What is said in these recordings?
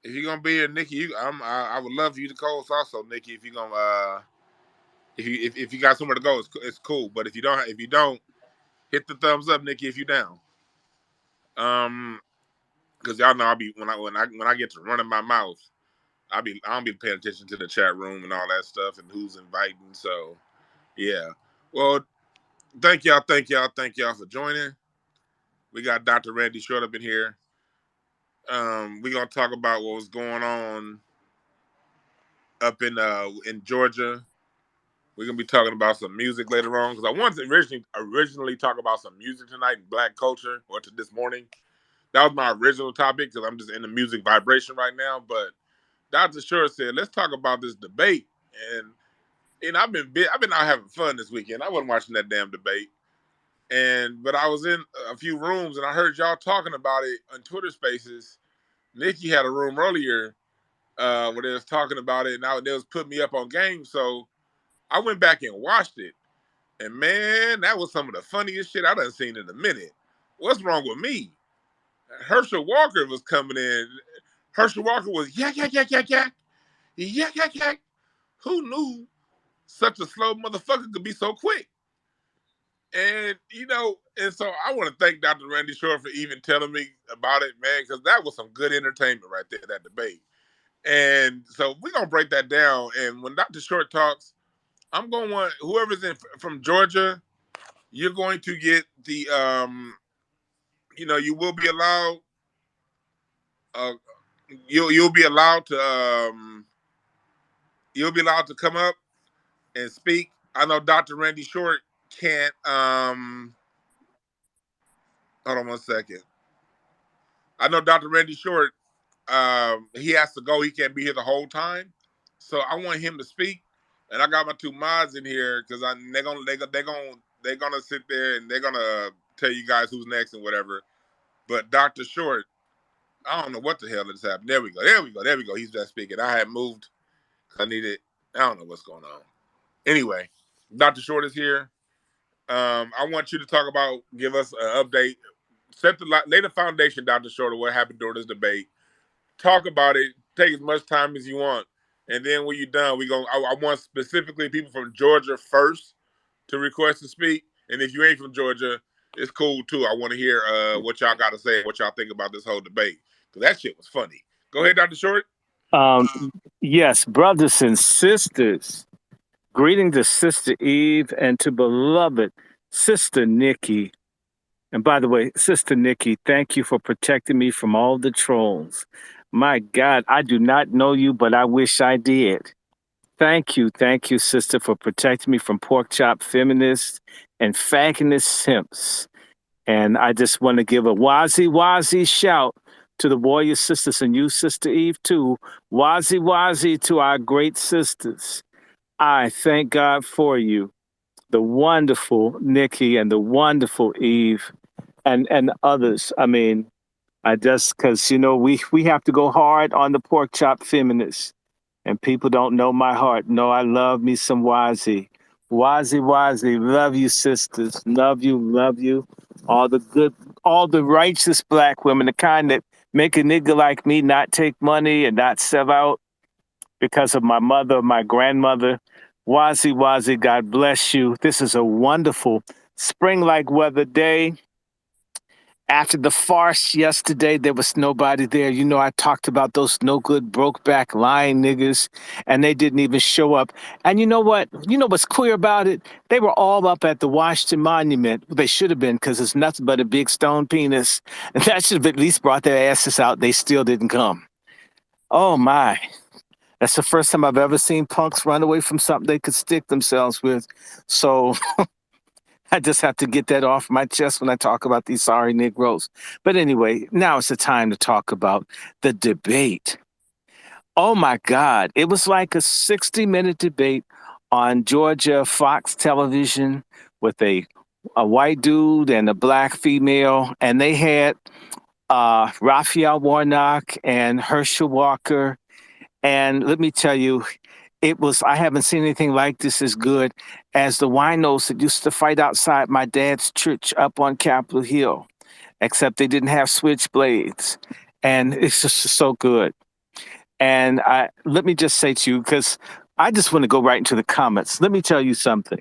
if you're gonna be here, Nikki, I would love for you to co-host also, Nikki. If you're gonna if you got somewhere to go, it's cool. But if you don't, hit the thumbs up, Nikki, if you down. Because y'all know when I get to running my mouth, I don't be paying attention to the chat room and all that stuff and who's inviting. So yeah. Well, thank y'all for joining. We got Dr. Randy Short up in here. We're gonna talk about what was going on up in Georgia. We're gonna be talking about some music later on because I wanted to originally talk about some music tonight, Black culture, or to this morning. That was my original topic because I'm just in the music vibration right now. But Dr. Short said, let's talk about this debate. And I've been out having fun this weekend. I wasn't watching that damn debate. But I was in a few rooms and I heard y'all talking about it on Twitter Spaces. Nikki had a room earlier where they was talking about it, and they was putting me up on game. So I went back and watched it. And man, that was some of the funniest shit I done seen in a minute. What's wrong with me? Herschel Walker was coming in. Herschel Walker was yak, yak, yak, yak, yak. Yak, yak, yak. Who knew such a slow motherfucker could be so quick? And, and so I want to thank Dr. Randy Short for even telling me about it, man, because that was some good entertainment right there, that debate. And so we're going to break that down. And when Dr. Short talks, I'm going to want whoever's from Georgia, you're going to get the, you will be allowed, you'll be allowed to come up and speak. I know Dr. Randy Short can't, hold on one second. I know Dr. Randy Short, he has to go. He can't be here the whole time. So I want him to speak. And I got my two mods in here because they're gonna sit there and they're gonna tell you guys who's next and whatever. But Dr. Short, I don't know what the hell just happened. There we go. He's just speaking. I had moved because I don't know what's going on. Anyway, Dr. Short is here. I want you to give us an update. Lay the foundation, Dr. Short, of what happened during this debate. Talk about it. Take as much time as you want. And then when you're done, I want specifically people from Georgia first to request to speak. And if you ain't from Georgia, it's cool too. I want to hear what y'all got to say, what y'all think about this whole debate. Because that shit was funny. Go ahead, Dr. Short. Yes, brothers and sisters. Greeting to Sister Eve and to beloved Sister Nikki. And by the way, Sister Nikki, thank you for protecting me from all the trolls. My God, I do not know you, but I wish I did. Thank you, sister, for protecting me from pork chop feminists and fagginist simps. And I just want to give a wazzy shout to the warrior sisters and you, Sister Eve, too. Wazzy to our great sisters. I thank God for you, the wonderful Nikki and the wonderful Eve and others. I mean, because, we have to go hard on the pork chop feminists. And people don't know my heart. No, I love me some Wazzy. Wazzy. Love you, sisters. Love you. All the righteous black women, the kind that make a nigga like me not take money and not sell out because of my mother, my grandmother. Wazzy, God bless you. This is a wonderful spring-like weather day. After the farce yesterday, there was nobody there. I talked about those no good, broke back, lying niggas, and they didn't even show up. And you know what? You know what's queer about it? They were all up at the Washington Monument. They should have been, because it's nothing but a big stone penis. And that should have at least brought their asses out. They still didn't come. Oh, my. That's the first time I've ever seen punks run away from something they could stick themselves with. So I just have to get that off my chest when I talk about these sorry Negroes. But anyway, now it's the time to talk about the debate. Oh my God. It was like a 60-minute debate on Georgia Fox television with a white dude and a black female. And they had Raphael Warnock and Herschel Walker. And let me tell you, I haven't seen anything like this as good as the winos that used to fight outside my dad's church up on Capitol Hill, except they didn't have switchblades. And it's just so good. And let me just say to you, because I just want to go right into the comments. Let me tell you something.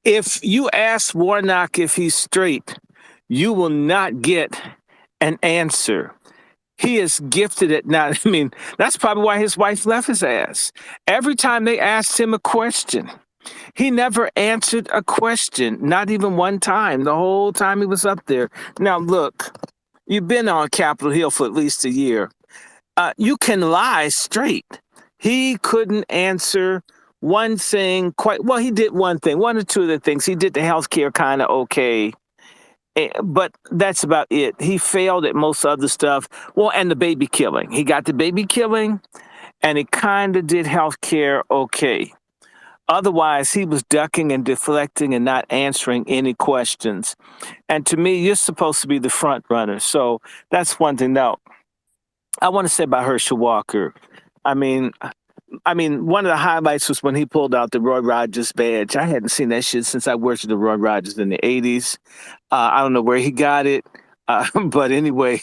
If you ask Warnock if he's straight, you will not get an answer. He is gifted at not. I mean, that's probably why his wife left his ass. Every time they asked him a question, he never answered a question, not even one time, the whole time he was up there. Now, look, you've been on Capitol Hill for at least a year. You can lie straight. He couldn't answer one thing quite well. He did one thing, one or two of the things. He did the healthcare kind of okay, but that's about it. He failed at most other stuff. Well, and the baby killing. He got the baby killing, and he kind of did healthcare okay. Otherwise, he was ducking and deflecting and not answering any questions. And to me, you're supposed to be the front runner. So that's one thing. Now, I want to say about Herschel Walker. I mean, one of the highlights was when he pulled out the Roy Rogers badge. I hadn't seen that shit since I worked with the Roy Rogers in the 80s. I don't know where he got it. But anyway,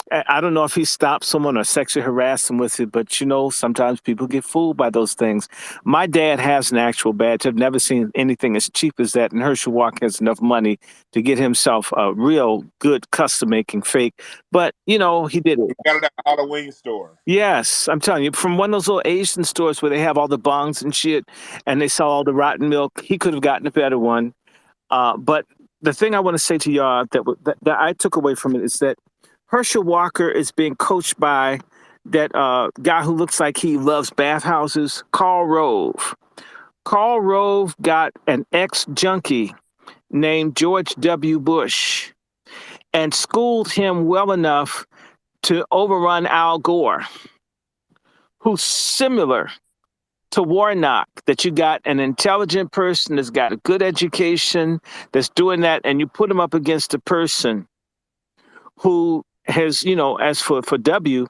I don't know if he stopped someone or sexually harassed them with it, but sometimes people get fooled by those things. My dad has an actual badge. I've never seen anything as cheap as that. And Herschel Walker has enough money to get himself a real good custom making fake. But, he did it. He got it at the Halloween store. Yes, I'm telling you, from one of those little Asian stores where they have all the bongs and shit and they sell all the rotten milk, he could have gotten a better one. But the thing I want to say to y'all that I took away from it is that Herschel Walker is being coached by that guy who looks like he loves bathhouses, Karl Rove. Karl Rove got an ex-junkie named George W. Bush and schooled him well enough to overrun Al Gore, who's similar to Warnock, that you got an intelligent person that's got a good education, that's doing that, and you put him up against a person who has, as for W,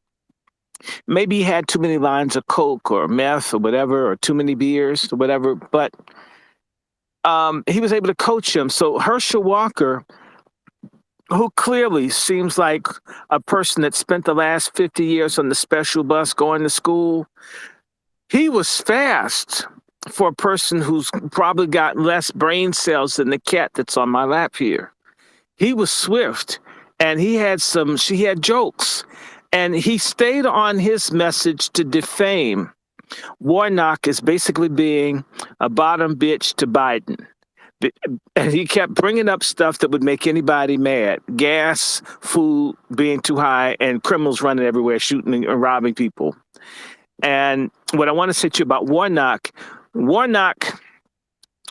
maybe he had too many lines of coke or meth or whatever, or too many beers or whatever, but he was able to coach him. So Herschel Walker, who clearly seems like a person that spent the last 50 years on the special bus going to school, he was fast for a person who's probably got less brain cells than the cat that's on my lap here. He was swift. And he had jokes, and he stayed on his message to defame Warnock as basically being a bottom bitch to Biden. And he kept bringing up stuff that would make anybody mad. Gas, food being too high, and criminals running everywhere, shooting and robbing people. And what I want to say to you about Warnock,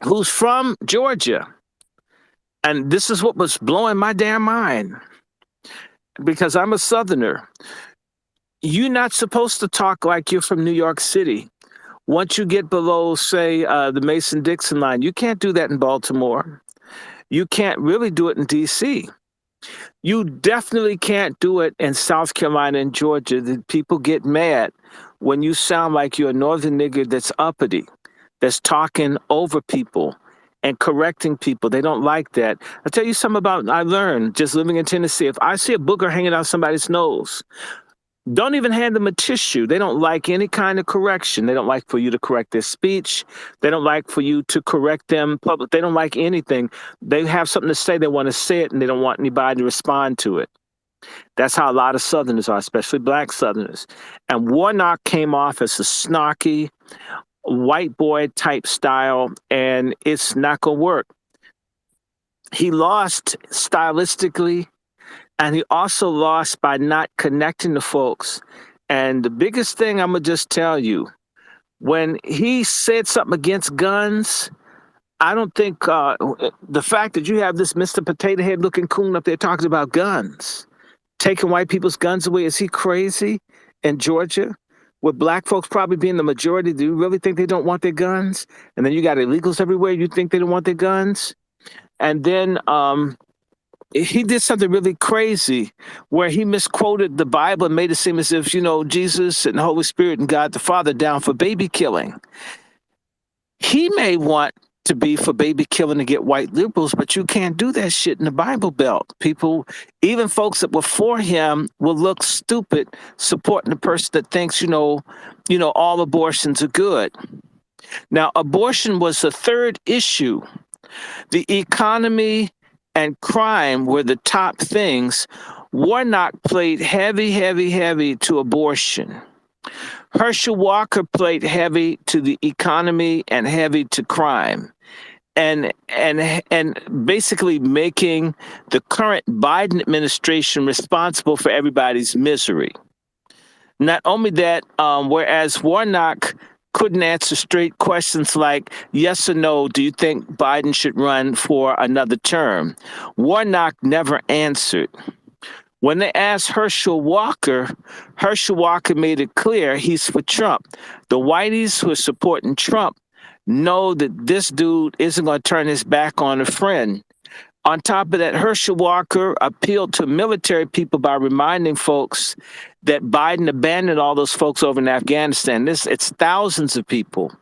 who's from Georgia, and this is what was blowing my damn mind, because I'm a Southerner. You're not supposed to talk like you're from New York City. Once you get below, say, the Mason-Dixon line, you can't do that in Baltimore. You can't really do it in D.C. You definitely can't do it in South Carolina and Georgia. The people get mad when you sound like you're a northern nigger that's uppity, that's talking over people and correcting people. They don't like that. I'll tell you something I learned just living in Tennessee. If I see a booger hanging out somebody's nose, don't even hand them a tissue. They don't like any kind of correction. They don't like for you to correct their speech. They don't like for you to correct them public. They don't like anything. They have something to say. They want to say it, and they don't want anybody to respond to it. That's how a lot of Southerners are, especially black Southerners. And Warnock came off as a snarky, white boy type style, and it's not going to work. He lost stylistically, and he also lost by not connecting to folks. And the biggest thing I'm going to just tell you, when he said something against guns, I don't think the fact that you have this Mr. Potato Head looking coon up there talking about guns, taking white people's guns away, is he crazy in Georgia? With black folks probably being the majority, do you really think they don't want their guns? And then you got illegals everywhere, you think they don't want their guns? And then he did something really crazy where he misquoted the Bible and made it seem as if, Jesus and the Holy Spirit and God the Father down for baby killing. He may want to be for baby killing to get white liberals, but you can't do that shit in the Bible Belt. People, even folks that were for him, will look stupid supporting the person that thinks, all abortions are good. Now, abortion was the third issue. The economy and crime were the top things. Warnock played heavy to abortion. Herschel Walker played heavy to the economy and heavy to crime. And basically making the current Biden administration responsible for everybody's misery. Not only that, whereas Warnock couldn't answer straight questions like yes or no, do you think Biden should run for another term? Warnock never answered. When they asked Herschel Walker made it clear he's for Trump. The whiteys who are supporting Trump know that this dude isn't going to turn his back on a friend. On top of that, Herschel Walker appealed to military people by reminding folks that Biden abandoned all those folks over in Afghanistan. It's thousands of people.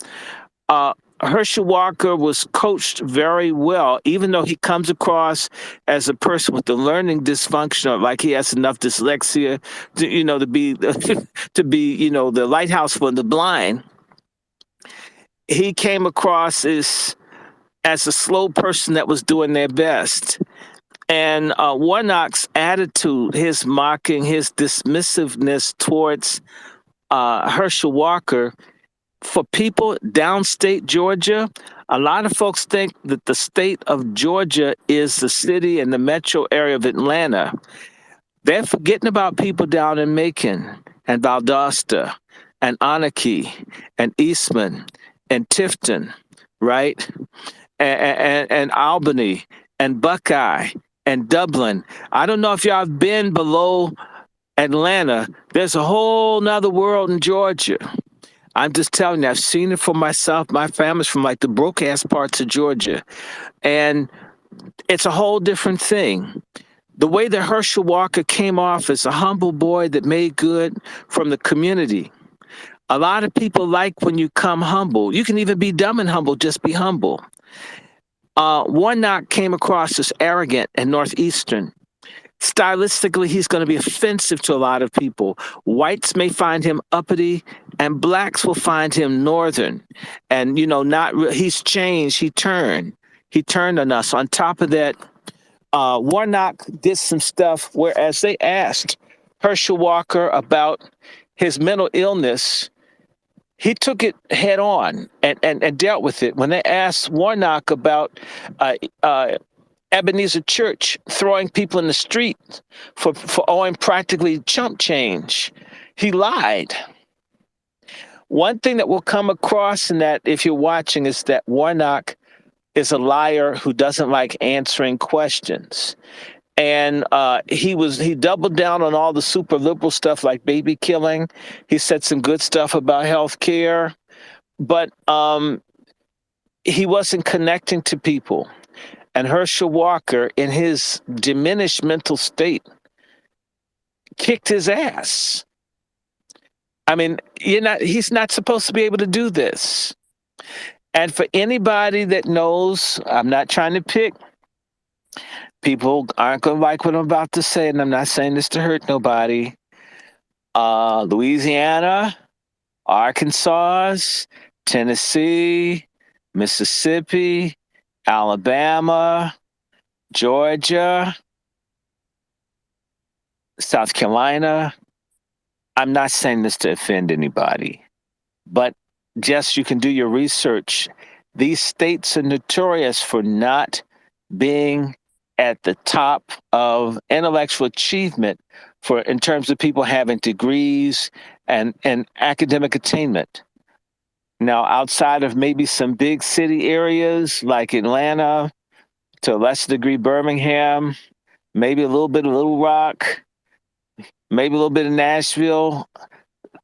Herschel Walker was coached very well, even though he comes across as a person with a learning dysfunction, like he has enough dyslexia to be the lighthouse for the blind. He came across as a slow person that was doing their best. And Warnock's attitude, his mocking, his dismissiveness towards Herschel Walker, for people downstate Georgia, a lot of folks think that the state of Georgia is the city and the metro area of Atlanta. They're forgetting about people down in Macon and Valdosta and Anarchy and Eastman and Tifton, right? And Albany and Buckeye and Dublin. I don't know if y'all have been below Atlanta. There's a whole nother world in Georgia. I'm just telling you, I've seen it for myself. My family's from like the broke-ass parts of Georgia. And it's a whole different thing. The way that Herschel Walker came off as a humble boy that made good from the community. A lot of people like when you come humble. You can even be dumb and humble, just be humble. Warnock came across as arrogant and Northeastern. Stylistically, he's going to be offensive to a lot of people. Whites may find him uppity, and blacks will find him northern. And, he's changed. He turned on us. On top of that, Warnock did some stuff whereas they asked Herschel Walker about his mental illness, he took it head on and dealt with it. When they asked Warnock about Ebenezer Church throwing people in the street for owing practically chump change, he lied. One thing that will come across in that, if you're watching, is that Warnock is a liar who doesn't like answering questions. And he doubled down on all the super liberal stuff like baby killing. He said some good stuff about health care, but he wasn't connecting to people. And Herschel Walker, in his diminished mental state, kicked his ass. I mean, he's not supposed to be able to do this. And for anybody that knows, I'm not trying to pick. People aren't going to like what I'm about to say, and I'm not saying this to hurt nobody. Louisiana, Arkansas, Tennessee, Mississippi, Alabama, Georgia, South Carolina. I'm not saying this to offend anybody, but just you can do your research. These states are notorious for not being at the top of intellectual achievement in terms of people having degrees and academic attainment. Now, outside of maybe some big city areas like Atlanta, to a lesser degree Birmingham, maybe a little bit of Little Rock, maybe a little bit of Nashville.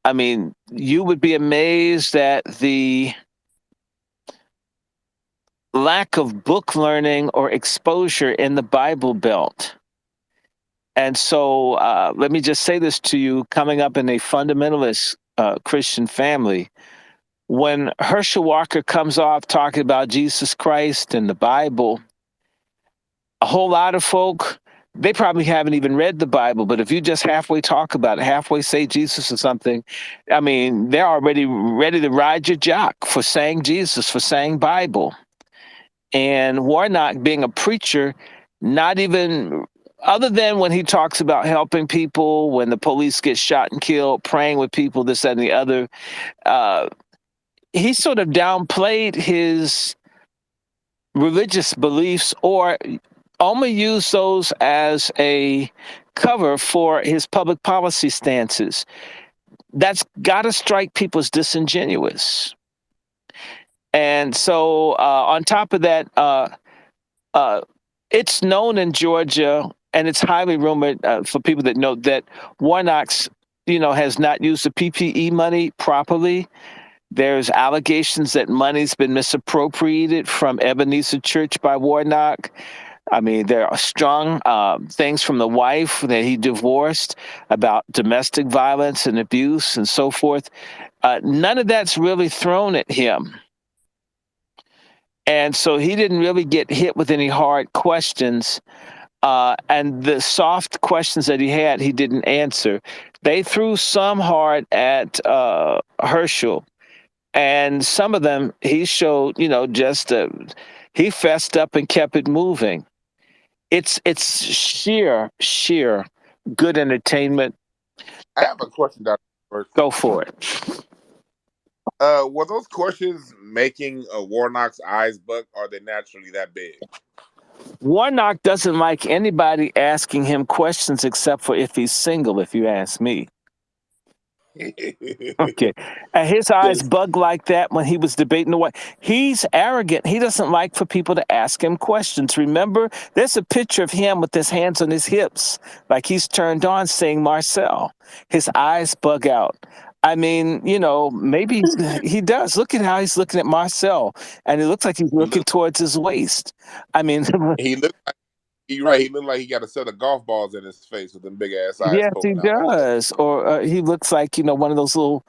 I mean, you would be amazed at the lack of book learning or exposure in the Bible Belt. And so let me just say this to you, coming up in a fundamentalist Christian family, when Herschel Walker comes off talking about Jesus Christ and the Bible, a whole lot of folk, they probably haven't even read the Bible, but if you just halfway talk about it, halfway say Jesus or something, I mean, they're already ready to ride your jock for saying Jesus, for saying Bible. And Warnock, being a preacher, not even, other than when he talks about helping people when the police get shot and killed, praying with people, this, that, and the other, uh, he sort of downplayed his religious beliefs, or only used those as a cover for his public policy stances. That's got to strike people as disingenuous. And so, on top of that, uh, it's known in Georgia, and it's highly rumored for people that know that Warnock's, has not used the PPE money properly. There's allegations that money's been misappropriated from Ebenezer Church by Warnock. I mean, there are strong things from the wife that he divorced about domestic violence and abuse and so forth. None of that's really thrown at him. And so he didn't really get hit with any hard questions. And the soft questions that he didn't answer. They threw some hard at Herschel. And some of them he showed, he fessed up and kept it moving. It's sheer good entertainment. I have a question, Dr. First. Go for it. Were those questions making Warnock's eyes buck? Or are they naturally that big? Warnock doesn't like anybody asking him questions except for if he's single, if you ask me. Okay. And his eyes bug like that when he was debating the way. He's arrogant. He doesn't like for people to ask him questions. Remember, there's a picture of him with his hands on his hips, like he's turned on saying Marcel. His eyes bug out. I mean, maybe he does. Look at how he's looking at Marcel, and it looks like he's he looking looked, towards his waist. I mean, he looked like he right. He looked like he got a set of golf balls in his face with them big ass eyes yes, he poking out like that. does. Or he looks like, one of those little,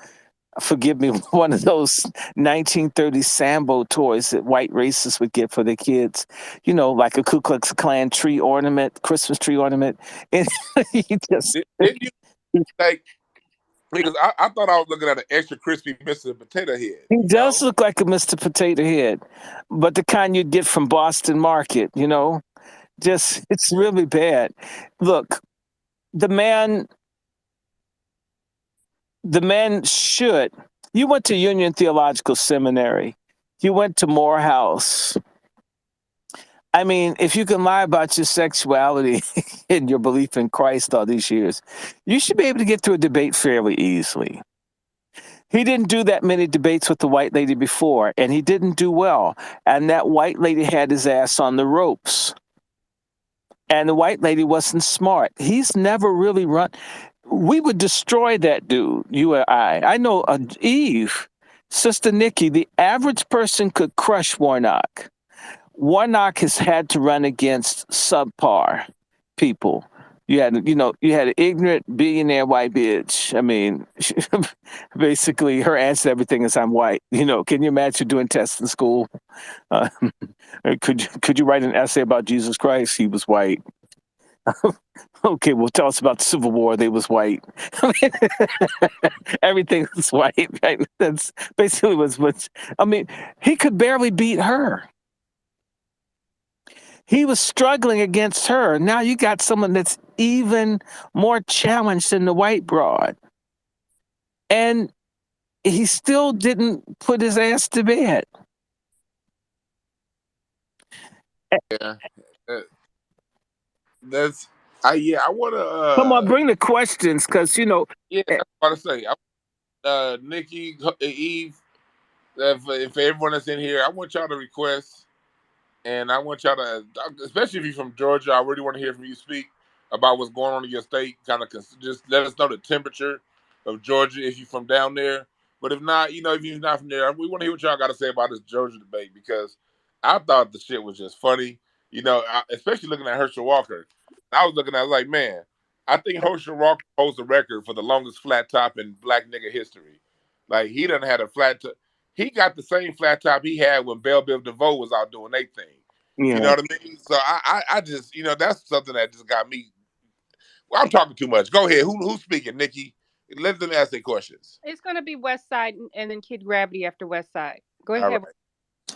forgive me, one of those 1930s Sambo toys that white racists would get for their kids, like a Ku Klux Klan tree ornament, Christmas tree ornament. And he just, Didn't you like? Because I thought I was looking at an extra crispy Mr. Potato Head. he does look like a Mr. Potato Head, but the kind you'd get from Boston Market, just, it's really bad. Look, the man, the man should, you went to Union Theological Seminary, you went to Morehouse. I mean, if you can lie about your sexuality and your belief in Christ all these years, you should be able to get through a debate fairly easily. He didn't do that many debates with the white lady before, and he didn't do well. And that white lady had his ass on the ropes. And the white lady wasn't smart. He's never really run. We would destroy that dude, you and I. I know Eve, Sister Nikki, the average person could crush Warnock. Warnock has had to run against subpar people. You had an ignorant billionaire white bitch. I mean, basically, her answer to everything is "I'm white." Can you imagine doing tests in school? Uh, could you write an essay about Jesus Christ? He was white. Okay, well, tell us about the Civil War. They was white. Everything was white, right? That's basically what. I mean, he could barely beat her. He was struggling against her. Now you got someone that's even more challenged than the white broad. And he still didn't put his ass to bed. Yeah, uh, that's. I want to. Come on, bring the questions, because Yeah, that's what I say. Nikki, Eve, if everyone that's in here, I want y'all to request. And I want y'all to, especially if you're from Georgia, I really want to hear from you speak about what's going on in your state. Kind of just let us know the temperature of Georgia if you're from down there. But if not, if you're not from there, we want to hear what y'all got to say about this Georgia debate, because I thought the shit was just funny. Especially looking at Herschel Walker. I was looking at it like, man, I think Herschel Walker holds the record for the longest flat top in black nigga history. Like, he done had a flat top. he got the same flat top he had when Belle Biv DeVoe was out doing their thing. You know Yeah. what I mean? So I just, that's something that just got me. Well, I'm talking too much. Go ahead. Who's speaking, Nikki? Let them ask their questions. It's going to be West Side and then Kid Gravity after West Side. Go All ahead. right.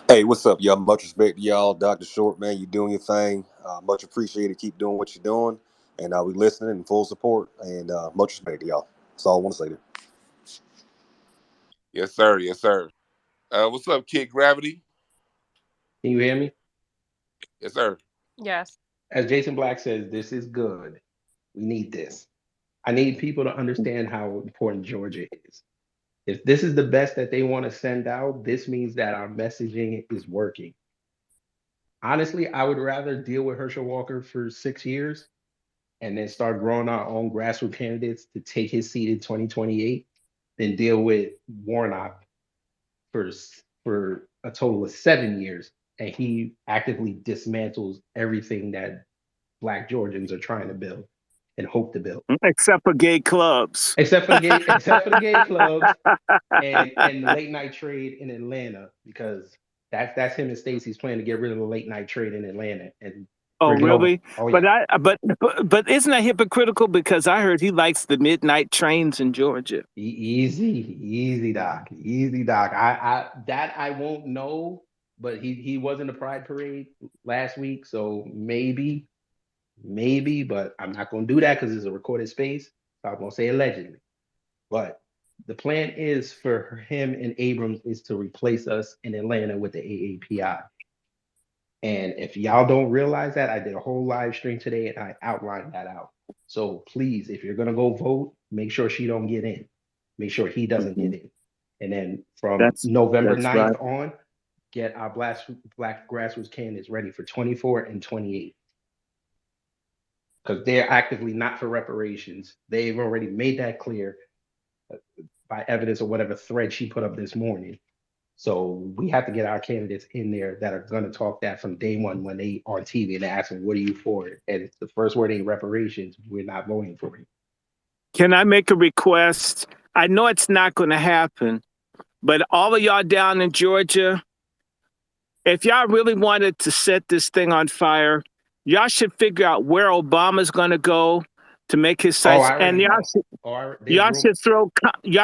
Hey, what's up, y'all? Much respect to y'all. Dr. Short, man, you doing your thing. Much appreciated. Keep doing what you're doing. And we listening in full support. And much respect to y'all. That's all I want to say there. Yes, sir. Yes, sir. What's up, Kid Gravity? Can you hear me? Yes, sir. Yes. As Jason Black says, this is good. We need this. I need people to understand how important Georgia is. If this is the best that they want to send out, this means that our messaging is working. Honestly, I would rather deal with Herschel Walker for 6 years and then start growing our own grassroots candidates to take his seat in 2028 than deal with Warnock for a total of 7 years, and he actively dismantles everything that Black Georgians are trying to build and hope to build. Except for gay clubs. Except for the gay clubs and the late night trade in Atlanta, because that's him and Stacey's plan to get rid of the late night trade in Atlanta and Oh, bring it over. really? Oh, yeah. But isn't that hypocritical? Because I heard he likes the midnight trains in Georgia. Easy, Doc. Easy, Doc. I won't know, but he was in the Pride Parade last week, so maybe, but I'm not going to do that because it's a recorded space. So I'm going to say allegedly. But the plan is for him and Abrams is to replace us in Atlanta with the AAPI. And if y'all don't realize that, I did a whole live stream today and I outlined that out. So please, if you're going to go vote, make sure she don't get in. Make sure he doesn't get in. And then from November 9th on, get our Black grassroots candidates ready for 24 and 28. Because they're actively not for reparations. They've already made that clear by evidence of whatever thread she put up this morning. So we have to get our candidates in there that are going to talk that from day one when they on TV and they ask them, what are you for? And if the first word ain't reparations, we're not voting for you. Can I make a request? I know it's not going to happen, but all of y'all down in Georgia, if y'all really wanted to set this thing on fire, y'all should figure out where Obama's going to go to make his sites, and y'all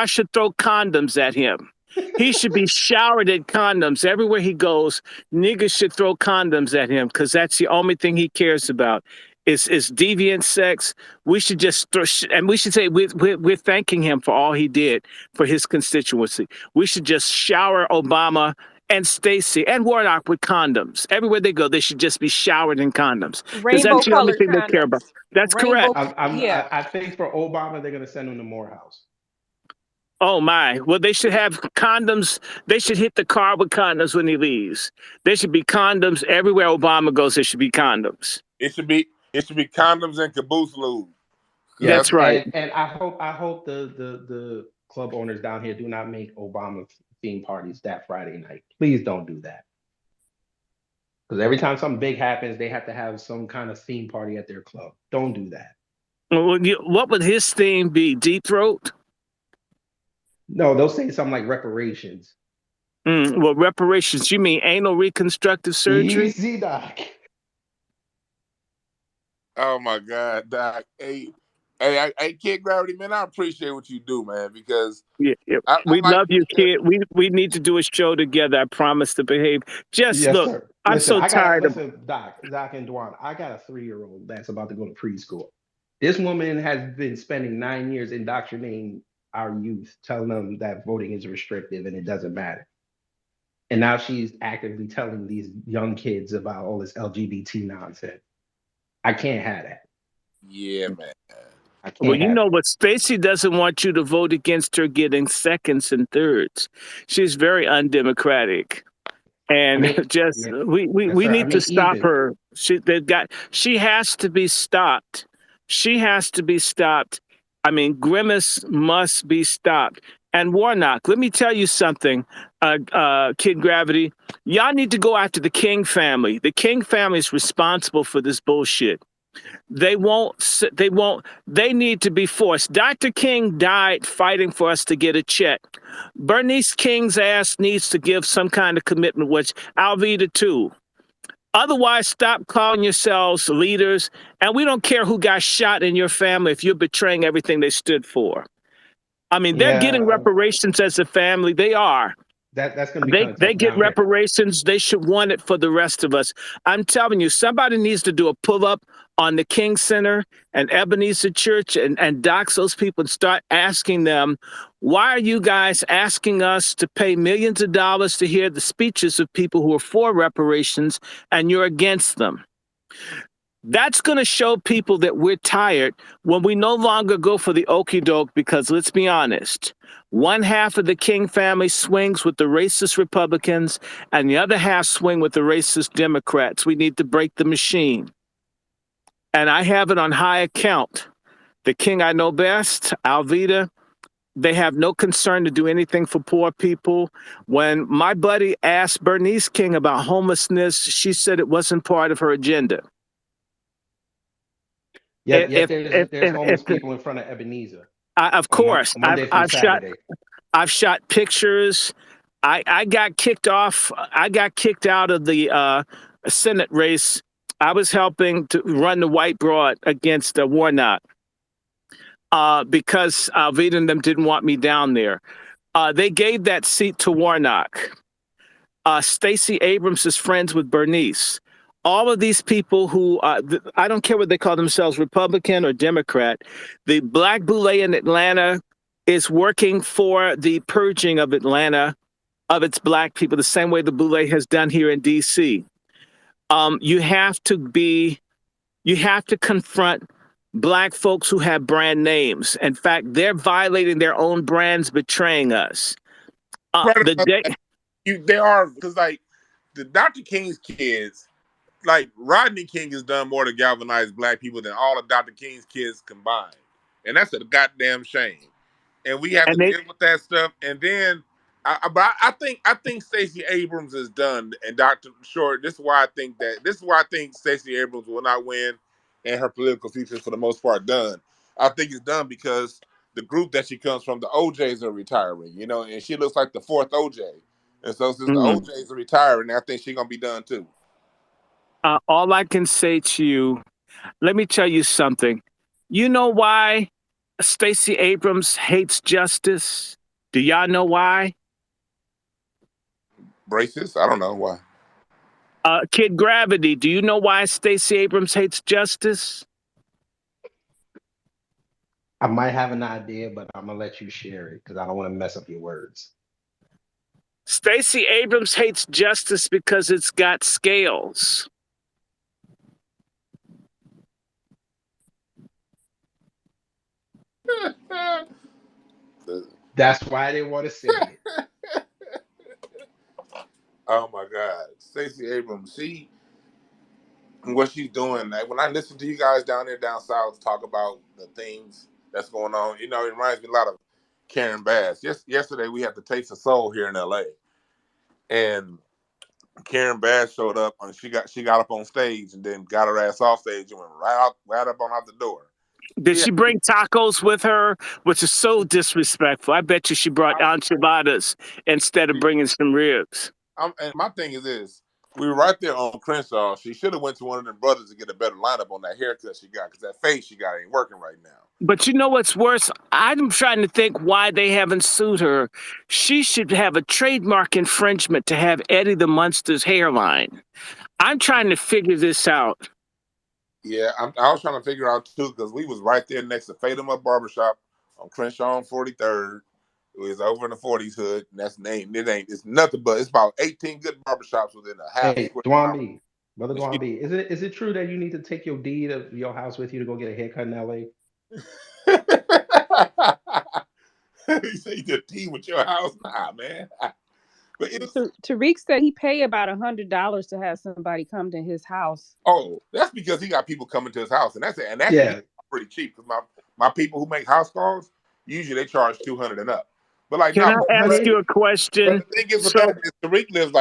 should throw condoms at him. He should be showered in condoms everywhere he goes. Niggas should throw condoms at him because that's the only thing he cares about is deviant sex. We should just and we should say we're thanking him for all he did for his constituency. We should just shower Obama and Stacey and Warnock with condoms. Everywhere they go, they should just be showered in condoms. Because that's the only thing they care about. That's correct. I think for Obama, they're going to send him to Morehouse. Oh, my. Well, they should have condoms. They should hit the car with condoms when he leaves. There should be condoms everywhere Obama goes. There should be condoms. It should be condoms and caboose lube. Yeah, that's right. And I hope the club owners down here do not make Obama theme parties that Friday night. Please don't do that. Because every time something big happens, they have to have some kind of theme party at their club. Don't do that. Well, what would his theme be? Deep Throat? No, they'll say something like reparations. Well, reparations, you mean anal reconstructive surgery? Easy, Doc. Oh, my God, Doc. Hey, Kid Gravity, man, I appreciate what you do, man, because... Yeah. We love you, kid. We need to do a show together. I promise to behave. Yes, look, sir. I'm so tired of... Doc and Dwan, I got a 3-year-old that's about to go to preschool. This woman has been spending 9 years indoctrinating our youth, telling them that voting is restrictive and it doesn't matter. And now she's actively telling these young kids about all this LGBT nonsense. I can't have that. Yeah, man. Well, you know what? Stacey doesn't want you to vote against her getting seconds and thirds. She's very undemocratic. And we need to stop her. She has to be stopped. She has to be stopped. I mean, Grimace must be stopped. And Warnock, let me tell you something, Kid Gravity. Y'all need to go after the King family. The King family is responsible for this bullshit. They won't. They won't. They need to be forced. Dr. King died fighting for us to get a check. Bernice King's ass needs to give some kind of commitment, which Alveda too. Otherwise, stop calling yourselves leaders. And we don't care who got shot in your family if you're betraying everything they stood for. I mean, they're getting Yeah, reparations as a family. They are. that's going to be They kind of they tough get down here. reparations. They should want it for the rest of us. I'm telling you, somebody needs to do a pull up on the King Center and Ebenezer Church and dox those people and start asking them, why are you guys asking us to pay millions of dollars to hear the speeches of people who are for reparations and you're against them? That's going to show people that we're tired when we no longer go for the okey doke, because let's be honest, one half of the King family swings with the racist Republicans and the other half swing with the racist Democrats. We need to break the machine. And I have it on high account. The King I know best, Alveda, they have no concern to do anything for poor people. When my buddy asked Bernice King about homelessness, she said it wasn't part of her agenda. Yet there's homeless people in front of Ebenezer Of on course, Monday through Saturday. I've shot pictures. I got kicked off. I got kicked out of the Senate race. I was helping to run the White Broad against Warnock because Alveda and them didn't want me down there. They gave that seat to Warnock. Stacey Abrams is friends with Bernice. All of these people who, I don't care what they call themselves, Republican or Democrat, the Black Boule in Atlanta is working for the purging of Atlanta of its Black people, the same way the Boule has done here in D.C. You have to confront Black folks who have brand names. In fact, they're violating their own brands, betraying us. They are, because like the Dr. King's kids, like Rodney King has done more to galvanize Black people than all of Dr. King's kids combined, and that's a goddamn shame. And we have to deal with that stuff. And then, I think Stacey Abrams is done, and Dr. Short. This is why I think Stacey Abrams will not win, and her political future is for the most part done. I think it's done because the group that she comes from, the OJs are retiring, and she looks like the fourth OJ. And so since the OJs are retiring, I think she's gonna be done too. All I can say to you, let me tell you something. You know why Stacey Abrams hates justice? Do y'all know why? Racist? I don't know why. Kid Gravity, do you know why Stacey Abrams hates justice? I might have an idea, but I'm gonna let you share it because I don't want to mess up your words. Stacey Abrams hates justice because it's got scales. That's why they want to say it. Oh my God, Stacey Abrams, what she's doing. Like, when I listen to you guys down south talk about the things that's going on, it reminds me a lot of Karen Bass. Yesterday we had the Taste of Soul here in LA, and Karen Bass showed up and she got up on stage and then got her ass off stage and went right up on out the door. Did she bring tacos with her, which is so disrespectful? I bet you she brought enchiladas instead of bringing some ribs. And my thing is this. We were right there on Crenshaw. She should have went to one of them brothers to get a better lineup on that haircut she got, because that face she got ain't working right now. But you know what's worse? I'm trying to think why they haven't sued her. She should have a trademark infringement to have Eddie the Munster's hairline. I'm trying to figure this out. Yeah, I was trying to figure out too, because we was right there next to Fatima Barbershop on Crenshaw on 43rd. It was over in the 40s hood, and that's name. It's nothing but, it's about 18 good barbershops within a half. Hey, DwannB, brother DwannB, is it true that you need to take your deed of your house with you to go get a haircut in LA? You say you did a deed with your house? Nah, man. But Tariq said he pay about $100 to have somebody come to his house. Oh, that's because he got people coming to his house, and that's pretty cheap. Because my people who make house calls, usually they charge $200 and up. But like, can I ask you a question? But the thing is, Tariq lives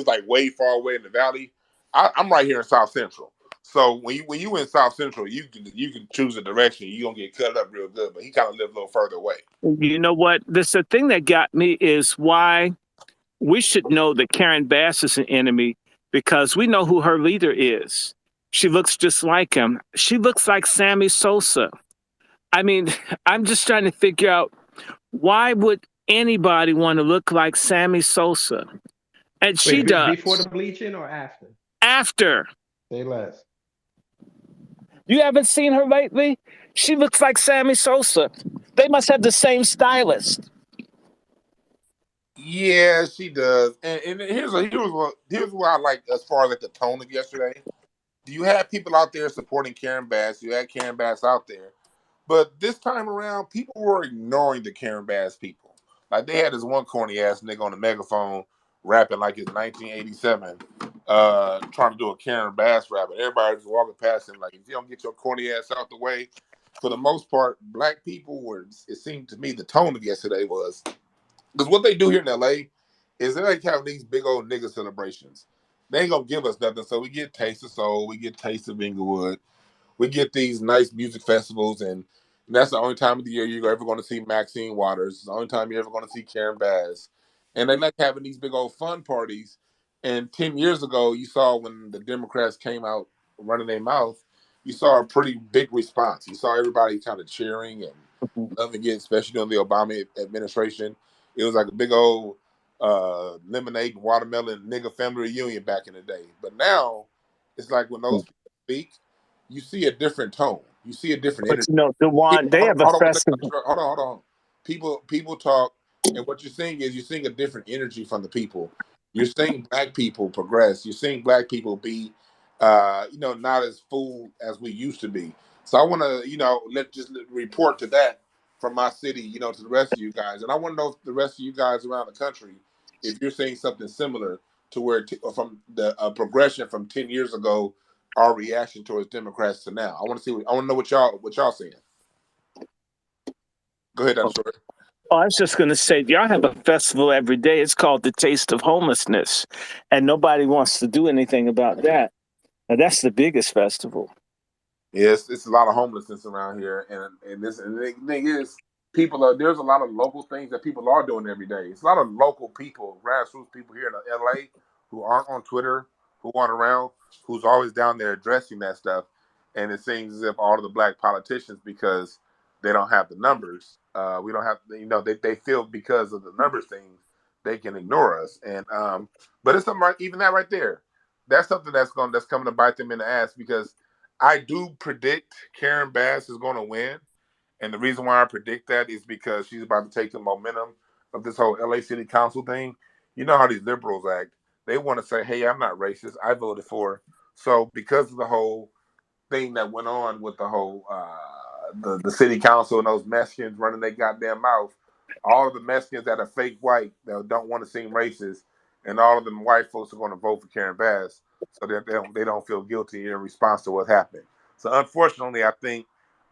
like way far away in the valley. I'm right here in South Central, So when you in South Central, you can choose a direction. You gonna get cut up real good. But he kind of lived a little further away. You know what? The thing that got me is why we should know that Karen Bass is an enemy, because we know who her leader is. She looks just like him. She looks like Sammy Sosa. I mean, I'm just trying to figure out, why would anybody want to look like Sammy Sosa? And she Wait, does. before the bleaching or after? After. Say less. You haven't seen her lately? She looks like Sammy Sosa. They must have the same stylist. Yeah, she does. And here's what I like as far as like the tone of yesterday. You had people out there supporting Karen Bass. You had Karen Bass out there. But this time around, people were ignoring the Karen Bass people. Like, they had this one corny ass nigga on the megaphone rapping like it's 1987, trying to do a Karen Bass rap, and everybody just walking past him like, if you don't get your corny ass out the way. For the most part, black people were, it seemed to me, the tone of yesterday was, because what they do here in LA is they like having these big old nigga celebrations. They ain't gonna give us nothing, so we get Taste of Soul, we get Taste of Inglewood, we get these nice music festivals, and that's the only time of the year you're ever going to see Maxine Waters. It's the only time you're ever going to see Karen Bass. And they like having these big old fun parties. And 10 years ago, you saw when the Democrats came out running their mouth, you saw a pretty big response. You saw everybody kind of cheering and loving it, especially during the Obama administration. It was like a big old lemonade and watermelon nigga family reunion back in the day. But now, it's like when those people speak, you see a different tone. You see a different But energy. you know, DeJuan, they have a festival. Hold on. People talk, and what you're seeing is you're seeing a different energy from the people. You're seeing black people progress. You're seeing black people be, not as fooled as we used to be. So I want to, report to that from my city, to the rest of you guys, and I want to know if the rest of you guys around the country, if you're seeing something similar to where from the progression from 10 years ago, our reaction towards Democrats to now. I want to know what y'all saying. Go ahead, Dr. Short. Oh, I was just going to say, y'all have a festival every day. It's called the Taste of Homelessness, and nobody wants to do anything about that. Now, that's the biggest festival. Yes, it's a lot of homelessness around here, and the thing is, there's a lot of local things that people are doing every day. It's a lot of local people, grassroots people here in LA who aren't on Twitter, who aren't around, who's always down there addressing that stuff. And it seems as if all of the black politicians, because they don't have the numbers, we don't have, they feel because of the numbers things, they can ignore us. And but it's something even that right there, that's something that's coming to bite them in the ass, because I do predict Karen Bass is going to win. And the reason why I predict that is because she's about to take the momentum of this whole LA City Council thing. You know how these liberals act. They want to say, hey, I'm not racist. I voted for her. So because of the whole thing that went on with the whole the city council and those Mexicans running their goddamn mouth, all of the Mexicans that are fake white that don't want to seem racist, and all of them white folks are going to vote for Karen Bass, so that they don't feel guilty in response to what happened. So unfortunately, I think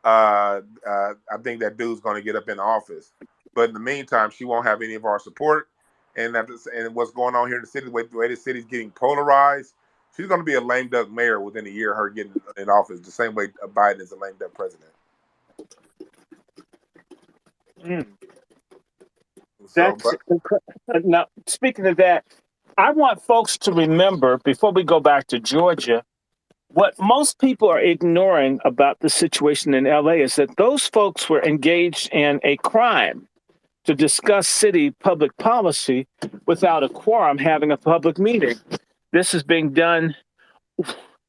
that dude's going to get up in office, but in the meantime, she won't have any of our support. And what's going on here in the city, the way the city's getting polarized, she's going to be a lame duck mayor within a year of her getting in office, the same way Biden is a lame duck president. Now, speaking of that, I want folks to remember, before we go back to Georgia, what most people are ignoring about the situation in LA is that those folks were engaged in a crime to discuss city public policy without a quorum having a public meeting. This is being done.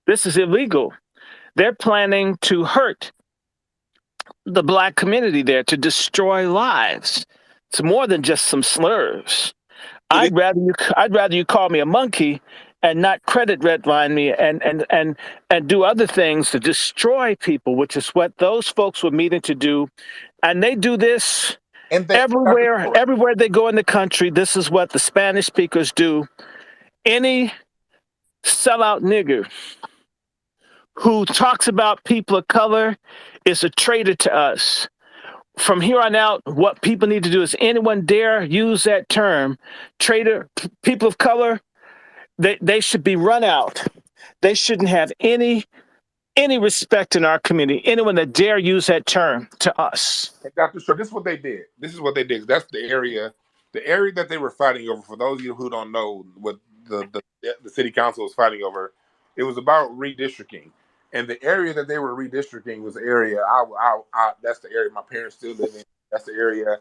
This is illegal. They're planning to hurt the black community there, to destroy lives. It's more than just some slurs. I'd rather you call me a monkey and not credit redline me and do other things to destroy people, which is what those folks were meeting to do. And they do this everywhere they go in the country. This is what the Spanish speakers do. Any sellout nigger who talks about people of color is a traitor to us. From here on out, what people need to do is, anyone dare use that term, traitor, people of color, they should be run out. They shouldn't have any any respect in our community, anyone that dare use that term to us. And Dr. Short, this is what they did. This is what they did. That's the area that they were fighting over. For those of you who don't know what the city council was fighting over, it was about redistricting. And the area that they were redistricting was the area that's the area my parents still live in. That's the area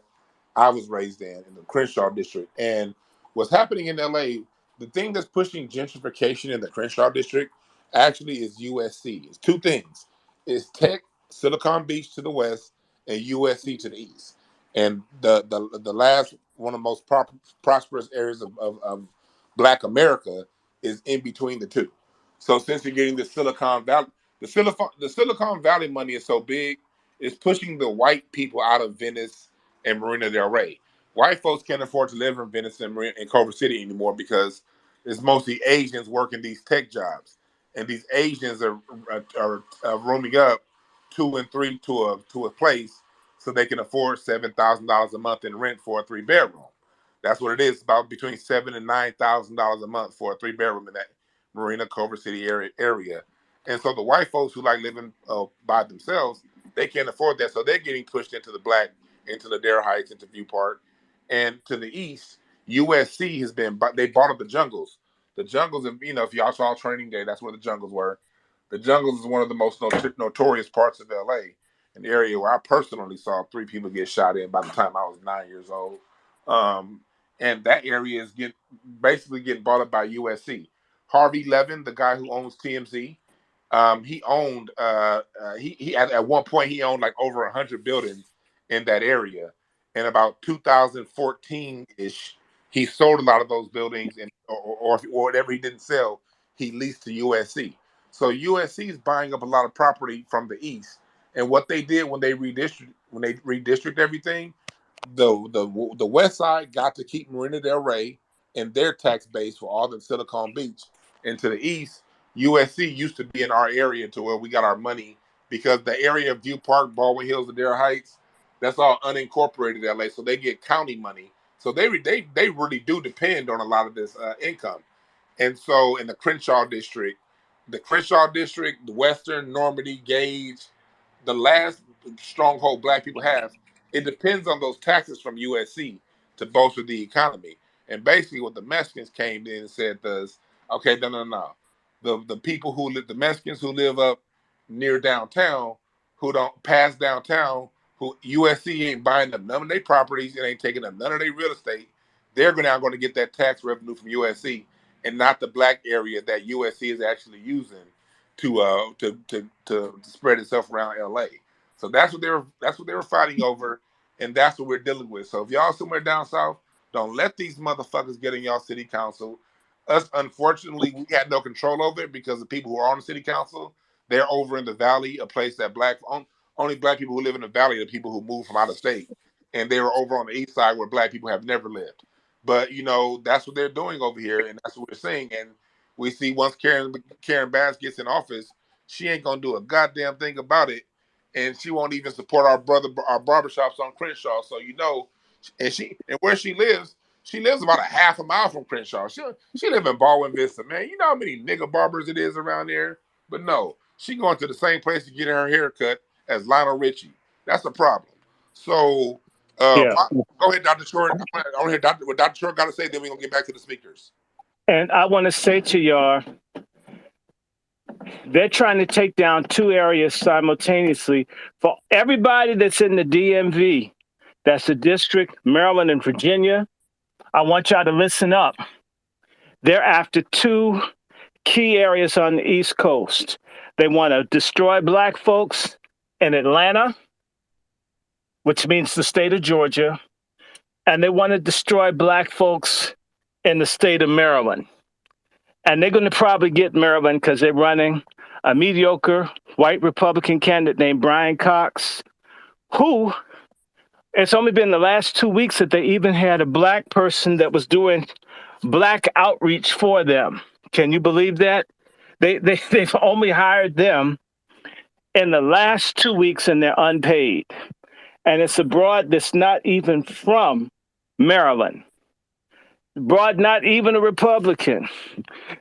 I was raised in the Crenshaw district. And what's happening in LA, the thing that's pushing gentrification in the Crenshaw district actually is USC. It's two things. It's Tech, Silicon Beach to the west, and USC to the east. And the last one of the most prosperous areas of Black America is in between the two. So since you're getting the Silicon Valley, the Silicon Valley money is so big, it's pushing the white people out of Venice and Marina Del Rey. White folks can't afford to live in Venice and Culver City anymore because it's mostly Asians working these tech jobs, and these Asians are rooming up 2 and 3 to a place so they can afford $7,000 a month in rent for a 3-bedroom. That's what it is. About between $7,000 and $9,000 a month for a 3-bedroom in that Marina Culver City area. And so the white folks who like living by themselves, they can't afford that, so they're getting pushed into the Dare Heights, into View Park, and to the east, USC has been. They bought up the jungles. The jungles, if y'all saw Training Day, that's where the jungles were. The jungles is one of the most notorious parts of LA, an area where I personally saw 3 people get shot in by the time I was 9 years old. And that area is basically getting bought up by USC. Harvey Levin, the guy who owns TMZ, he owned. He at one point he owned like over 100 buildings in that area. And about 2014 ish, he sold a lot of those buildings, and or whatever he didn't sell, he leased to USC. So USC is buying up a lot of property from the east. And what they did when they redistrict everything, the west side got to keep Marina Del Rey and their tax base for all the Silicon Beach. And to the east, USC used to be in our area to where we got our money, because the area of View Park, Baldwin Hills, and Dare Heights, that's all unincorporated LA, so they get county money. So they really do depend on a lot of this income. And so in the Crenshaw district, the Western, Normandy, Gage, the last stronghold Black people have, it depends on those taxes from USC to bolster the economy. And basically, what the Mexicans came in and said was, okay, no. The people who live, the Mexicans who live up near downtown, who don't pass downtown, who USC ain't buying up none of their properties, it ain't taking up none of their real estate, they're now going to get that tax revenue from USC, and not the Black area that USC is actually using to spread itself around LA. So that's what they were fighting over, and that's what we're dealing with. So if y'all somewhere down south, don't let these motherfuckers get in y'all city council. Us, unfortunately, we had no control over it because the people who are on the city council, they're over in the valley, a place that only Black people who live in the valley are the people who move from out of state, and they were over on the east side where Black people have never lived. But that's what they're doing over here, and that's what we're seeing. And we see once Karen Bass gets in office, she ain't gonna do a goddamn thing about it, and she won't even support our barbershops on Crenshaw. So and where she lives about a half a mile from Crenshaw. She live in Baldwin Vista, man. You know how many nigga barbers it is around there? But no, she going to the same place to get her hair cut as Lionel Richie. That's a problem. So Yeah. go ahead, Dr. Short. I want to hear what Dr. Short got to say, then we're going to get back to the speakers. And I want to say to y'all, they're trying to take down 2 areas simultaneously. For everybody that's in the DMV, that's the district, Maryland and Virginia, I want y'all to listen up. They're after 2 key areas on the East Coast. They want to destroy Black folks in Atlanta, which means the state of Georgia, and they want to destroy Black folks in the state of Maryland. And they're going to probably get Maryland because they're running a mediocre white Republican candidate named Brian Cox, who it's only been the last 2 weeks that they even had a Black person that was doing Black outreach for them. Can you believe that? They've only hired them in the last 2 weeks, and they're unpaid. And it's abroad that's not even from Maryland. Broad, not even a Republican,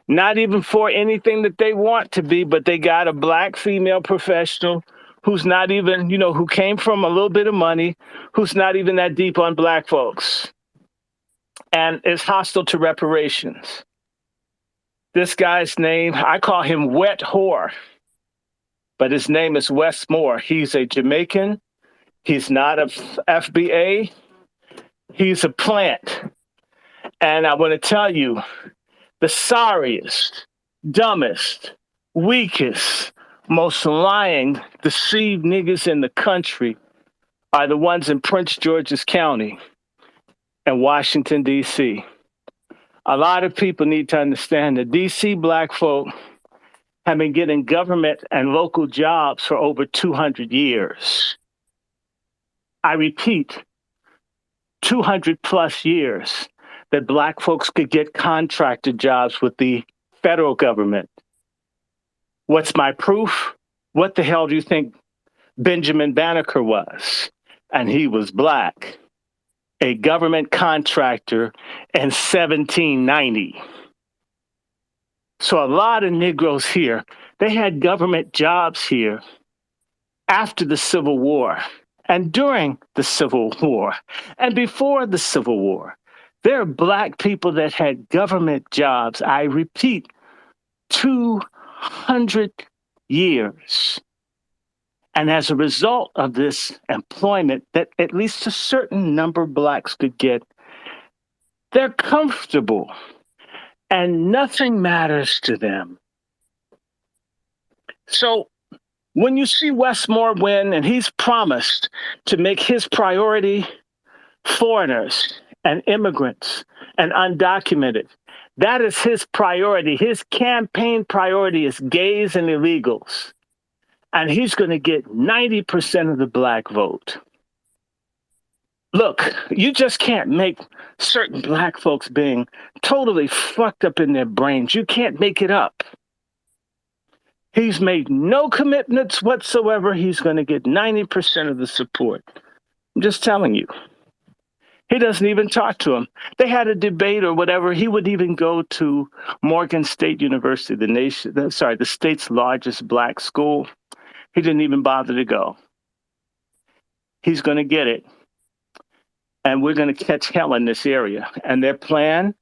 not even for anything that they want to be, but they got a black female professional who's not even, who came from a little bit of money, who's not even that deep on black folks, and is hostile to reparations. This guy's name, I call him Wet Whore, but his name is Wes Moore. He's a Jamaican. He's not a FBA. He's a plant. And I want to tell you, the sorriest, dumbest, weakest, most lying, deceived niggas in the country are the ones in Prince George's County and Washington, D.C. A lot of people need to understand that D.C. black folk have been getting government and local jobs for over 200 years. I repeat, 200 plus years that black folks could get contracted jobs with the federal government. What's my proof? What the hell do you think Benjamin Banneker was? And he was black, a government contractor in 1790. So a lot of Negroes here, they had government jobs here after the Civil War and during the Civil War and before the Civil War. There are black people that had government jobs, I repeat, 200 years. And as a result of this employment that at least a certain number of blacks could get, they're comfortable and nothing matters to them. So when you see Wes Moore win and he's promised to make his priority foreigners and immigrants and undocumented, that is his priority. His campaign priority is gays and illegals. And he's going to get 90% of the black vote. Look, you just can't make certain black folks being totally fucked up in their brains. You can't make it up. He's made no commitments whatsoever. He's going to get 90% of the support. I'm just telling you. He doesn't even talk to him. They had a debate or whatever. He would even go to Morgan State University, the state's largest black school. He didn't even bother to go. He's going to get it. And we're going to catch hell in this area. And their plan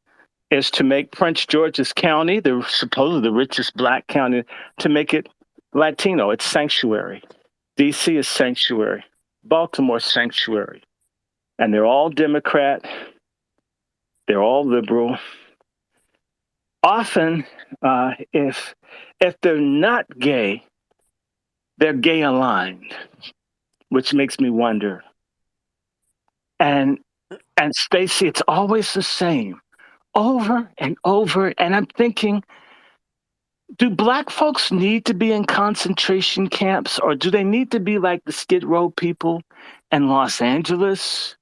is to make Prince George's County, supposedly the richest black county, to make it Latino. It's sanctuary. D.C. is sanctuary. Baltimore sanctuary. And they're all Democrat. They're all liberal. Often, if they're not gay, they're gay aligned, which makes me wonder. And Stacey, it's always the same, over and over. And I'm thinking, do black folks need to be in concentration camps, or do they need to be like the Skid Row people in Los Angeles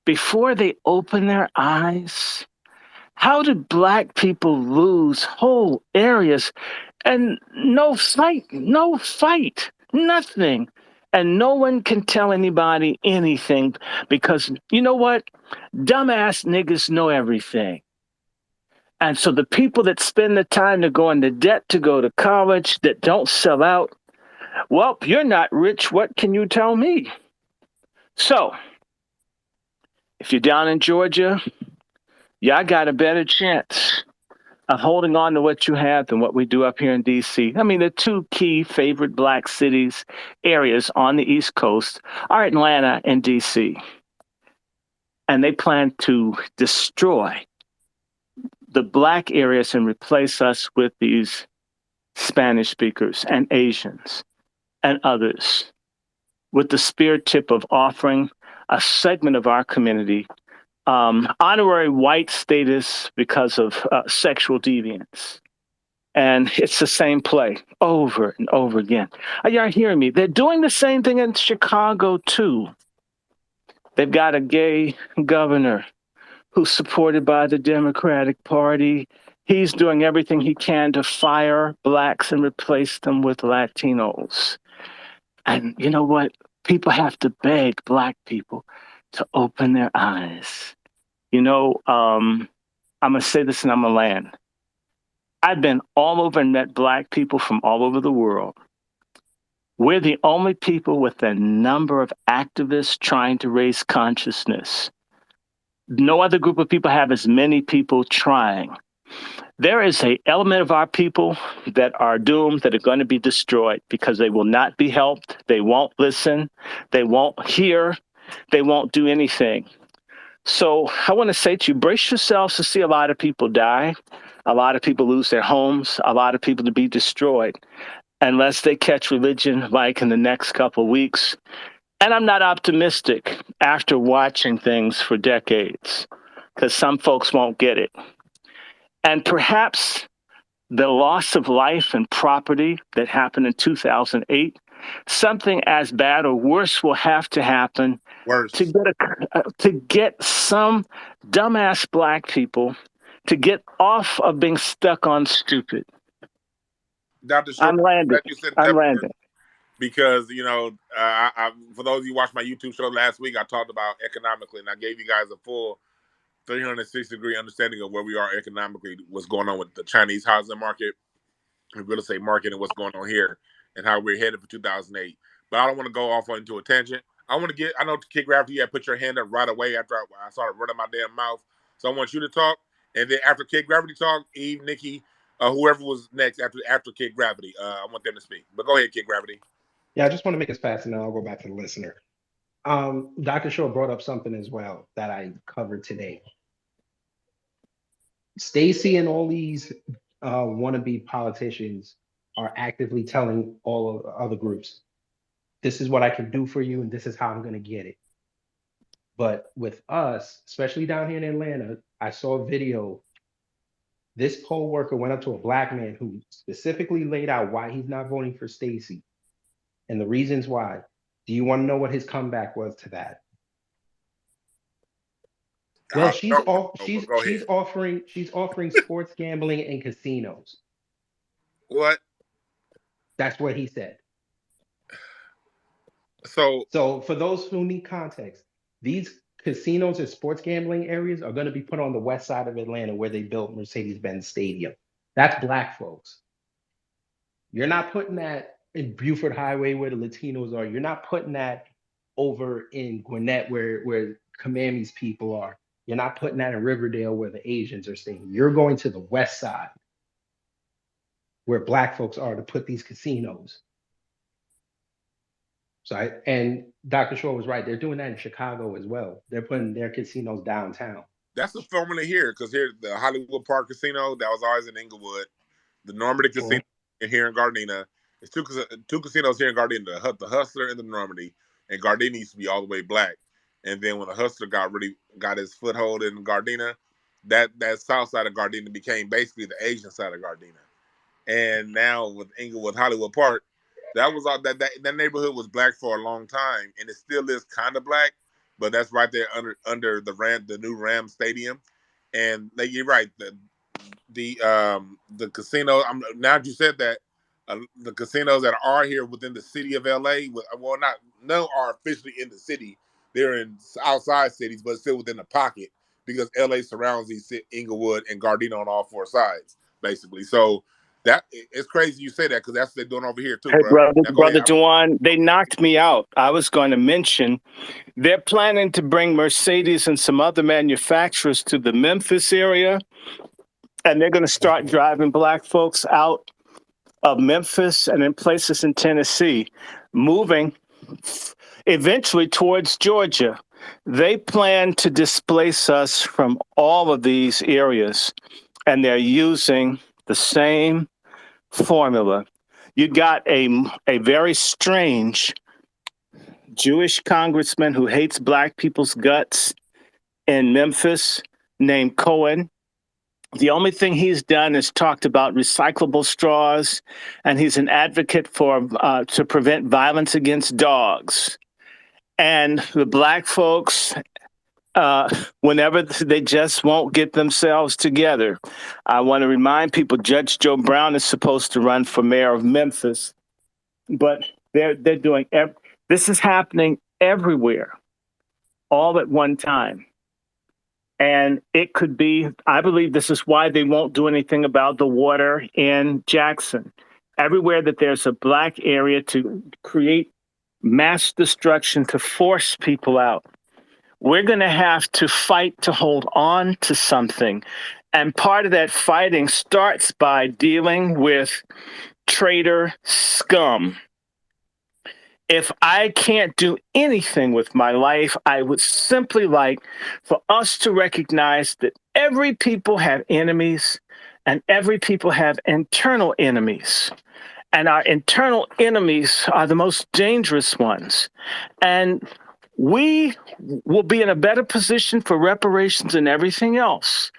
before they open their eyes? How did black people lose whole areas and no fight, nothing? And no one can tell anybody anything because you know what? Dumbass niggas know everything. And so the people that spend the time to go into debt to go to college, that don't sell out, well, you're not rich. What can you tell me? So if you're down in Georgia, y'all got a better chance of holding on to what you have than what we do up here in D.C. I mean, the two key favorite black areas on the East Coast are Atlanta and D.C. And they plan to destroy the black areas and replace us with these Spanish speakers and Asians and others with the spear tip of offering a segment of our community honorary white status because of sexual deviance. And it's the same play over and over again. Are y'all hearing me? They're doing the same thing in Chicago, too. They've got a gay governor who's supported by the Democratic Party. He's doing everything he can to fire blacks and replace them with Latinos. And you know what? People have to beg black people to open their eyes. You know, I'm going to say this and I'm going to land. I've been all over and met Black people from all over the world. We're the only people with a number of activists trying to raise consciousness. No other group of people have as many people trying. There is an element of our people that are doomed, that are going to be destroyed because they will not be helped. They won't listen. They won't hear. They won't do anything. So I want to say to you, brace yourselves to see a lot of people die, a lot of people lose their homes, a lot of people to be destroyed, unless they catch religion like in the next couple of weeks. And I'm not optimistic after watching things for decades, because some folks won't get it. And perhaps the loss of life and property that happened in 2008, something as bad or worse will have to happen Worse. to get some dumbass Black people to get off of being stuck on stupid. Dr. Short, I'm landing. you said I'm landing. Because, you know, for those of you who watched my YouTube show last week, I talked about economically, and I gave you guys a full 360-degree understanding of where we are economically, what's going on with the Chinese housing market, the real estate market, and what's going on here, and how we're headed for 2008. But I don't want to go off into a tangent. I know Kid Gravity, you had put your hand up right away after I started running my damn mouth. So I want you to talk, and then after Kid Gravity talk, Eve, Nikki, whoever was next after Kid Gravity, I want them to speak. But go ahead, Kid Gravity. Yeah, I just want to make this fast and then I'll go back to the listener. Dr. Shaw brought up something as well that I covered today. Stacey and all these wannabe politicians are actively telling all of other groups, this is what I can do for you and this is how I'm going to get it. But with us, especially down here in Atlanta, I saw a video. This poll worker went up to a Black man who specifically laid out why he's not voting for Stacey and the reasons why. Do you want to know what his comeback was to that? Well, she's offering sports gambling and casinos. What? That's what he said. So for those who need context, these casinos and sports gambling areas are going to be put on the west side of Atlanta where they built Mercedes-Benz Stadium. That's Black folks. You're not putting that in Buford Highway where the Latinos are. You're not putting that over in Gwinnett where Kamami's people are. You're not putting that in Riverdale where the Asians are staying. You're going to the west side where Black folks are to put these casinos. And Dr. Shore was right. They're doing that in Chicago as well. They're putting their casinos downtown. That's the formula here, because here the Hollywood Park Casino that was always in Inglewood, the Normandy Casino here in Gardena. There's two casinos here in Gardena, the Hustler and the Normandy. And Gardena used to be all the way Black. And then when the Hustler got his foothold in Gardena, that south side of Gardena became basically the Asian side of Gardena. And now with Inglewood Hollywood Park, that was all that neighborhood was Black for a long time, and it still is kind of Black, but that's right there under the new Ram Stadium. And you're right, the casino. Now that you said that, the casinos that are here within the city of LA, none are officially in the city. They're in outside cities, but still within the pocket because LA surrounds these Inglewood and Gardena on all four sides, basically. So that it's crazy you say that because that's what they're doing over here too, hey, bro. Brother Dwan, they knocked me out. I was going to mention they're planning to bring Mercedes and some other manufacturers to the Memphis area, and they're going to start driving Black folks out of Memphis and in places in Tennessee, moving eventually towards Georgia. They plan to displace us from all of these areas, and they're using the same formula. You got a very strange Jewish congressman who hates Black people's guts in Memphis named Cohen. The only thing he's done is talked about recyclable straws, and he's an advocate for to prevent violence against dogs. And the Black folks, whenever they just won't get themselves together. I want to remind people, Judge Joe Brown is supposed to run for mayor of Memphis, but they're doing this is happening everywhere, all at one time. And it could be, I believe this is why they won't do anything about the water in Jackson. Everywhere that there's a black area, to create mass destruction, to force people out. We're going to have to fight to hold on to something. And part of that fighting starts by dealing with traitor scum. If I can't do anything with my life, I would simply like for us to recognize that every people have enemies and every people have internal enemies. And our internal enemies are the most dangerous ones. And we will be in a better position for reparations and everything else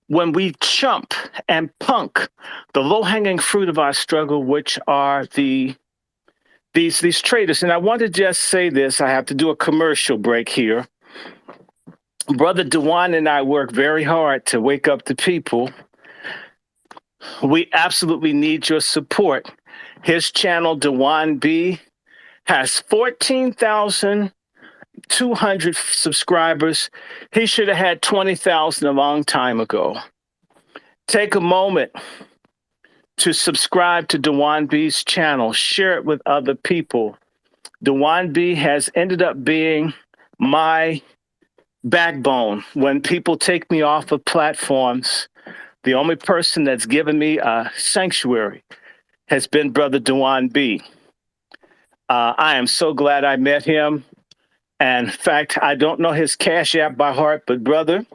when we chump and punk the low-hanging fruit of our struggle, which are these traitors. And I want to just say this. I have to do a commercial break here. Brother Dwan and I work very hard to wake up the people. We absolutely need your support. His channel, Dwan B, has 14,200 subscribers. He should have had 20,000 a long time ago. Take a moment to subscribe to Dwan B's channel. Share it with other people. Dwan B has ended up being my backbone. When people take me off of platforms, the only person that's given me a sanctuary has been Brother Dwan B. I am so glad I met him. And in fact, I don't know his Cash App by heart, but brother,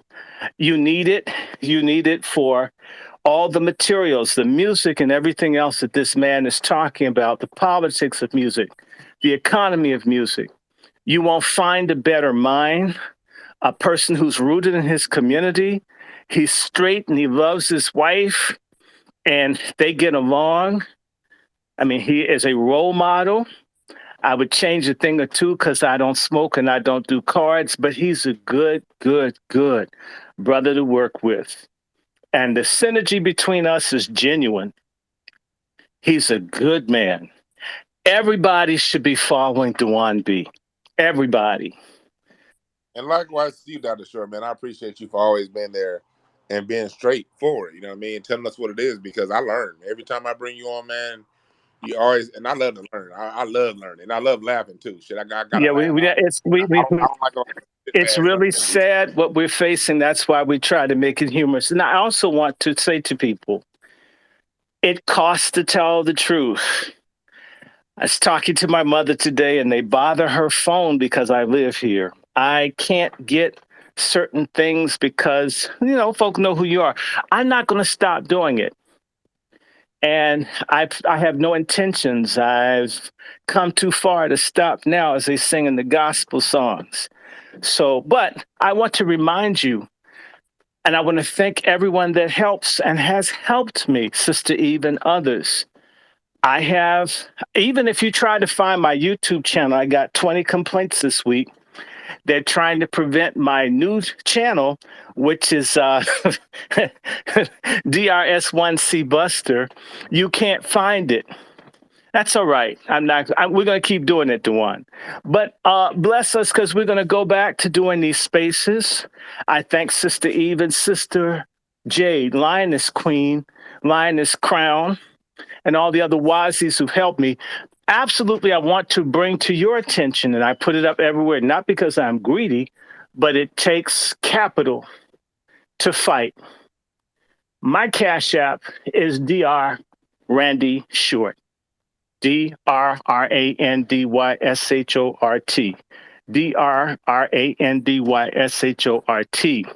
you need it. You need it for all the materials, the music and everything else that this man is talking about, the politics of music, the economy of music. You won't find a better mind, a person who's rooted in his community. He's straight and he loves his wife and they get along. I mean, he is a role model. I would change a thing or two because I don't smoke and I don't do cards, but he's a good brother to work with. And the synergy between us is genuine. He's a good man. Everybody should be following Dwan B. Everybody. And likewise to you, Dr. Short, man. I appreciate you for always being there and being straightforward, you know what I mean? Telling us what it is, because I learn. Every time I bring you on, man, you always, and I love to learn. I love learning. I love laughing too. Shit, I gotta Yeah, laugh. I don't like it's really sad what we're facing. That's why we try to make it humorous. And I also want to say to people, it costs to tell the truth. I was talking to my mother today and they bother her phone because I live here. I can't get certain things because, you know, folk know who you are. I'm not going to stop doing it. And I have no intentions. I've come too far to stop now, as they sing in the gospel songs. So, but I want to remind you, and I want to thank everyone that helps and has helped me, Sister Eve and others. I have, even if you try to find my YouTube channel, I got 20 complaints this week. They're trying to prevent my new channel, which is DRS1C Buster. You can't find it. That's all right. We're going to keep doing it, Dwan. But bless us, because we're going to go back to doing these spaces. I thank Sister Eve and Sister Jade, Lioness Queen, Lioness Crown, and all the other Wazis who've helped me. Absolutely, I want to bring to your attention, and I put it up everywhere, not because I'm greedy, but it takes capital to fight. My Cash App is Dr. Randy Short. DrRandyShort. DrRandyShort.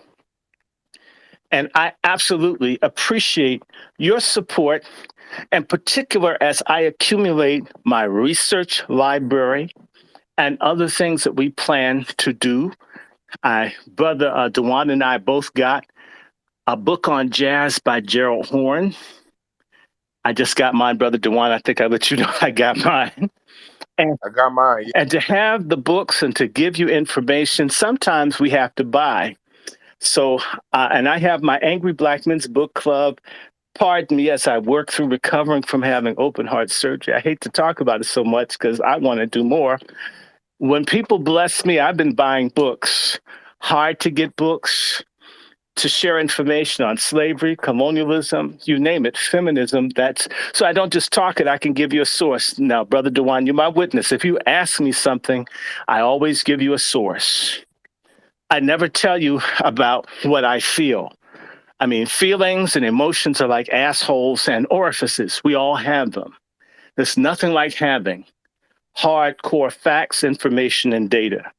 And I absolutely appreciate your support, in particular as I accumulate my research library and other things that we plan to do. Brother Dwan and I both got a book on jazz by Gerald Horne. I just got mine, Brother Dwan. I think I let you know I got mine. And I got mine. Yeah. And to have the books and to give you information, sometimes we have to buy. So, and I have my Angry Black Men's Book Club. Pardon me as I work through recovering from having open heart surgery. I hate to talk about it so much because I want to do more. When people bless me, I've been buying books. hard to get books, to share information on slavery, colonialism, you name it, feminism. That's so I don't just talk it, I can give you a source. Now, Brother Dwann, you're my witness. If you ask me something, I always give you a source. I never tell you about what I feel. I mean, feelings and emotions are like assholes and orifices. We all have them. There's nothing like having hardcore facts, information, and data.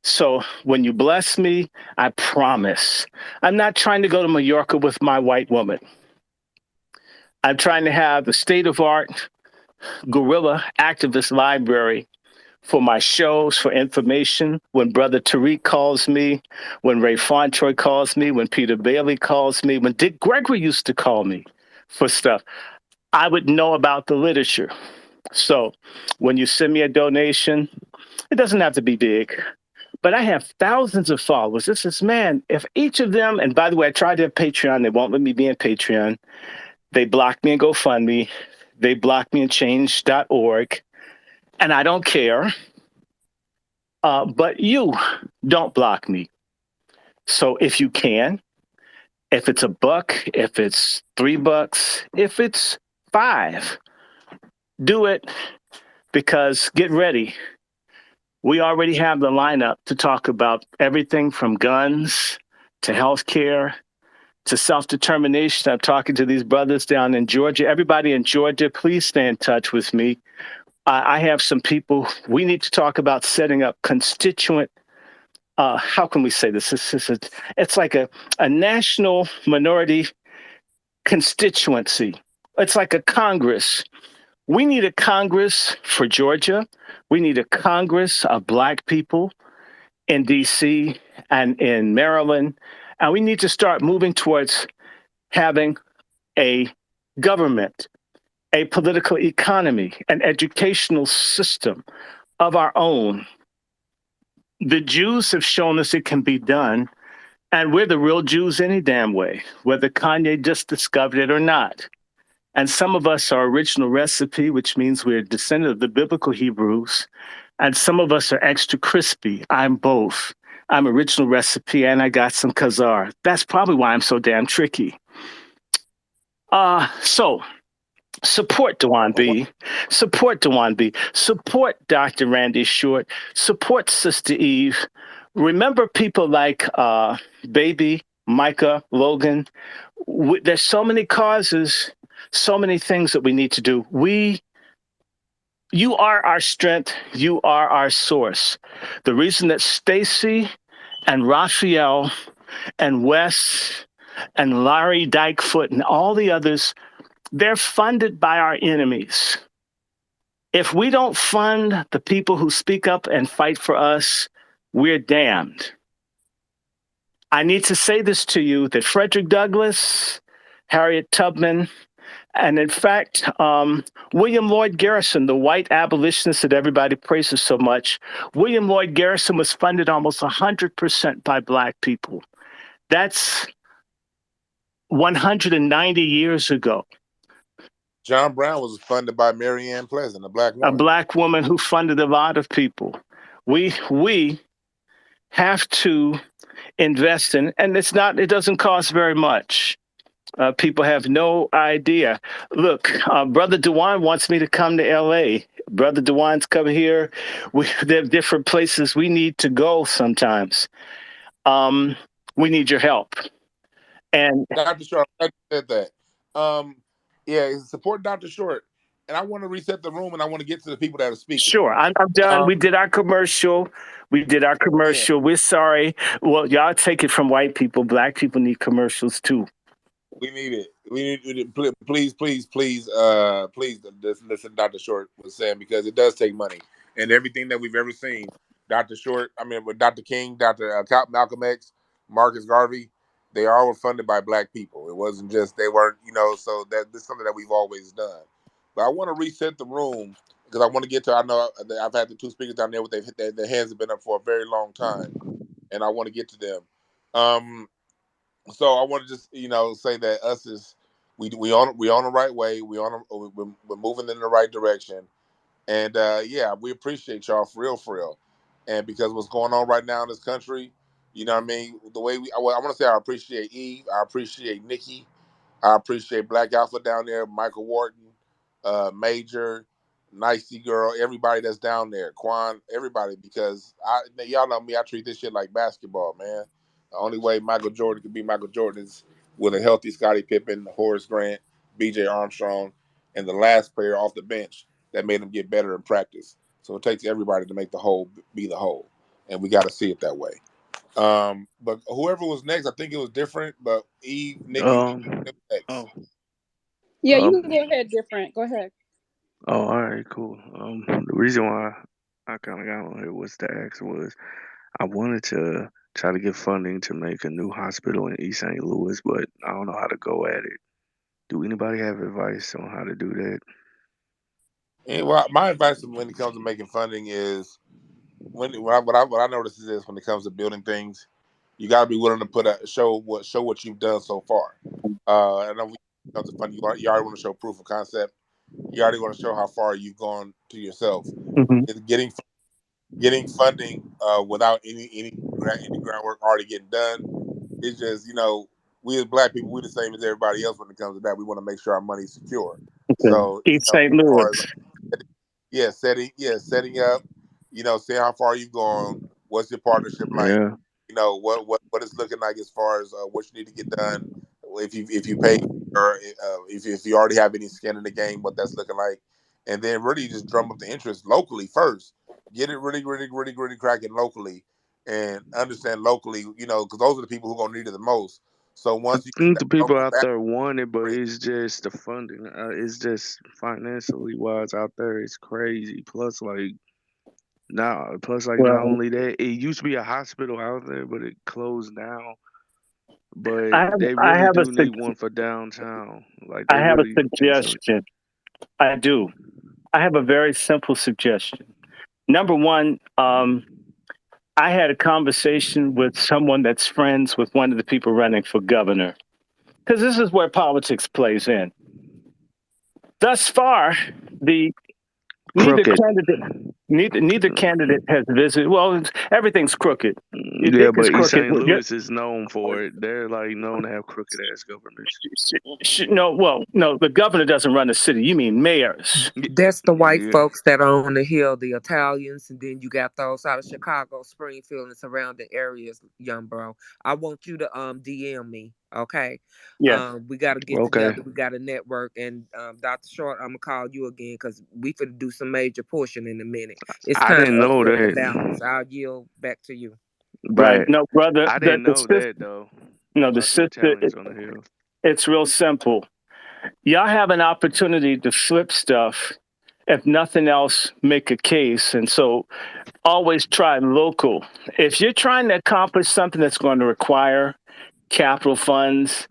So when you bless me, I promise. I'm not trying to go to Mallorca with my white woman. I'm trying to have the state of art guerrilla activist library for my shows, for information. When Brother Tariq calls me, when Ray Fontroy calls me, when Peter Bailey calls me, when Dick Gregory used to call me for stuff, I would know about the literature. So when you send me a donation, it doesn't have to be big. But I have thousands of followers. This is, man, if each of them, and by the way, I tried to have Patreon. They won't let me be in Patreon. They blocked me in GoFundMe. They blocked me in change.org. And I don't care. But you don't block me. So if you can, if it's $1, if it's $3, if it's $5, do it, because get ready. We already have the lineup to talk about everything from guns to healthcare to self-determination. I'm talking to these brothers down in Georgia. Everybody in Georgia, please stay in touch with me. I have some people. We need to talk about setting up constituent. How can we say this? It's like a national minority constituency. It's like a Congress. We need a Congress for Georgia. We need a Congress of Black people in DC and in Maryland. And we need to start moving towards having a government, a political economy, an educational system of our own. The Jews have shown us it can be done, and we're the real Jews any damn way, whether Kanye just discovered it or not. And some of us are original recipe, which means we're descendant of the biblical Hebrews. And some of us are extra crispy. I'm both. I'm original recipe and I got some Khazar. That's probably why I'm so damn tricky. So support Dwann B. Support Dwann B. Support Dr. Randy Short. Support Sister Eve. Remember people like Baby, Micah, Logan. There's so many causes, so many things that we need to do. You are our strength. You are our source. The reason that Stacy and Raphael and Wes and Larry Dykefoot and all the others, they're funded by our enemies. If we don't fund the people who speak up and fight for us, we're damned. I need to say this to you, that Frederick Douglass, Harriet Tubman, and in fact, William Lloyd Garrison, the white abolitionist that everybody praises so much, William Lloyd Garrison was funded almost 100% by Black people. That's 190 years ago. John Brown was funded by Mary Ann Pleasant, a Black woman. A Black woman who funded a lot of people. We have to invest in, and it doesn't cost very much. People have no idea. Look, Brother Dwann wants me to come to LA. Brother Dwann's come here. There are different places we need to go sometimes. We need your help. And Dr. Short, I said that. Yeah, support Dr. Short. And I want to reset the room and I want to get to the people that are speaking. Sure, I'm done. We did our commercial. Yeah. We're sorry. Well, y'all take it from white people. Black people need commercials too. We need it. We need please listen to Dr. Short was saying, because it does take money. And everything that we've ever seen, Dr. Short, with Dr. King, Dr. Malcolm X, Marcus Garvey, they all were funded by Black people. It wasn't just, they weren't, so that's something that we've always done. But I want to reset the room because I want to get to, I know I've had the two speakers down there with their hands have been up for a very long time. And I want to get to them. So I want to just say that us is we on the right way. We're moving in the right direction, and we appreciate y'all for real. And because what's going on right now in this country, You know what I mean? The way I want to say I appreciate Eve, I appreciate Nikki, I appreciate Black Alpha down there, Michael Wharton, Major, Nicey Girl, everybody that's down there, Quan, everybody, because y'all know me, I treat this shit like basketball, man. The only way Michael Jordan could be Michael Jordan is with a healthy Scottie Pippen, Horace Grant, B.J. Armstrong, and the last player off the bench that made him get better in practice. So it takes everybody to make the whole be the whole, and we got to see it that way. But whoever was next, I think it was different. But Eve, Nikki, next. Oh, Yeah, you um, can go ahead. Different. Go ahead. oh, all right, cool. The reason why I kind of got on here was to ask was I wanted to try to get funding to make a new hospital in East St. Louis, but I don't know how to go at it. Do anybody have advice on how to do that? And well, my advice when it comes to making funding is what I notice is this: when it comes to building things, you got to be willing to show what you've done so far. I know when it comes to funding, you already want to show proof of concept. You already want to show how far you've gone to yourself. Mm-hmm. It's getting funding without any groundwork already getting done. It's just we as Black people, we the same as everybody else when it comes to that. We want to make sure our money's secure. Okay. So East as St. Louis. far as setting up, seeing how far you've gone. What's your partnership like? Yeah. What it's looking like as far as what you need to get done. If you pay or if you already have any skin in the game, what that's looking like, and then really just drum up the interest locally first. Get it really, really, really, really cracking locally, and understand locally. Because those are the people who are gonna need it the most. So I once you get think that the people local out back, there want it, but it's just the funding. It's just financially wise out there. It's crazy. Plus, not Well, only that, it used to be a hospital out there, but it closed down. But Mm. they I really have a do need one for downtown. Like I they have a really need some. suggestion. I do. I have a very simple suggestion. Number one, I had a conversation with someone that's friends with one of the people running for governor, because this is where politics plays in. Thus far, the neither Crooked. candidate neither candidate has visited. Well, everything's crooked. You Yeah, think it's but East crooked? St. Louis is known for it. They're like known to have crooked ass governments. No, well, no. The governor doesn't run the city. You mean mayors? That's the white Yeah. folks that are on the hill, the Italians, and then you got those out of Chicago, Springfield, and surrounding areas, young bro. I want you to DM me, okay? Yeah. We gotta get Okay. together. We gotta network, and Dr. Short, I'm gonna call you again because we finna do some major pushing in a minute. It's I time didn't to know flip the balance. that. I'll yield back to you. Right. But No, brother. I The didn't the know sister. that though No, the about the sister. Italians on the hill. It's real simple. Y'all have an opportunity to flip stuff. If nothing else, make a case. And so always try local. If you're trying to accomplish something that's going to require capital funds,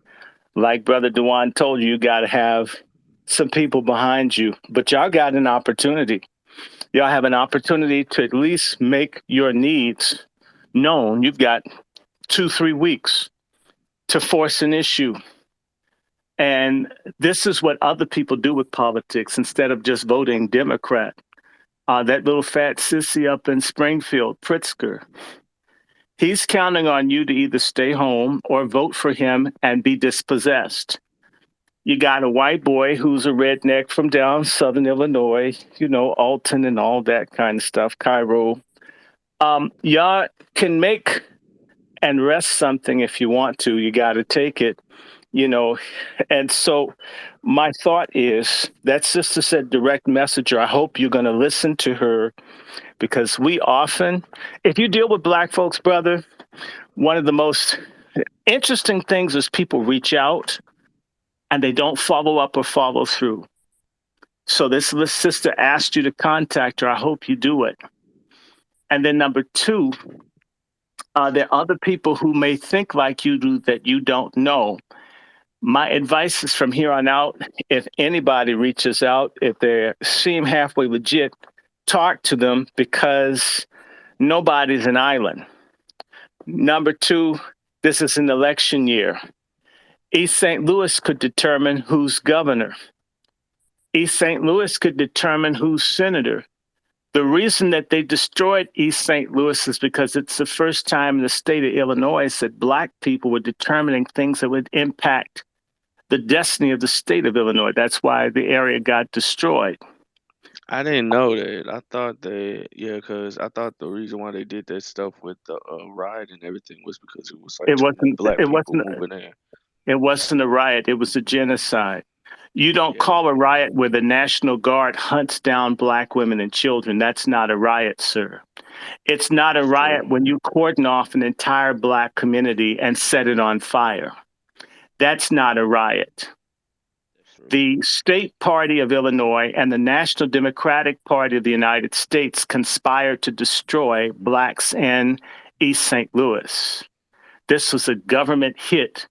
like Brother Dwan told you, you got to have some people behind you. But y'all got an opportunity. Y'all have an opportunity to at least make your needs known. You've got 2-3 weeks to force an issue. And this is what other people do with politics instead of just voting Democrat. That little fat sissy up in Springfield, Pritzker, he's counting on you to either stay home or vote for him and be dispossessed. You got a white boy who's a redneck from down Southern Illinois, Alton and all that kind of stuff, Cairo. Y'all can make and wrest something if you want to. You got to take it, And so my thought is that sister said direct messenger. I hope you're going to listen to her, because we often, if you deal with Black folks, brother, one of the most interesting things is people reach out and they don't follow up or follow through. So this sister asked you to contact her. I hope you do it. And then number two, there are other people who may think like you do that you don't know. My advice is from here on out, if anybody reaches out, if they seem halfway legit, talk to them, because nobody's an island. Number two, this is an election year. East St. Louis could determine who's governor. East St. Louis could determine who's senator. The reason that they destroyed East St. Louis is because it's the first time in the state of Illinois that Black people were determining things that would impact the destiny of the state of Illinois. That's why the area got destroyed. I didn't know that. I thought that, yeah, because I thought the reason why they did that stuff with the riot and everything was because it was like It too many wasn't. Black It people wasn't. moving in. It wasn't a riot. It was a genocide. You don't Yeah. call a riot where the National Guard hunts down Black women and children. That's not a riot, sir. It's not a That's riot true. when you cordon off an entire Black community and set it on fire. That's not a riot. That's true. The state party of Illinois and the National Democratic Party of the United States conspired to destroy Blacks in East St. Louis. This was a government hit.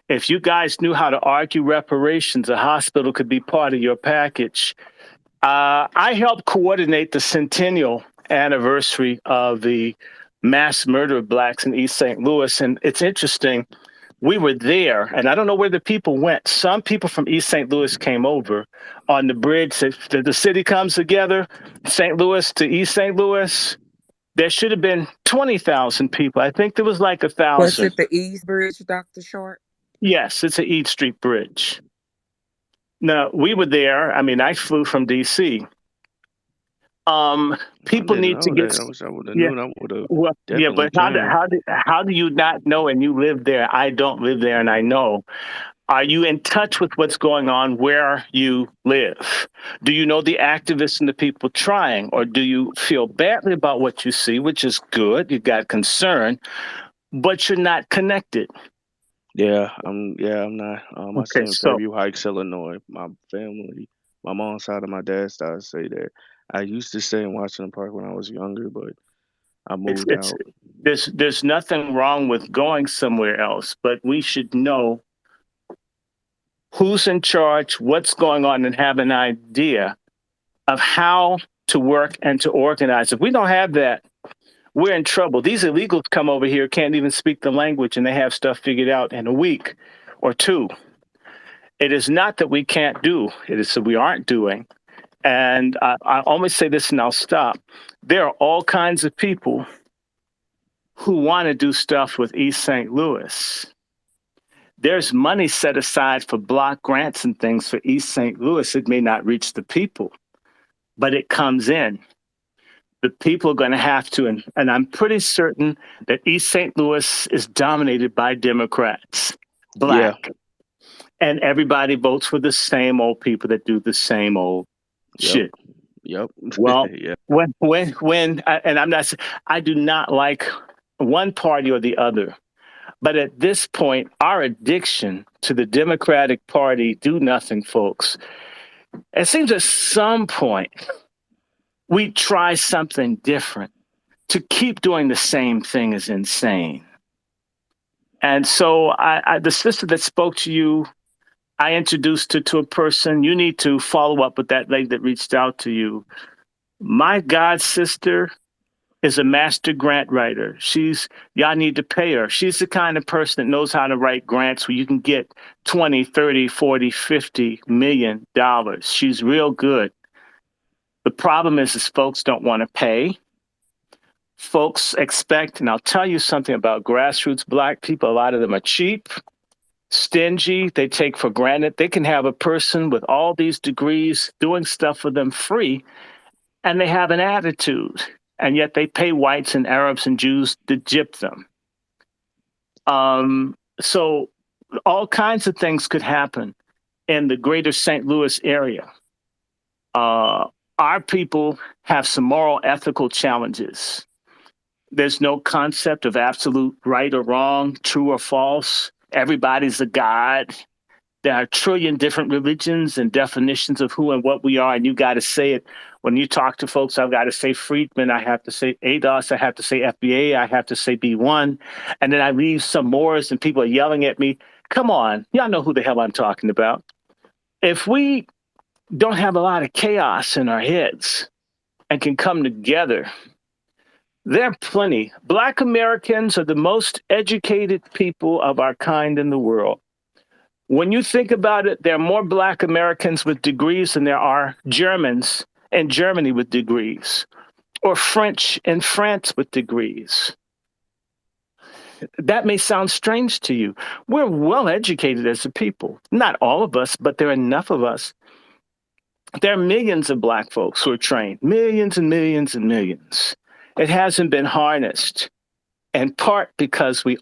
If you guys knew how to argue reparations, a hospital could be part of your package. I helped coordinate the centennial anniversary of the mass murder of Blacks in East St. Louis. And it's interesting. We were there, and I don't know where the people went. Some people from East St. Louis came over on the bridge. The city comes together, St. Louis to East St. Louis. There should have been 20,000 people. I think there was like Was 1,000. it the East Bridge, Dr. Short? Yes, it's an East Street Bridge. No, we were there. I mean, I flew from D.C. People didn't need to know get. that. I wish I would have Yeah, known. I would have well, yeah, definitely but came. how do you not know? And you live there. I don't live there, and I know. Are you in touch with what's going on where you live? Do you know the activists and the people trying, or do you feel badly about what you see, which is good? You got concern, but you're not connected. Yeah, I'm not. I stay Okay, in so Fairview Heights, Illinois. My family, my mom's side of my dad's side say that I used to stay in Washington Park when I was younger, but I moved it's out. there's nothing wrong with going somewhere else, but we should know who's in charge, what's going on, and have an idea of how to work and to organize. If we don't have that, we're in trouble. These illegals come over here, can't even speak the language, and they have stuff figured out in a week or two. It is not that we can't do, it is that we aren't doing. And I always say this and I'll stop. There are all kinds of people who want to do stuff with East St. Louis. There's money set aside for block grants and things for East St. Louis. It may not reach the people, but it comes in. The people are going to have to, and I'm pretty certain that East St. Louis is dominated by Democrats, Black, Yeah. and everybody votes for the same old people that do the same old Yep. shit. Yep. Well, Yeah. and I'm not, I do not like one party or the other. But at this point, our addiction to the Democratic Party do nothing, folks. It seems at some point we try something different. To keep doing the same thing is insane. And so the sister that spoke to you, I introduced her to a person. You need to follow up with that lady that reached out to you. My god sister is a master grant writer. Y'all need to pay her. She's the kind of person that knows how to write grants where you can get 20, 30, 40, 50 million dollars. She's real good. The problem is folks don't want to pay. Folks expect, and I'll tell you something about grassroots Black people, a lot of them are cheap, stingy, they take for granted. They can have a person with all these degrees doing stuff for them free, and they have an attitude. And yet they pay whites and Arabs and Jews to gyp them. So all kinds of things could happen in the greater St. Louis area. Our people have some moral, ethical challenges. There's no concept of absolute right or wrong, true or false. Everybody's a god. There are a trillion different religions and definitions of who and what we are, and you got to say it. When you talk to folks, I've got to say Friedman, I have to say ADOS, I have to say FBA, I have to say B1, and then I leave some mores and people are yelling at me. Come on, y'all know who the hell I'm talking about. If we don't have a lot of chaos in our heads and can come together, there are plenty. Black Americans are the most educated people of our kind in the world. When you think about it, there are more Black Americans with degrees than there are Germans in Germany with degrees. or French in France with degrees. That may sound strange to you. We're well educated as a people. Not all of us, but there are enough of us. There are millions of Black folks who are trained, millions and millions and millions. It hasn't been harnessed, in part because we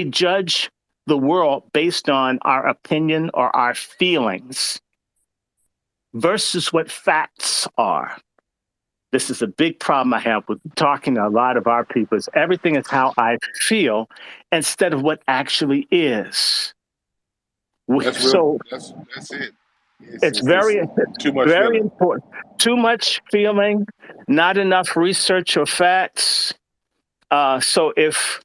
judge the world based on our opinion or our feelings versus what facts are. This is a big problem I have with talking to a lot of our people is everything is how I feel instead of what actually is. That's real. So That's it. it's It's very, too much very feeling. important. Too much feeling, not enough research or facts. So if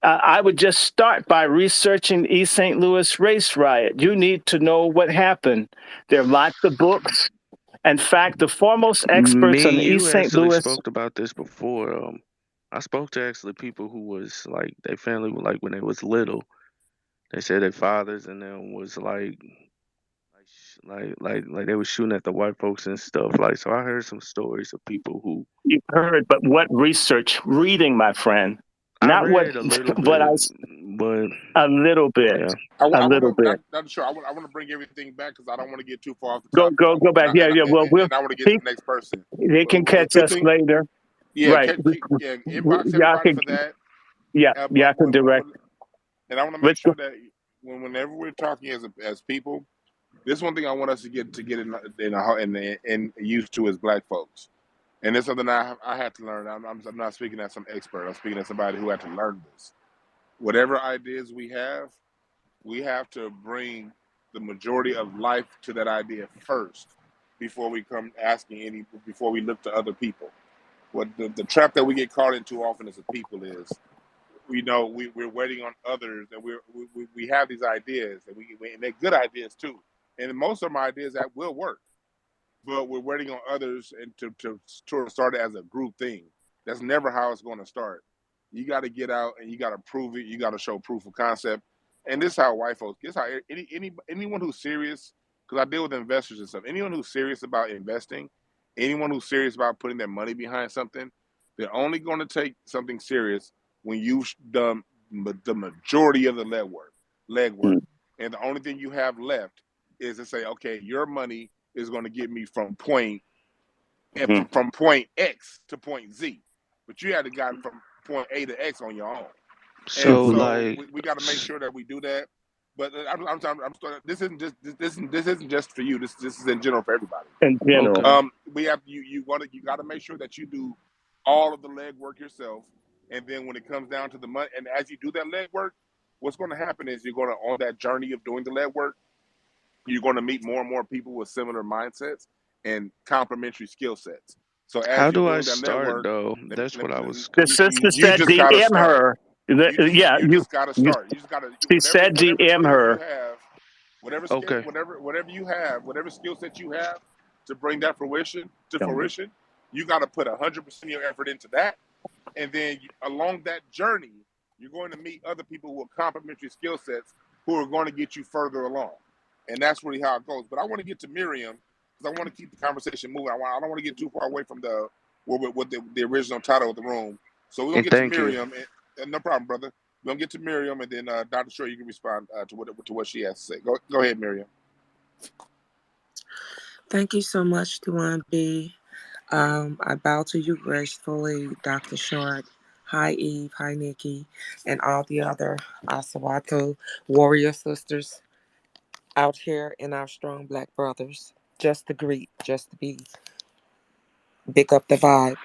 I would just start by researching the East St. Louis race riot. You need to know what happened. There are lots of books. In fact, the foremost experts Me on and the you East St. actually Louis, spoke about this before. I spoke to actually people who was like their family was like when they was little. They said their fathers and them was like they was shooting at the white folks and stuff. Like so, I heard some stories of people who you've heard, but what research? Reading, my friend. I Not what, read a little but bit, but a little bit, yeah. a I want little to. bit. Not sure. I want to bring everything back because I don't want to get too far off the Go, topic. go, go back. Yeah, yeah. Well, And I want to get to the next person. they can catch Two us things. later. Yeah, Right. yeah. Inbox Y'all everybody can, for that. yeah, But y'all can direct. and I want to make Let's sure go. that whenever we're talking as people, this one thing I want us to get in used to as Black folks, and it's something I had to learn. I'm not speaking as some expert. I'm speaking as somebody who had to learn this. Whatever ideas we have to bring the majority of life to that idea first before we come asking before we look to other people. What the trap that we get caught into often as a people is we're waiting on others, and we have these ideas, and and they're good ideas too, and most of them are ideas that will work, but we're waiting on others and to sort of start it as a group thing. That's never how it's going to start. You got to get out and you got to prove it. You got to show proof of concept, and this is how white folks. This is how anyone who's serious, because I deal with investors and stuff. Anyone who's serious about investing, anyone who's serious about putting their money behind something, they're only going to take something serious when you've done the majority of the legwork, and the only thing you have left is to say, okay, your money is going to get me from point X to point Z, but you had to got from point A to X on your own, and So Mhm. so like, we got to make sure that we do that. But this isn't just this isn't just for you. This is in general for everybody. In general. okay. We have you got to make sure that you do all of the legwork yourself, and then when it comes down to the money, and as you do that legwork, what's going to happen is you're going to on that journey of doing the legwork, you're going to meet more and more people with similar mindsets and complementary skill sets. So How as you're do I doing that start legwork, though? That's what I was The sister you said just got to DM start. her. Yeah, You just got to you, start. You just got to she said whatever DM skills you her. have, okay. whatever you have, whatever skill set you have to bring that Don't be. fruition, you got to put 100% of your effort into that, and then along that journey, you're going to meet other people with complementary skill sets who are going to get you further along, and that's really how it goes. But I want to get to Miriam because I want to keep the conversation moving. I don't want to get too far away from what the original title of the room. So we're gonna And get to thank you. Miriam, and no problem, brother. We're gonna get to Miriam, and then Dr. Short, you can respond to what she has to say. Go ahead, Miriam. Thank you so much, Dwan B. I bow to you gracefully, Dr. Short. Hi, Eve. Hi, Nikki. And all the other Asawato warrior sisters out here and our strong black brothers. Just to greet, just to be big up the vibe.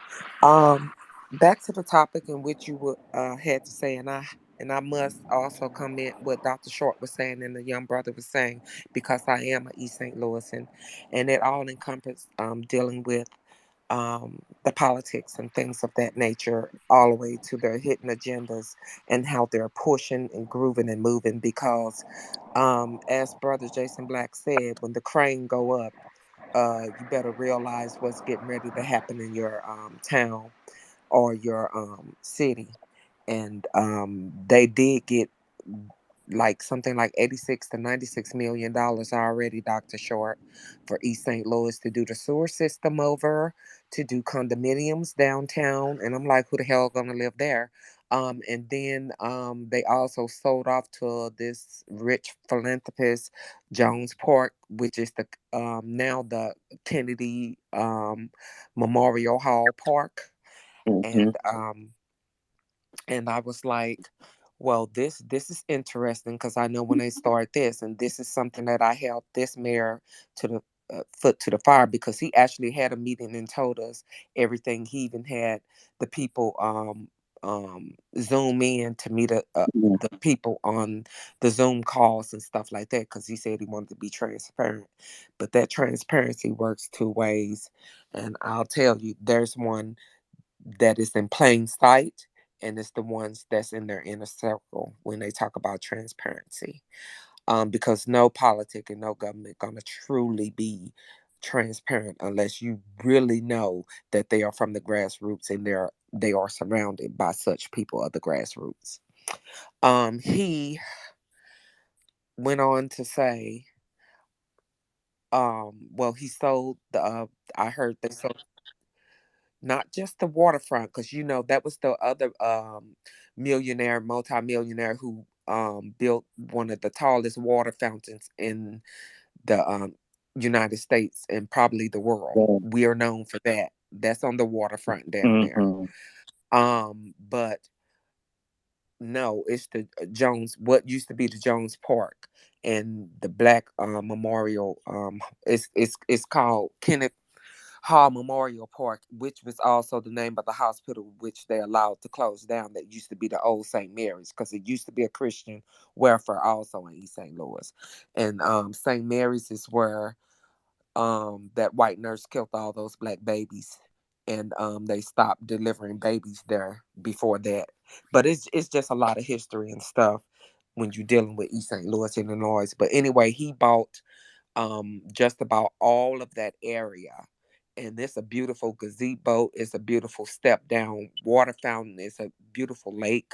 Um, Back to the topic in which you had to say, and I must also comment what Dr. Short was saying and the young brother was saying because I am a East St. Louis and it all encompassed dealing with the politics and things of that nature, all the way to their hidden agendas and how they're pushing and grooving and moving. Because, as Brother Jason Black said, when the crane go up, you better realize what's getting ready to happen in your town or your city. And they did get like something like 86 to 96 million dollars already, Dr. Short, for East St. Louis to do the sewer system over, to do condominiums downtown. And I'm like, who the hell gonna live there? And then they also sold off to this rich philanthropist, Jones Park, which is the now the Kennedy Memorial Hall Park. Mm-hmm. And I was like, well, this is interesting, because I know when they start this, and this is something that I held this mayor to the foot to the fire, because he actually had a meeting and told us everything. He even had the people zoom in to meet the people on the Zoom calls and stuff like that, because he said he wanted to be transparent. But that transparency works two ways, and I'll tell you, there's one that is in plain sight, and it's the ones that's in their inner circle when they talk about transparency. Because no politic and no government gonna truly be transparent unless you really know that they are from the grassroots, and they are surrounded by such people of the grassroots. He went on to say, well, he sold the I heard they sold not just the waterfront, because that was the other millionaire, multimillionaire, who built one of the tallest water fountains in the United States and probably the world. We are known for that. That's on the waterfront down there. Mm-hmm. But no, it's the Jones, what used to be the Jones Park, and the Black Memorial. It's called Kenneth Hall Memorial Park, which was also the name of the hospital which they allowed to close down. That used to be the old St. Mary's, because it used to be a Christian welfare also in East St. Louis. And St. Mary's is where that white nurse killed all those black babies, and they stopped delivering babies there before that. But it's just a lot of history and stuff when you're dealing with East St. Louis, Illinois. But anyway, he bought just about all of that area. And it's a beautiful gazebo. It's a beautiful step down water fountain. It's a beautiful lake,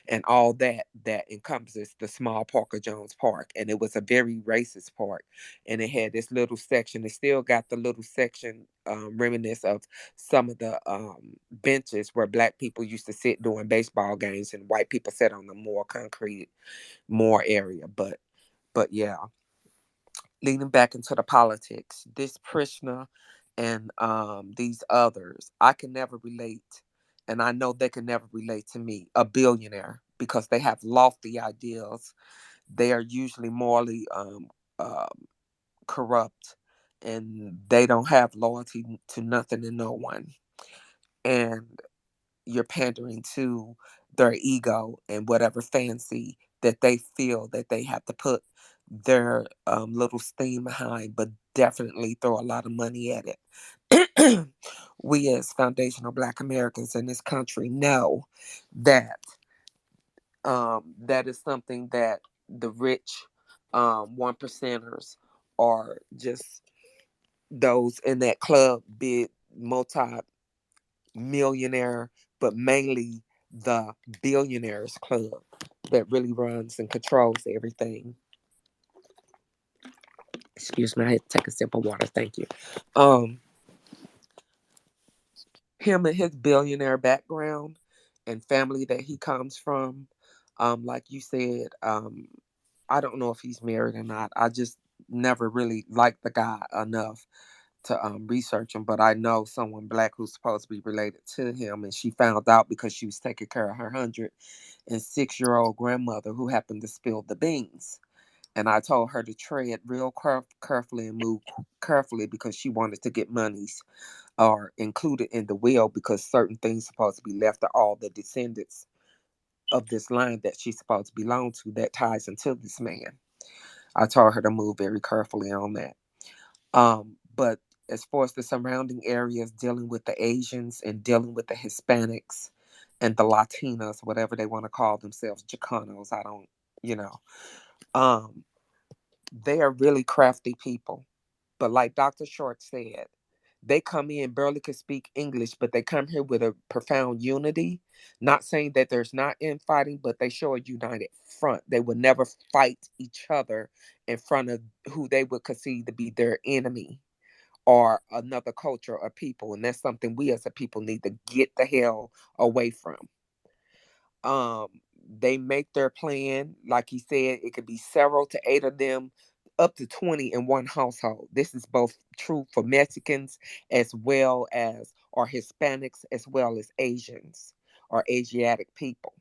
and all that encompasses the small Parker Jones Park. And it was a very racist park. And it had this little section. It still got the little section reminiscent of some of the benches where black people used to sit during baseball games, and white people sat on the more concrete, more area. But yeah, leading back into the politics, this Krishna and these others, I can never relate, and I know they can never relate to me, a billionaire, because they have lofty ideals. They are usually morally uh, corrupt, and they don't have loyalty to nothing and no one. And you're pandering to their ego and whatever fancy that they feel that they have to put their little steam behind, but definitely throw a lot of money at it. We as foundational Black Americans in this country know that that is something that the rich one percenters, are just those in that club, big multi millionaire, but mainly the billionaires club that really runs and controls everything. Excuse me, I had to take a sip of water. Thank you. Um, Him and his billionaire background and family that he comes from, like you said, I don't know if he's married or not. I just never really liked the guy enough to research him, but I know someone black who's supposed to be related to him, and she found out because she was taking care of her 106-year-old grandmother who happened to spill the beans. And I told her to tread real carefully and move carefully, because she wanted to get monies or included in the will, because certain things supposed to be left to all the descendants of this line that she's supposed to belong to, that ties into this man. I told her to move very carefully on that. But as far as the surrounding areas, dealing with the Asians and dealing with the Hispanics and the Latinas, whatever they want to call themselves, Chicanos, I don't, you know, they are really crafty people. But like Dr. Short said, They come in barely could speak English, but they come here with a profound unity. Not saying that there's not infighting, but they show a united front. They would never fight each other in front of who they would conceive to be their enemy or another culture or people. And that's something we as a people need to get the hell away from. um they make their plan, like he said, it could be several to eight of them, up to 20 in one household. This is both true for Mexicans as well as, or Hispanics as well as Asians or Asiatic people.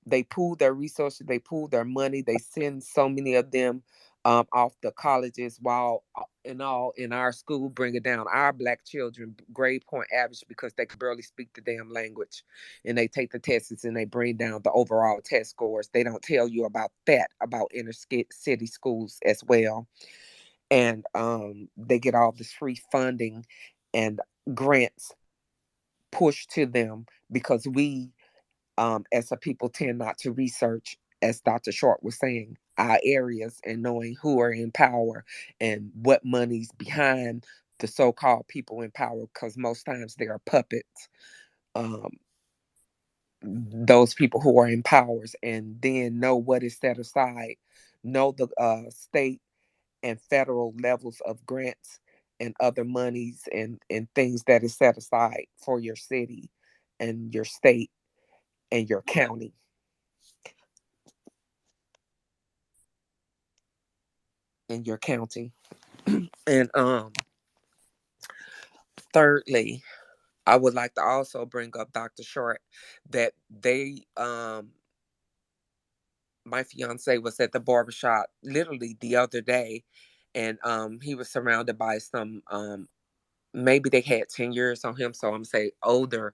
They pool their resources, they pool their money, they send so many of them off the colleges, while in our school, bringing down our black children grade point average because they can barely speak the damn language, and they take the tests and they bring down the overall test scores. They don't tell you about that, about inner city schools as well. And they get all this free funding and grants pushed to them because we, as a people, tend not to research, as Dr. Short was saying, our areas and knowing who are in power and what money's behind the so-called people in power, because most times they are puppets. Um, those people who are in powers, and then know what is set aside, know the state and federal levels of grants and other monies and things that is set aside for your city and your state and your county. In your county. And thirdly, I would like to also bring up Dr. Short, that they my fiance was at the barbershop literally the other day, and he was surrounded by some maybe they had 10 years on him, so I'm say older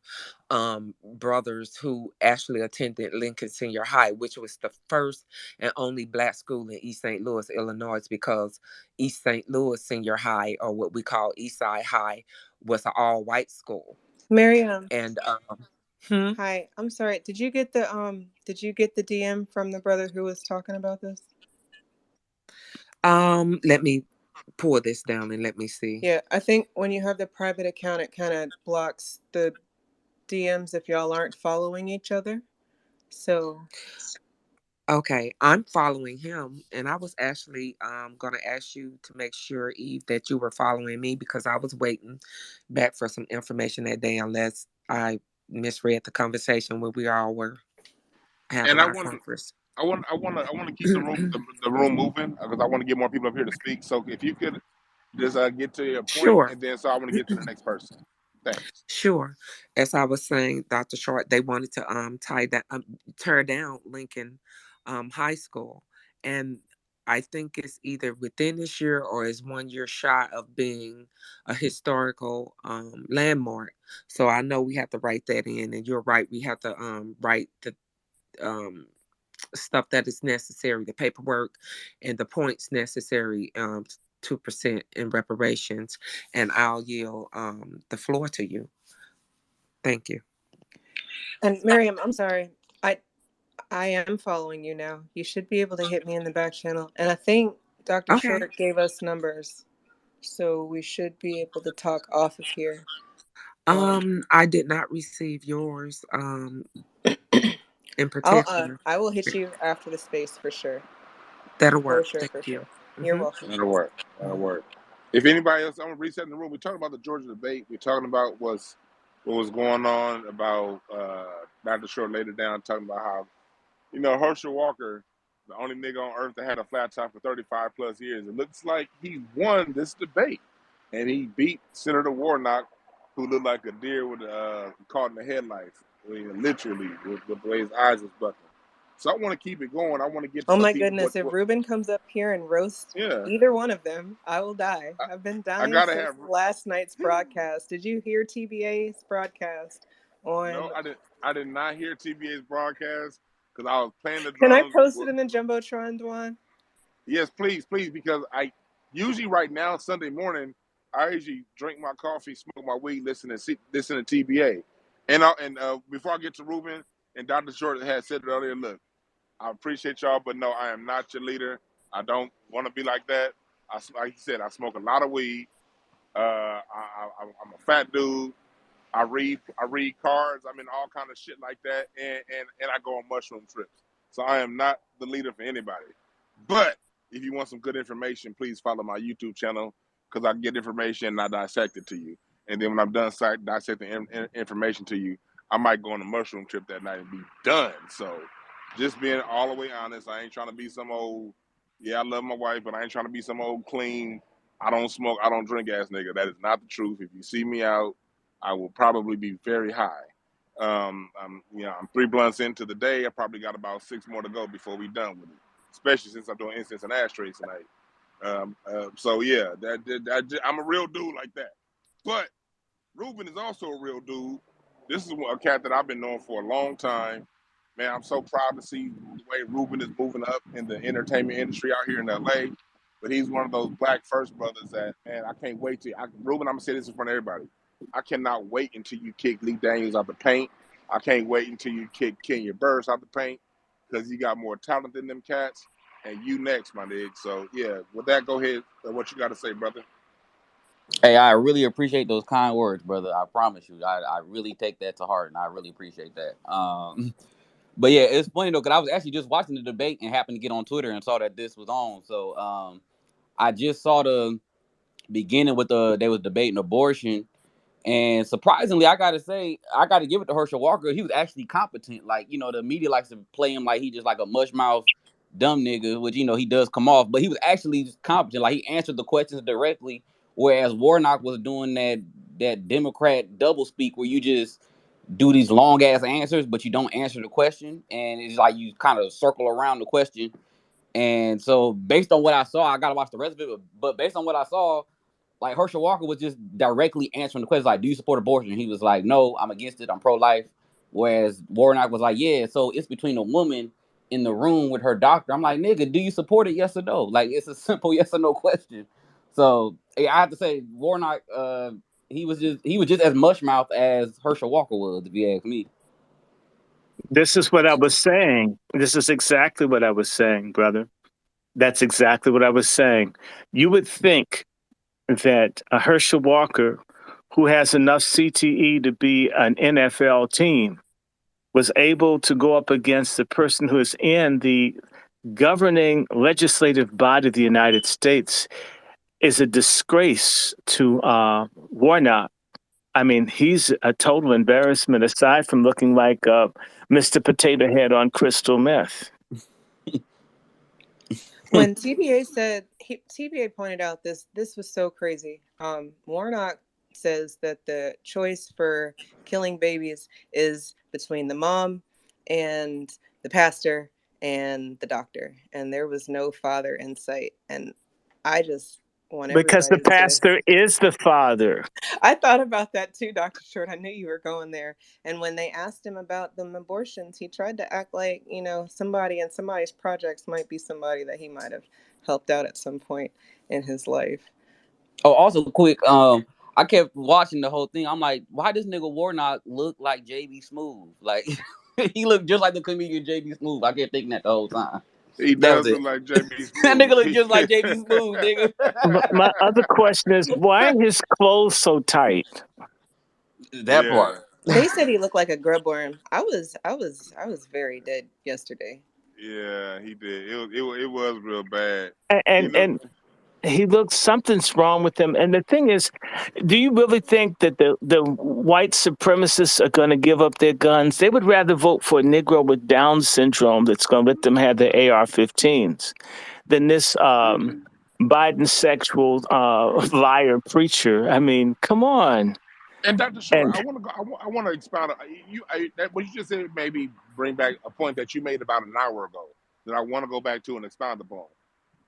brothers who actually attended Lincoln Senior High, which was the first and only black school in East St. Louis, Illinois, because East St. Louis Senior High, or what we call East Side High, was an all-white school. Miriam. And Hi, I'm sorry. Did you get the DM from the brother who was talking about this? let me pull this down and let me see. Yeah, I think when you have the private account, it kind of blocks the DMs if y'all aren't following each other. So Okay, I'm following him, and I was actually gonna ask you to make sure, Eve, that you were following me, because I was waiting back for some information that day, unless I misread the conversation where we all were And having our conference. I want to keep the room moving because I want to get more people up here to speak. So if you could just get to your point, Sure. and then so I want to get to the next person. Thanks. Sure. As I was saying, Dr. Short, they wanted to tear down Lincoln High School, and I think it's either within this year or is 1 year shy of being a historical landmark. So I know we have to write that in, and you're right. We have to write the um, stuff that is necessary, the paperwork and the points necessary to present in reparations. And I'll yield the floor to you. Thank you. and Miriam, I'm sorry. I am following you now. You should be able to hit me in the back channel. And I think Dr. Okay. Short gave us numbers. So we should be able to talk off of here. I did not receive yours in particular. I will hit you after the space for sure. That'll For work. sure, Thank for you. sure. You're Hmm. welcome. That'll work. That'll work. If anybody else, I'm gonna reset in the room. We're talking about the Georgia debate. We're talking about what was going on about Dr. Short later down talking about how Herschel Walker, the only nigga on earth that had a flat top for 35 plus years. It looks like he won this debate, and he beat Senator Warnock, who looked like a deer with caught in the headlights, literally with the way his eyes was bucking. So I want to keep it going. I want to get to Oh some my people. goodness, if Ruben comes up here and roasts Yeah, either one of them, I will die. I've been I dying gotta since have. last night's broadcast. Did you hear TBA's broadcast No, on? I did not hear TBA's broadcast because I was playing the Can I drums. post it in the Jumbotron, Dwan? Yes, please, please, because I usually right now Sunday morning I usually drink my coffee, smoke my weed, listen to TBA, and before I get to Ruben and Dr. Short had said it earlier. Look, I appreciate y'all, but no, I am not your leader. I don't want to be like that. Like he said, I smoke a lot of weed. I'm a fat dude. I read cards. I'm in all kind of shit like that, and I go on mushroom trips. So I am not the leader for anybody. But if you want some good information, please follow my YouTube channel because I get information and I dissect it to you. And then when I'm done dissecting information to you, I might go on a mushroom trip that night and be done. So just being all the way honest, I ain't trying to be some old, yeah, I love my wife, but I ain't trying to be some old clean, I don't smoke, I don't drink ass nigga. That is not the truth. If you see me out, I will probably be very high. I'm 3 blunts into the day. I probably got about 6 more to go before we done with it. Especially since I'm doing incense and ashtrays tonight. So yeah, I'm a real dude like that. But Ruben is also a real dude. This is a cat that I've been knowing for a long time. Man, I'm so proud to see the way Ruben is moving up in the entertainment industry out here in LA. But he's one of those black first brothers that, man, I can't wait to. Ruben, I'm gonna say this in front of everybody. I cannot wait until you kick Lee Daniels out the paint. I can't wait until you kick Kenya Burris out the paint because you got more talent than them cats. And you next, my nigga. So yeah, with that, go ahead. What you got to say, brother? Hey, I really appreciate those kind words, brother. I promise you, I really take that to heart, and I really appreciate that. But yeah, it's funny though, because I was actually just watching the debate and happened to get on Twitter and saw that this was on. So I just saw the beginning with they was debating abortion. And surprisingly, I gotta say, I gotta give it to Herschel Walker. He was actually competent. Like, the media likes to play him like he just like a mush mouth dumb nigga, which he does come off. But he was actually just competent. Like he answered the questions directly, whereas Warnock was doing that Democrat double speak where you just do these long ass answers, but you don't answer the question, and it's like you kind of circle around the question. And so, based on what I saw, I gotta watch the rest of it. But based on what I saw, like Herschel Walker was just directly answering the question, like, do you support abortion? He was like, no, I'm against it. I'm pro-life. Whereas Warnock was like, yeah, so it's between a woman in the room with her doctor. I'm like, nigga, do you support it? Yes or no? Like, it's a simple yes or no question. So I have to say, Warnock, he was just as mush mouth as Herschel Walker was, if you ask me. This is what I was saying. This is exactly what I was saying, brother. That's exactly what I was saying. You would think that a Herschel Walker, who has enough CTE to be an NFL team, was able to go up against the person who is in the governing legislative body of the United States is a disgrace to Warnock. I mean, he's a total embarrassment aside from looking like Mr. Potato Head on crystal meth. When TBA pointed out this was so crazy. Warnock says that the choice for killing babies is between the mom and the pastor and the doctor, and there was no father in sight. And I just want because the pastor is the father. I thought about that too, Dr. Short. I knew you were going there. And when they asked him about them abortions, he tried to act like, somebody in somebody's projects might be somebody that he might have helped out at some point in his life. Oh, also quick, I kept watching the whole thing. I'm like, why does nigga Warnock look like JB Smooth? Like, he looked just like the comedian JB Smooth. I kept thinking that the whole time. He does look like JB Smooth. That nigga look just like JB Smooth, nigga. My other question is, why are his clothes so tight? That part. They said he looked like a grub worm. I was very dead yesterday. Yeah, he did. It was real bad. And he looks, something's wrong with him. And the thing is, do you really think that the white supremacists are going to give up their guns? They would rather vote for a Negro with Down syndrome that's going to let them have their AR-15s than this Biden sexual liar preacher. I mean, come on. And Dr. Short, I want to expound. What you just said maybe bring back a point that you made about an hour ago that I want to go back to and expound upon.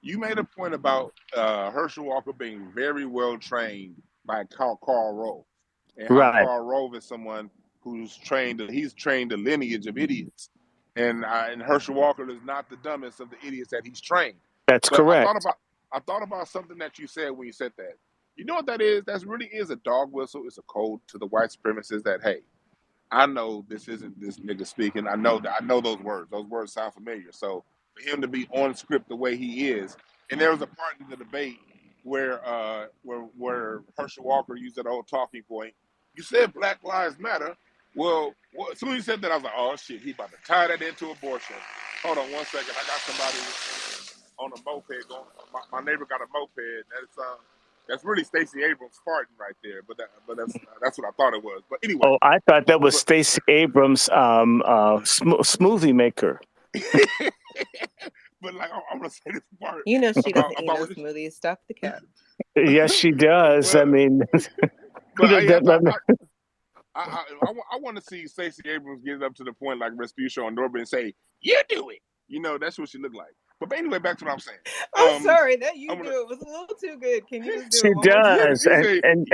You made a point about Herschel Walker being very well trained by Karl Rove, and how Karl Rove is someone who's trained. He's trained a lineage of idiots, and Herschel Walker is not the dumbest of the idiots that he's trained. That's correct. I thought about something that you said when you said that. You know what that is? That really is a dog whistle. It's a code to the white supremacists that, hey, I know this isn't this nigga speaking. I know those words. Those words sound familiar. So for him to be on script the way he is, and there was a part in the debate where Herschel Walker used that old talking point. You said Black Lives Matter. Well, as soon as he said that, I was like, oh shit, he about to tie that into abortion. Hold on one second. I got somebody on a moped going. My neighbor got a moped. That's really Stacey Abrams farting right there. But that's what I thought it was. But anyway. Oh, I thought that was Stacey Abrams' smoothie maker. But like, I'm gonna say this part. You know she doesn't eat no smoothies. Stop the cat. Yes, she does. Well, I mean, I want to see Stacey Abrams get it up to the point like Respucia on Norbert and say, "You do it." You know, that's what she looked like. But anyway, back to what I'm saying. I'm sorry that you do it was a little too good. Can you just do she it one more does, time? and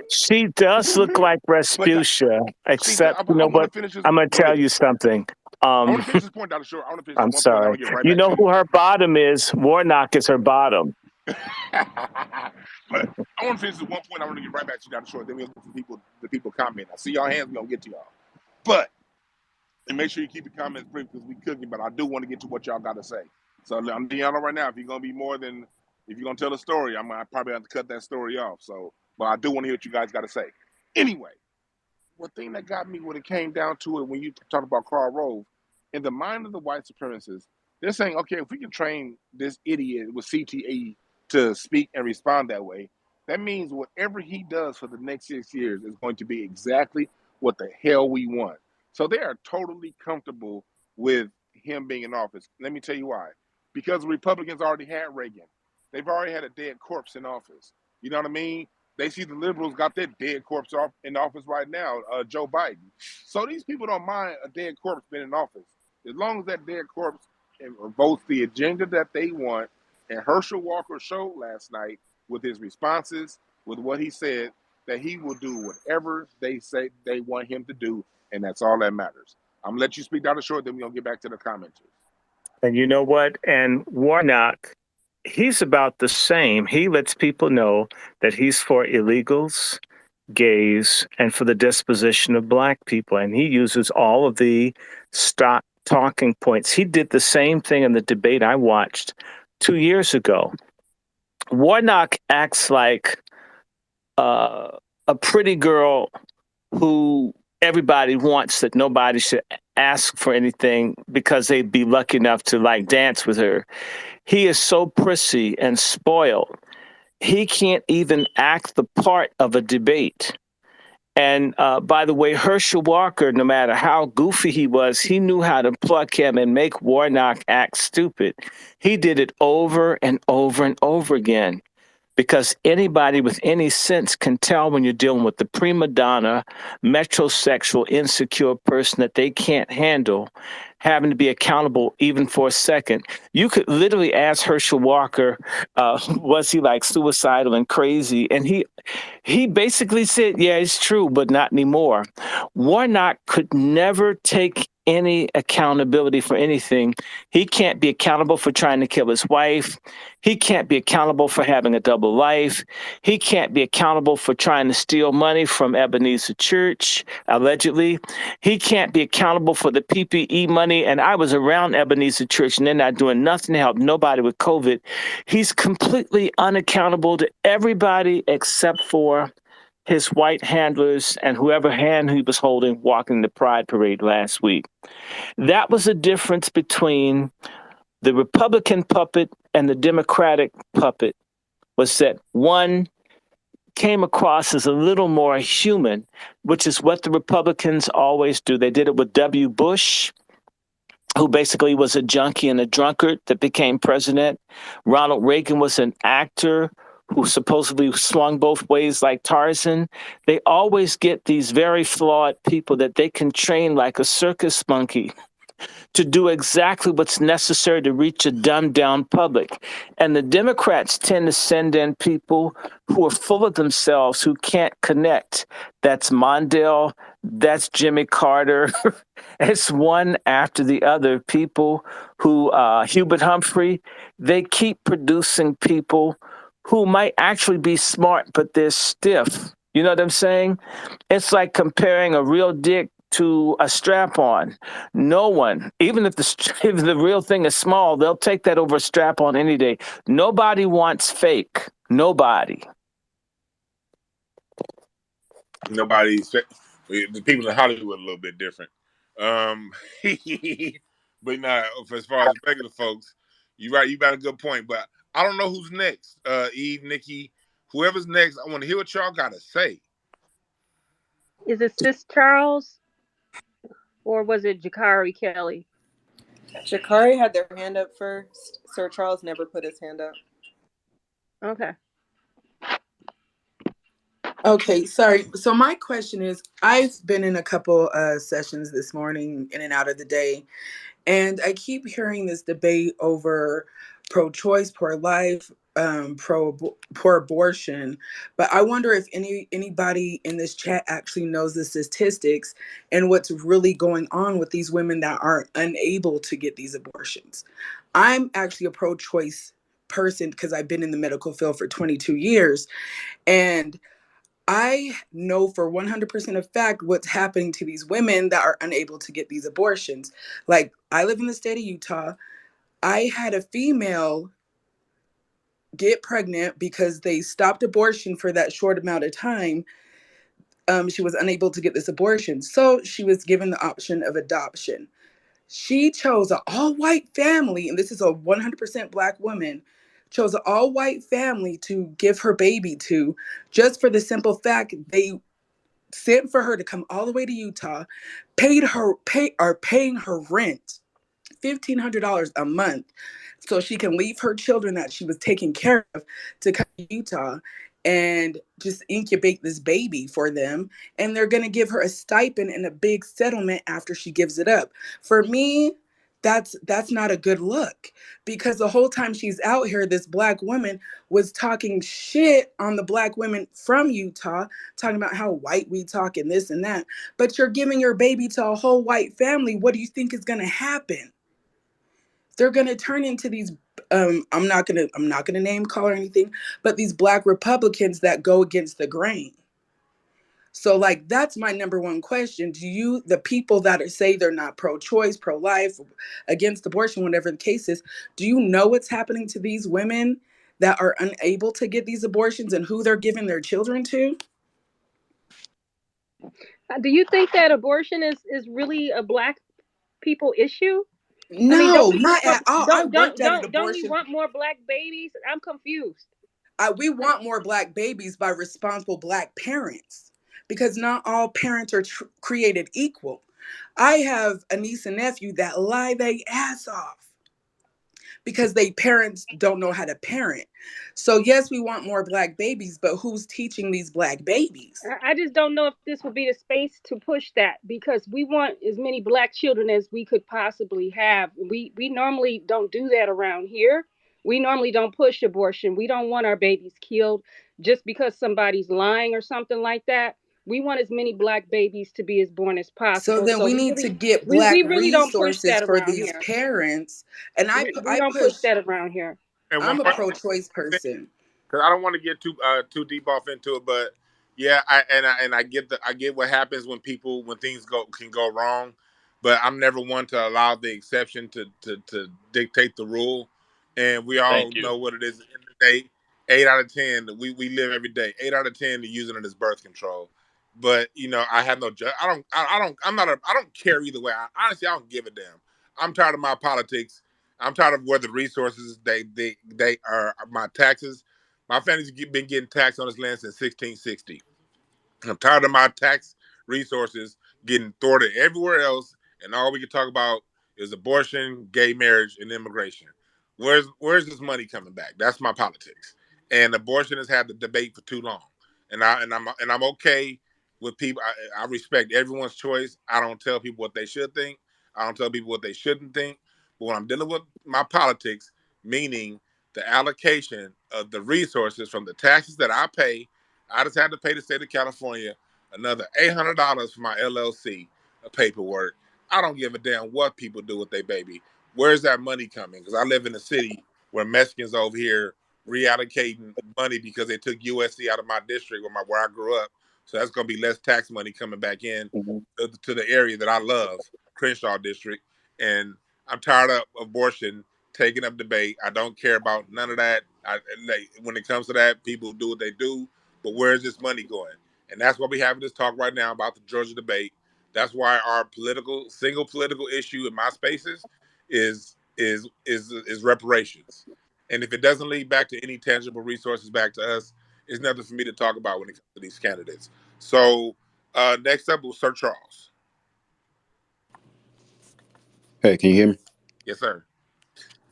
she does look like Respucia. Except, you know what? I'm gonna tell you something. I want to finish this point, Dr. Short. I want to finish I'm this one sorry. point. I get right You back know to who her bottom is? Warnock is her bottom. But I want to finish this one point. I want to get right back to you, Dr. Short. Then we'll get to the people comment. I see y'all hands. We're going to get to y'all. But, and make sure you keep your comments brief because we cooking, but I do want to get to what y'all got to say. So I'm letting y'all know right now, if you're going to be more than, if you're going to tell a story, I probably have to cut that story off. So, but I do want to hear what you guys got to say. Anyway, one thing that got me when it came down to it, when you talk about Karl Rove, in the mind of the white supremacists, they're saying, okay, if we can train this idiot with CTE to speak and respond that way, that means whatever he does for the next 6 years is going to be exactly what the hell we want. So they are totally comfortable with him being in office. Let me tell you why. Because the Republicans already had Reagan. They've already had a dead corpse in office. You know what I mean? They see the liberals got their dead corpse in office right now, Joe Biden. So these people don't mind a dead corpse being in office. As long as that dead corpse votes the agenda that they want, and Herschel Walker showed last night with his responses, with what he said, that he will do whatever they say they want him to do, and that's all that matters. I'm going to let you speak, Dr. Short, then we're going to get back to the commenters. And you know what? And Warnock, he's about the same. He lets people know that he's for illegals, gays, and for the disposition of Black people. And he uses all of the stock talking points. He did the same thing in the debate I watched 2 years ago. Warnock acts like a pretty girl who everybody wants, that nobody should ask for anything because they'd be lucky enough to like dance with her. He is so prissy and spoiled. He can't even act the part of a debate. And by the way, Herschel Walker, no matter how goofy he was, he knew how to pluck him and make Warnock act stupid. He did it over and over and over again. Because anybody with any sense can tell when you're dealing with the prima donna, metrosexual, insecure person that they can't handle, having to be accountable even for a second. You could literally ask Herschel Walker, was he like suicidal and crazy? And he basically said, yeah, it's true, but not anymore. Warnock could never take any accountability for anything. He can't be accountable for trying to kill his wife. He can't be accountable for having a double life. He can't be accountable for trying to steal money from Ebenezer Church, allegedly. He can't be accountable for the PPE money. And I was around Ebenezer Church and they're not doing nothing to help nobody with COVID. He's completely unaccountable to everybody except for his white handlers and whoever hand he was holding walking the Pride Parade last week. That was the difference between the Republican puppet and the Democratic puppet, was that one came across as a little more human, which is what the Republicans always do. They did it with W. Bush, who basically was a junkie and a drunkard that became president. Ronald Reagan was an actor who supposedly swung both ways like Tarzan. They always get these very flawed people that they can train like a circus monkey to do exactly what's necessary to reach a dumbed-down public. And the Democrats tend to send in people who are full of themselves, who can't connect. That's Mondale, that's Jimmy Carter. It's one after the other. People who, Hubert Humphrey, they keep producing people who might actually be smart, but they're stiff. You know what I'm saying? It's like comparing a real dick to a strap-on. No one, even if if the real thing is small, they'll take that over a strap-on any day. Nobody wants fake. Nobody. Nobody's the people in Hollywood are a little bit different. Um, but nah, as far as regular folks, you're right. You got a good point, but I don't know who's next. Eve, Nikki, whoever's next, I want to hear what y'all got to say. Is it Sis Charles or was it Jakari Kelly? Jakari had their hand up first. Sir Charles never put his hand up. Okay. Okay, sorry. So my question is, I've been in a couple sessions this morning, in and out of the day, and I keep hearing this debate over pro-choice, pro-life, pro-abortion. But I wonder if anybody in this chat actually knows the statistics and what's really going on with these women that are unable to get these abortions. I'm actually a pro-choice person because I've been in the medical field for 22 years, and I know for 100% of fact what's happening to these women that are unable to get these abortions. Like, I live in the state of Utah. I had a female get pregnant because they stopped abortion for that short amount of time. She was unable to get this abortion. So she was given the option of adoption. She chose an all-white family, and this is a 100% Black woman, chose an all-white family to give her baby to, just for the simple fact they sent for her to come all the way to Utah, paying her rent, $1,500 a month, so she can leave her children that she was taking care of to come to Utah and just incubate this baby for them. And they're going to give her a stipend and a big settlement after she gives it up. For me, that's not a good look, because the whole time she's out here, this Black woman was talking shit on the Black women from Utah, talking about how white we talk and this and that. But you're giving your baby to a whole white family. What do you think is going to happen? They're going to turn into these I'm not going to name call or anything, but these Black Republicans that go against the grain. So, like, that's my number one question. Do you, the people that say they're not pro-choice, pro-life, against abortion, whatever the case is, do you know what's happening to these women that are unable to get these abortions and who they're giving their children to? Do you think that abortion is really a Black people issue? I mean, No, not at all. I worked at an don't we abortion. want more Black babies? I'm confused. We want more Black babies by responsible Black parents, because not all parents are created equal. I have a niece and nephew that lie their ass off because they parents don't know how to parent. So yes, we want more Black babies, but who's teaching these Black babies? I just don't know if this would be the space to push that, because we want as many Black children as we could possibly have. We normally don't do that around here. We normally don't push abortion. We don't want our babies killed just because somebody's lying or something like that. We want as many Black babies to be as born as So possible. then So we need to get Black we really don't push resources that for around these here. parents. And We I don't push push, that around here. And one I'm a more pro-choice person. because I don't want to get too deep off into it, but yeah, I get what happens when things can go wrong, but I'm never one to allow the exception to dictate the rule, and we all Thank you. know what it is. At the end of the day, 8 out of 10 we live every day. 8 out of 10 are using it as birth control, but I have no I don't care either way. Honestly, I don't give a damn. I'm tired of my politics. I'm tired of where the resources they are my taxes. My family's been getting taxed on this land since 1660. I'm tired of my tax resources getting thwarted everywhere else, and all we can talk about is abortion, gay marriage, and immigration. Where's this money coming back? That's my politics. And abortion has had the debate for too long, and I'm okay with people. I respect everyone's choice. I don't tell people what they should think. I don't tell people what they shouldn't think. But when I'm dealing with my politics, meaning the allocation of the resources from the taxes that I pay, I just had to pay the state of California another $800 for my LLC paperwork. I don't give a damn what people do with their baby. Where's that money coming? Because I live in a city where Mexicans over here reallocating money because they took USC out of my district where I grew up So that's going to be less tax money coming back in Mm-hmm. to the area that I love, Crenshaw District. And I'm tired of abortion taking up debate. I don't care about none of that. When it comes to that, people do what they do. But where is this money going? And that's why we having this talk right now about the Georgia debate. That's why our single political issue in my spaces is reparations. And if it doesn't lead back to any tangible resources back to us, it's nothing for me to talk about when it comes to these candidates. So next up was Sir Charles. Hey, can you hear me? Yes, sir.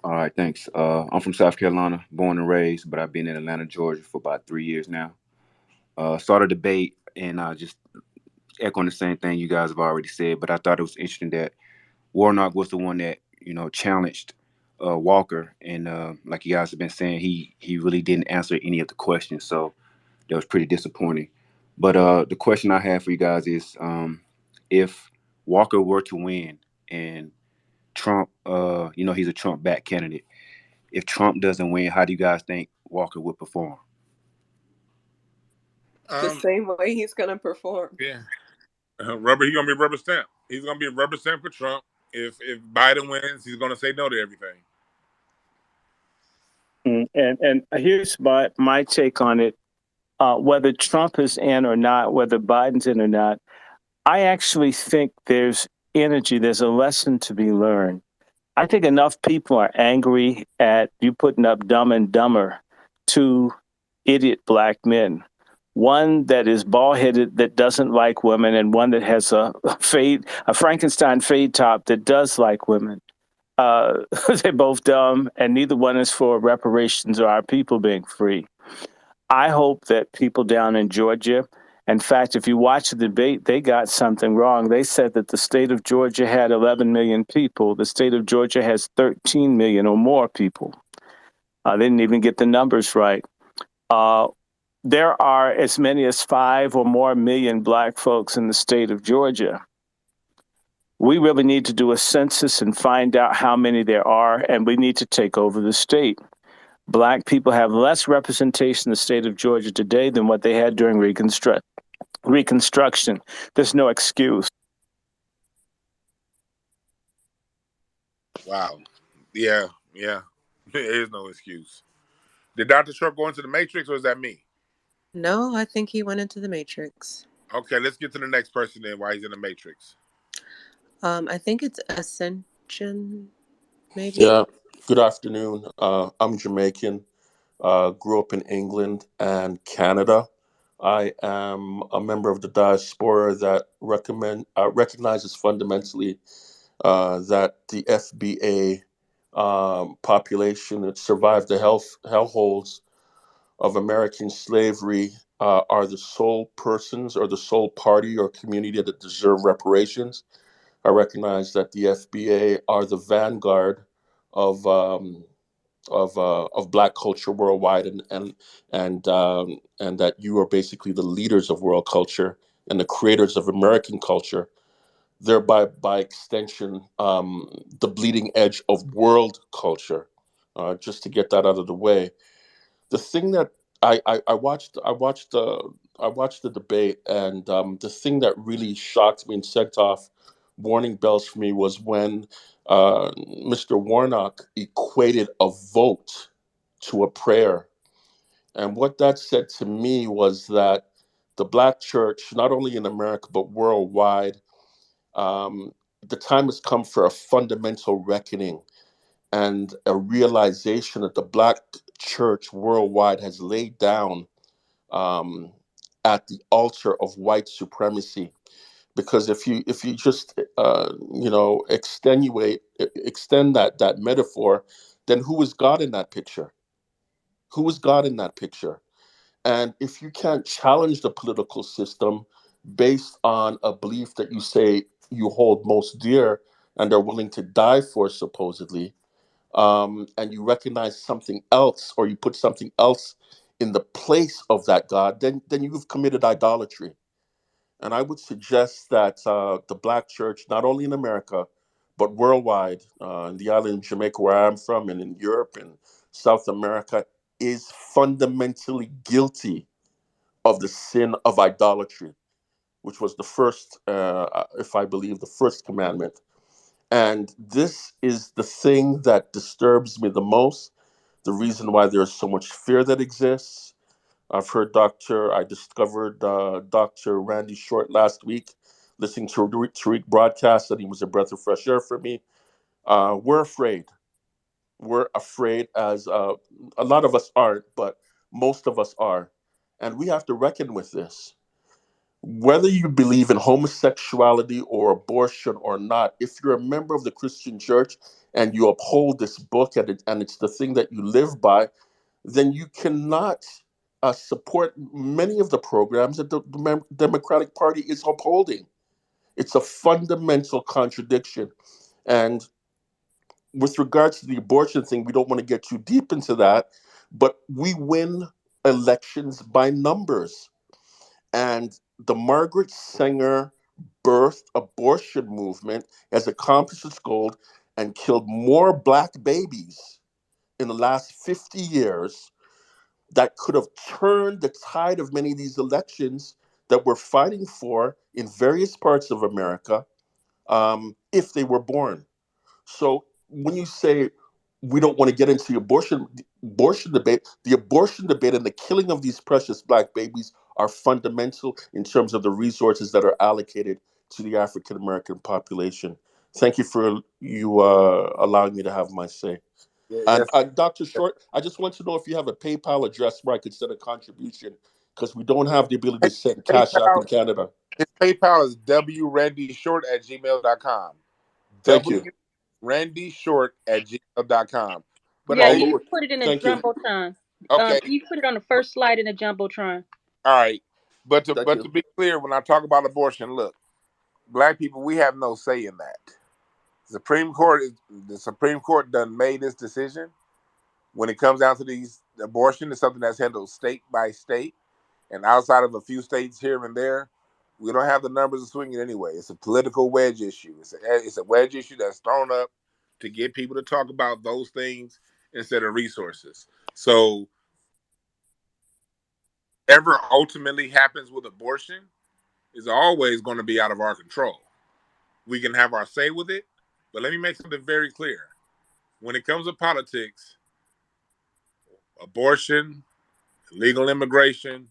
All right, thanks. I'm from South Carolina, born and raised, but I've been in Atlanta, Georgia for about 3 years now. Started a debate, and just echoing the same thing you guys have already said, but I thought it was interesting that Warnock was the one that, challenged Walker, and like you guys have been saying, he really didn't answer any of the questions, so that was pretty disappointing. But the question I have for you guys is, if Walker were to win and Trump, he's a Trump back candidate. If Trump doesn't win, how do you guys think Walker would perform? The same way he's going to perform. Yeah. He's going to be a rubber stamp. He's going to be a rubber stamp for Trump. If Biden wins, he's going to say no to everything. And here's my take on it. Whether Trump is in or not, whether Biden's in or not, I actually think there's energy, there's a lesson to be learned. I think enough people are angry at you putting up Dumb and Dumber, two idiot black men. One that is bald-headed that doesn't like women, and one that has a Frankenstein fade top that does like women. They're both dumb, and neither one is for reparations or our people being free. I hope that people down in Georgia, in fact, if you watch the debate, they got something wrong. They said that the state of Georgia had 11 million people. The state of Georgia has 13 million or more people. They didn't even get the numbers right. There are as many as 5 or more million black folks in the state of Georgia. We really need to do a census and find out how many there are, and we need to take over the state. Black people have less representation in the state of Georgia today than what they had during Reconstruction. There's no excuse. Wow. Yeah. There is no excuse. Did Dr. Trump go into the Matrix, or is that me? No, I think he went into the Matrix. Okay, let's get to the next person then while he's in the Matrix. I think it's Ascension, maybe. Yeah, good afternoon. I'm Jamaican, grew up in England and Canada. I am a member of the diaspora that recognizes fundamentally that the FBA population that survived the hellholes of American slavery are the sole persons or the sole party or community that deserve reparations. I recognize that the FBA are the vanguard of Black culture worldwide, and that you are basically the leaders of world culture and the creators of American culture, thereby by extension the bleeding edge of world culture. Just to get that out of the way, the thing that I watched the debate, and the thing that really shocked me and set off warning bells for me was when Mr. Warnock equated a vote to a prayer. And what that said to me was that the Black church, not only in America, but worldwide, the time has come for a fundamental reckoning and a realization that the Black church worldwide has laid down at the altar of white supremacy. Because if you just extend that metaphor, then who is God in that picture? Who is God in that picture? And if you can't challenge the political system based on a belief that you say you hold most dear and are willing to die for, supposedly, and you recognize something else, or you put something else in the place of that God, then you've committed idolatry. And I would suggest that the Black church, not only in America, but worldwide, in the island of Jamaica, where I'm from, and in Europe and South America, is fundamentally guilty of the sin of idolatry, which was the first, if I believe, the first commandment. And this is the thing that disturbs me the most, the reason why there's so much fear that exists. I discovered Dr. Randy Short last week, listening to Tariq broadcast, and he was a breath of fresh air for me. We're afraid. We're afraid, as a lot of us aren't, but most of us are. And we have to reckon with this. Whether you believe in homosexuality or abortion or not, if you're a member of the Christian church and you uphold this book, and it's the thing that you live by, then you cannot support many of the programs that the Democratic Party is upholding. It's a fundamental contradiction. And with regards to the abortion thing, we don't want to get too deep into that, but we win elections by numbers. And the Margaret Sanger birthed abortion movement has accomplished its goal and killed more black babies in the last 50 years that could have turned the tide of many of these elections that we're fighting for in various parts of America, if they were born. So when you say we don't want to get into the abortion debate and the killing of these precious black babies are fundamental in terms of the resources that are allocated to the African American population. Thank you for allowing me to have my say. And Yes. Dr. Short, I just want to know if you have a PayPal address where I could send a contribution, because we don't have the ability to send Cash App in PayPal, Canada. his PayPal is wrandyshort@gmail.com. Thank you. wrandyshort@gmail.com. But Yeah, Oh, you hey, can Lord. put it in a Thank you. jumbotron. okay, You put it on the first slide in a jumbotron. all right. But to Thank but you. to be clear, when I talk about abortion, look, black people, we have no say in that. The Supreme Court done made this decision. When it comes down to these abortion, it's something that's handled state by state, and outside of a few states here and there, we don't have the numbers to swing it anyway. It's a political wedge issue. It's a wedge issue that's thrown up to get people to talk about those things instead of resources. So, whatever ultimately happens with abortion is always going to be out of our control. We can have our say with it, but let me make something very clear. When it comes to politics, abortion, illegal immigration,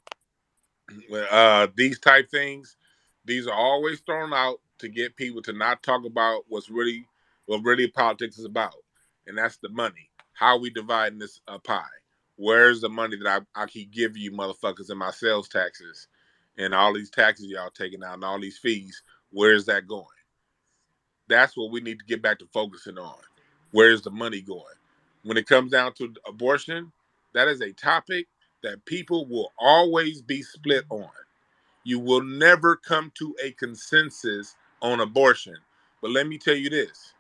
these type things, these are always thrown out to get people to not talk about what really politics is about, and that's the money. How we dividing this pie? Where's the money that I keep giving you motherfuckers in my sales taxes and all these taxes y'all taking out and all these fees? Where's that going? That's what we need to get back to focusing on. Where's the money going? When it comes down to abortion, that is a topic that people will always be split on. You will never come to a consensus on abortion. But let me tell you this.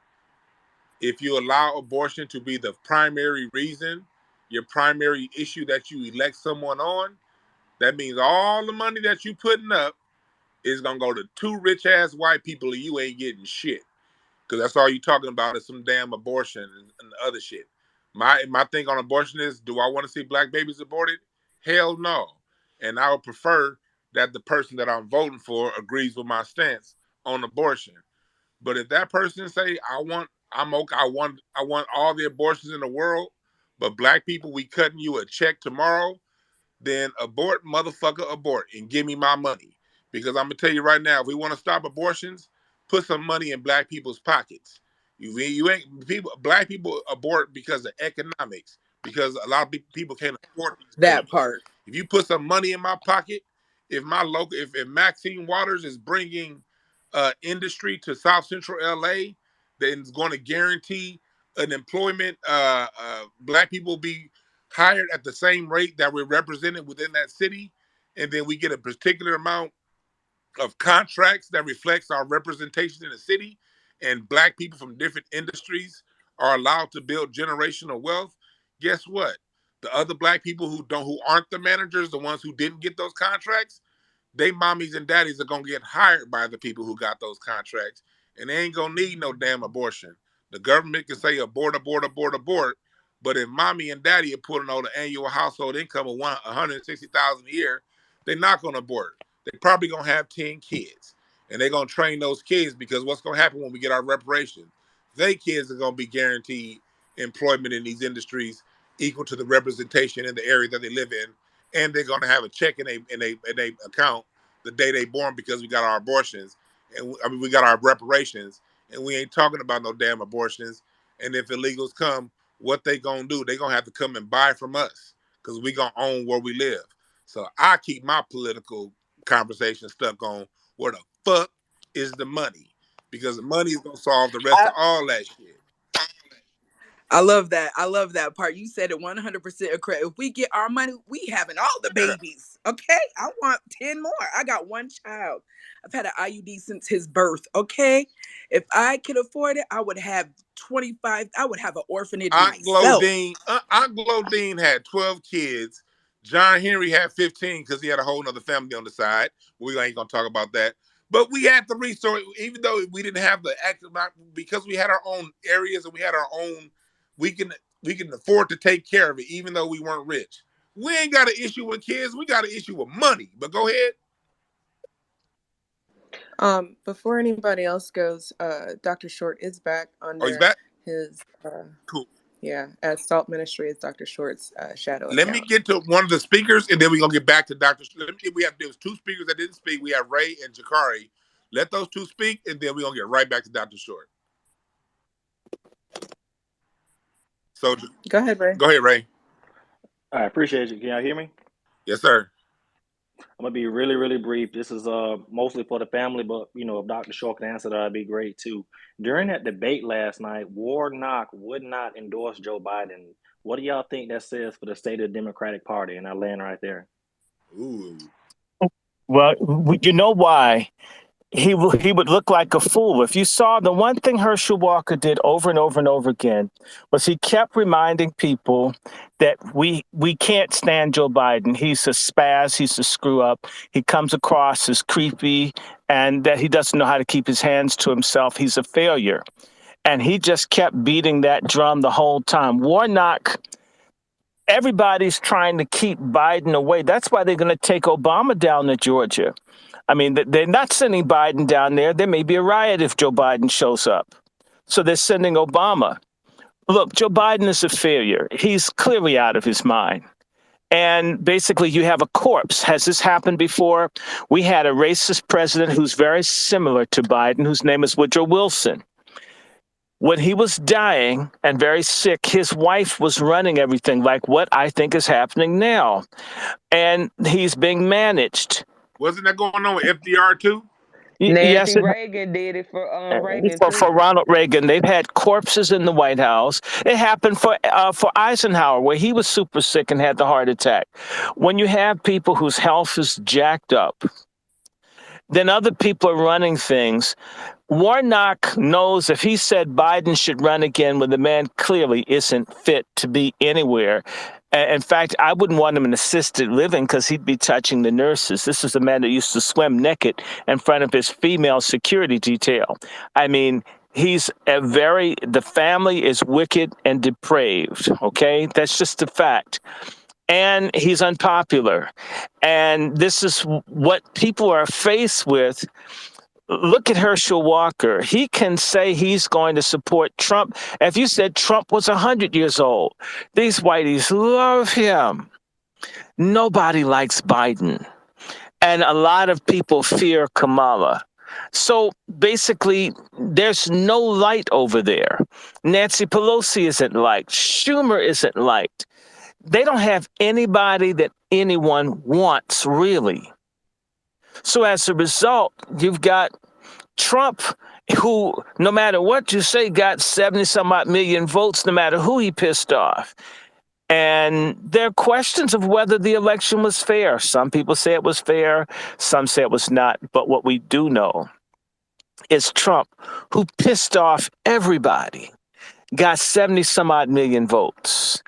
If you allow abortion to be the primary reason, your primary issue that you elect someone on, that means all the money that you putting up is gonna go to two rich ass white people and you ain't getting shit. Because that's all you talking about is some damn abortion and other shit. My thing on abortion is, do I want to see black babies aborted? Hell no. And I would prefer that the person that I'm voting for agrees with my stance on abortion. But if that person say I'm okay, I want all the abortions in the world, but black people, we cutting you a check tomorrow, then abort, motherfucker, abort, and give me my money. Because I'm gonna tell you right now, if we want to stop abortions, put some money in black people's pockets. You ain't people. Black people abort because of economics, because a lot of people can't afford these That babies. part. If you put some money in my pocket, if Maxine Waters is bringing industry to South Central LA, then it's going to guarantee an employment. Black people be hired at the same rate that we're represented within that city, and then we get a particular amount of contracts that reflects our representation in the city, and black people from different industries are allowed to build generational wealth. Guess what? The other black people who aren't the managers, the ones who didn't get those contracts, they mommies and daddies are gonna get hired by the people who got those contracts, and they ain't gonna need no damn abortion. The government can say abort, abort, abort, abort, but if mommy and daddy are putting on an annual household income of 160,000 a year, they're not going to abort. They're probably going to have 10 kids. And they're going to train those kids because what's going to happen when we get our reparations? They kids are going to be guaranteed employment in these industries equal to the representation in the area that they live in. And they're going to have a check in a account the day they born because we got our abortions. And we got our reparations. And we ain't talking about no damn abortions. And if illegals come, what they going to do? They going to have to come and buy from us because we going to own where we live. So I keep my political conversation stuck on where the fuck is the money? Because the money is going to solve the rest of all that shit. I love that. I love that part. You said it 100% correct. If we get our money, we having all the babies. Okay? I want 10 more. I got one child. I've had an IUD since his birth. Okay? If I could afford it, I would have 25. I would have an orphanage myself. Aunt Glodine had 12 kids. John Henry had 15 because he had a whole nother family on the side. We ain't going to talk about that. But we had the resource, even though we didn't have the active, because we had our own areas and we had our own, we can afford to take care of it, even though we weren't rich. We ain't got an issue with kids. We got an issue with money. But go ahead. Before anybody else goes, Dr. Short is back under his cool. Yeah, at Salt Ministry is Dr. Short's shadow Let account. me get to one of the speakers, and then we're gonna get back to Dr. There was two speakers that didn't speak. We have Ray and Jakari. Let those two speak, and then we're gonna get right back to Dr. Short. So go ahead, Ray. Go ahead, Ray. I appreciate you. Can y'all hear me? Yes, sir. I'm gonna be really, really brief. This is mostly for the family, but if Dr. Short can answer that, that'd be great too. During that debate last night, Warnock would not endorse Joe Biden. What do y'all think that says for the state of the Democratic Party? And I land right there. Ooh. Well, you know why? He would look like a fool. If you saw, the one thing Herschel Walker did over and over and over again was he kept reminding people that we can't stand Joe Biden. He's a spaz. He's a screw up. He comes across as creepy and that he doesn't know how to keep his hands to himself. He's a failure. And he just kept beating that drum the whole time. Warnock, everybody's trying to keep Biden away. That's why they're going to take Obama down to Georgia. I mean, they're not sending Biden down there. There may be a riot if Joe Biden shows up. So they're sending Obama. Look, Joe Biden is a failure. He's clearly out of his mind. And basically, you have a corpse. Has this happened before? We had a racist president who's very similar to Biden, whose name is Woodrow Wilson. When he was dying and very sick, his wife was running everything like what I think is happening now. And he's being managed. Wasn't that going on with FDR too? Nancy Reagan did it for Reagan too. For Ronald Reagan. They've had corpses in the White House. It happened for Eisenhower, where he was super sick and had the heart attack. When you have people whose health is jacked up, then other people are running things. Warnock knows if he said Biden should run again when the man clearly isn't fit to be anywhere. In fact, I wouldn't want him in assisted living because he'd be touching the nurses. This is a man that used to swim naked in front of his female security detail. I mean, the family is wicked and depraved, okay? That's just a fact. And he's unpopular. And this is what people are faced with. Look at Herschel Walker. He can say he's going to support Trump. If you said Trump was 100 years old, these whiteys love him. Nobody likes Biden. And a lot of people fear Kamala. So basically, there's no light over there. Nancy Pelosi isn't liked. Schumer isn't liked. They don't have anybody that anyone wants, really. So as a result, you've got Trump, who, no matter what you say, got 70-some-odd million votes, no matter who he pissed off. And there are questions of whether the election was fair. Some people say it was fair. Some say it was not. But what we do know is Trump, who pissed off everybody, got 70-some-odd million votes.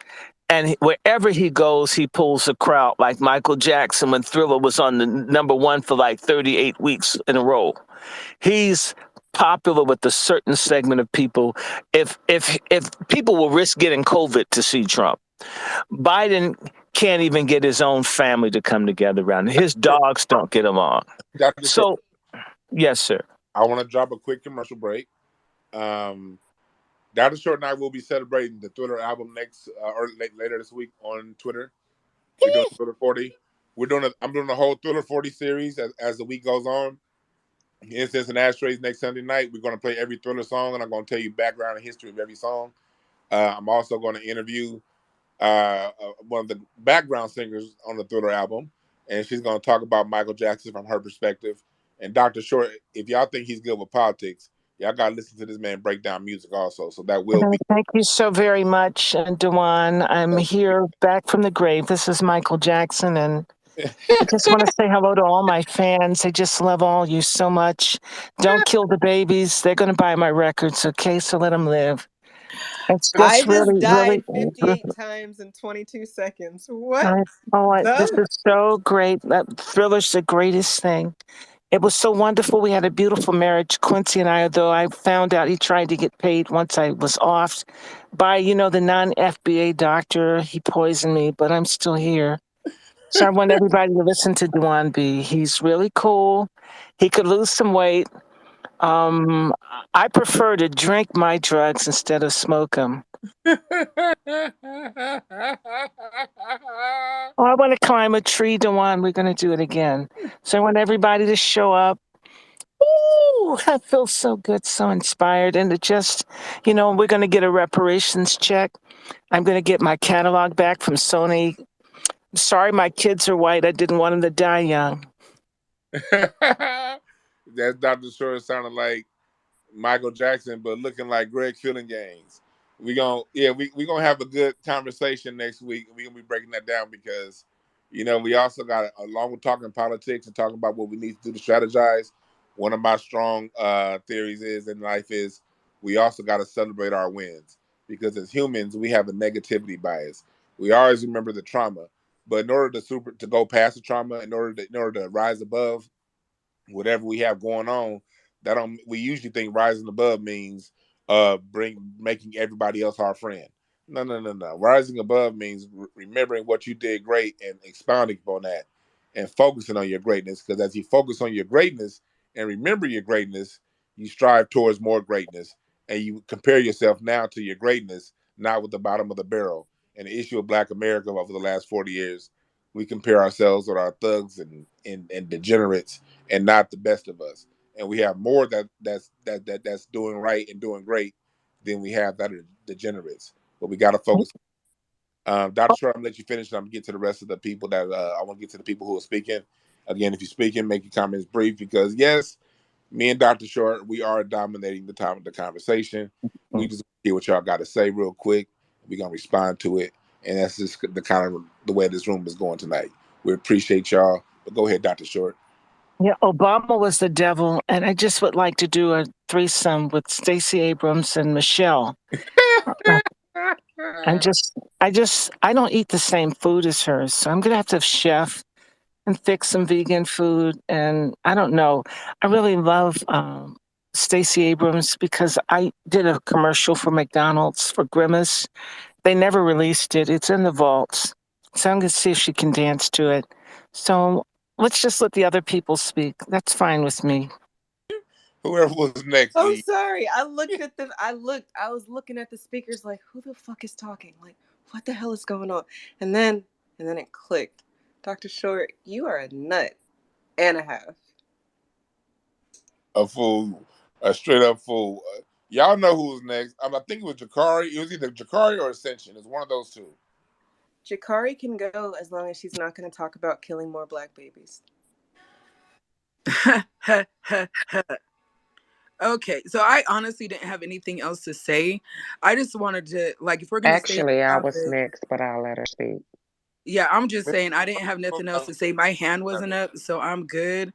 And wherever he goes, he pulls a crowd like Michael Jackson when Thriller was on the #1 for like 38 weeks in a row. He's popular with a certain segment of people. If people will risk getting COVID to see Trump, Biden can't even get his own family to come together around him. His dogs don't get along. Dr. Short, So, yes, sir. I want to drop a quick commercial break. Um, Dr. Short and I will be celebrating the Thriller album next or later this week on Twitter. We're doing Thriller 40. I'm doing the whole Thriller 40 series as the week goes on. Incense and Ashtrays next Sunday night. We're going to play every Thriller song, and I'm going to tell you background and history of every song. I'm also going to interview one of the background singers on the Thriller album, and she's going to talk about Michael Jackson from her perspective. And Dr. Short, if y'all think he's good with politics, y'all got to listen to this man break down music also. So that will be. Thank you so very much, Dwan. I'm here back from the grave. This is Michael Jackson, and I just want to say hello to all my fans. I just love all you so much. Don't kill the babies. They're going to buy my records, okay? So let them live. It's I just just really, died really. 58 times in 22 seconds. What? This is so great. That Thriller's the greatest thing. It was so wonderful. We had a beautiful marriage, Quincy and I, although I found out he tried to get paid once I was off by, the non-FBA doctor. He poisoned me, but I'm still here. So I want everybody to listen to Dwan B. He's really cool. He could lose some weight. I prefer to drink my drugs instead of smoke them. Oh, I want to climb a tree, Dwan. We're going to do it again. So I want everybody to show up. Ooh, I feel so good, so inspired. And to just, we're going to get a reparations check. I'm going to get my catalog back from Sony. Sorry, my kids are white. I didn't want them to die young. That's Dr. Short sounding like Michael Jackson, but looking like Greg Fillinganes. We gonna have a good conversation next week. We're gonna be breaking that down because, we also got, along with talking politics and talking about what we need to do to strategize. One of my strong theories is in life is we also got to celebrate our wins, because as humans we have a negativity bias. We always remember the trauma, but in order to go past the trauma, in order to rise above whatever we have going on, we usually think rising above means making everybody else our friend. No. Rising above means remembering what you did great and expounding upon that and focusing on your greatness. Because as you focus on your greatness and remember your greatness, you strive towards more greatness, and you compare yourself now to your greatness, not with the bottom of the barrel. And the issue of Black America over the last 40 years, we compare ourselves with our thugs and degenerates, and not the best of us. And we have more that's doing right and doing great than we have that are degenerates. But we got to focus. Dr. Short, I'm gonna let you finish. And I'm gonna get to the rest of the people that I want to get to the people who are speaking. Again, if you're speaking, make your comments brief, because yes, me and Dr. Short, we are dominating the time of the conversation. We just hear what y'all got to say real quick. We're gonna respond to it, and that's just the kind of the way this room is going tonight. We appreciate y'all. But go ahead, Dr. Short. Yeah, Obama was the devil, and I just would like to do a threesome with Stacey Abrams and Michelle. I don't eat the same food as her, so I'm gonna have to have chef and fix some vegan food. And I don't know, I really love Stacey Abrams because I did a commercial for McDonald's for Grimace. They never released it. It's in the vaults, so I'm gonna see if she can dance to it. So let's just let the other people speak. That's fine with me. Whoever was next. I'm sorry. I was looking at the speakers like, who the fuck is talking? Like, what the hell is going on? And then it clicked. Dr. Short, you are a nut and a half. A fool. A straight up fool. Y'all know who's next. I think it was Jakari. It was either Jakari or Ascension. It's one of those two. Jakari can go as long as she's not going to talk about killing more Black babies. Okay, so I honestly didn't have anything else to say. I just wanted to, like, if we're going to stay Actually, I was topic, next, but I'll let her speak. yeah, I'm just saying I didn't have nothing else to say. My hand wasn't up, so I'm good.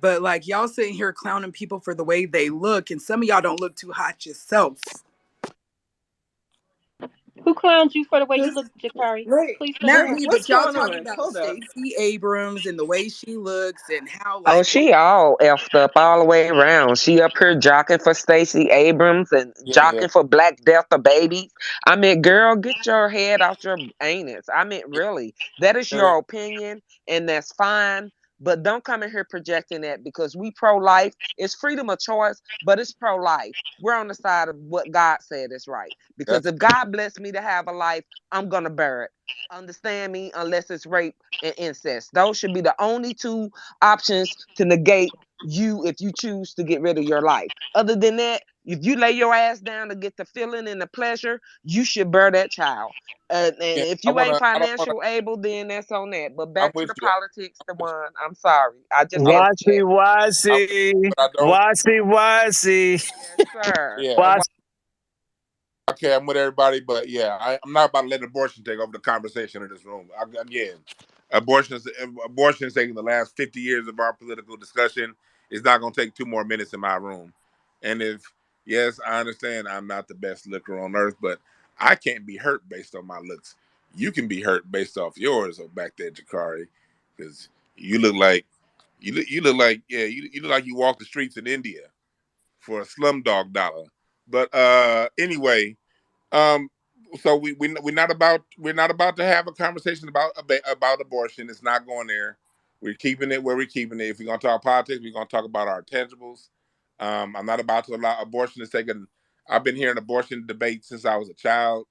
But like, y'all sitting here clowning people for the way they look, and some of y'all don't look too hot yourself. Who clowned you for the way you This- look, Jakari? Right. Please let us Not know. me, What's but y'all going talking on? about Hold up. Stacey Abrams and the way she looks and how Oh, like what she all effed up all the way around. She up here jockeying for Stacey Abrams and Yeah, jockeying for Black Death of babies. I mean, girl, get your head out your anus. I mean, really, that is yeah. your opinion, and that's fine. But don't come in here projecting that because we pro-life. It's freedom of choice, but it's pro-life. We're on the side of what God said is right. Because That's if God blessed me to have a life, I'm gonna bear it. Understand me? Unless it's rape and incest. Those should be the only two options to negate you if you choose to get rid of your life. Other than that, if you lay your ass down to get the feeling and the pleasure, you should bear that child. And yeah. if I you ain't wanna. I don't wanna. financial able, then that's on that. But I'm back to with the you. politics, the one. I'm sorry. I just I'm, had to Wazi, check. I'm with you, wazi, but I don't. wazi, wazi, Yes, sir. Yeah. The wazi. one. Okay, I'm with everybody, but yeah, I'm not about to let abortion take over the conversation in this room. Again, abortion is taking the last 50 years of our political discussion. It's not going to take 2 more minutes in my room. And if yes, I understand I'm not the best looker on earth, but I can't be hurt based on my looks. You can be hurt based off yours. So back there, Jakari, because you look like you look like you look like you walk the streets in India for a slumdog dollar. But anyway, um, so we're not about to have a conversation about abortion. It's not going there. We're keeping it where we're keeping it. If we're gonna talk politics, we're gonna talk about our tangibles. I'm not about to allow abortion to take an. I've been hearing abortion debate since I was a child,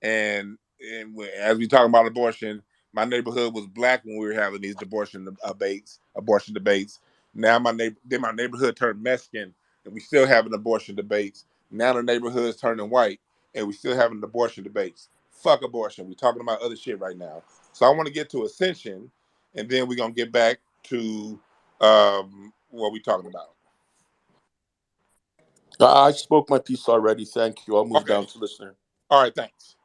as we talk about abortion, my neighborhood was black when we were having these abortion debates. Now my neighborhood turned Mexican, and we still having abortion debates. Now the neighborhood's turning white, and we still having abortion debates. Fuck abortion. We're talking about other shit right now. So I want to get to ascension, and then we're gonna get back to what we talking about. I spoke my piece already. Thank you. I'll move Okay. down to listener. All right. Thanks.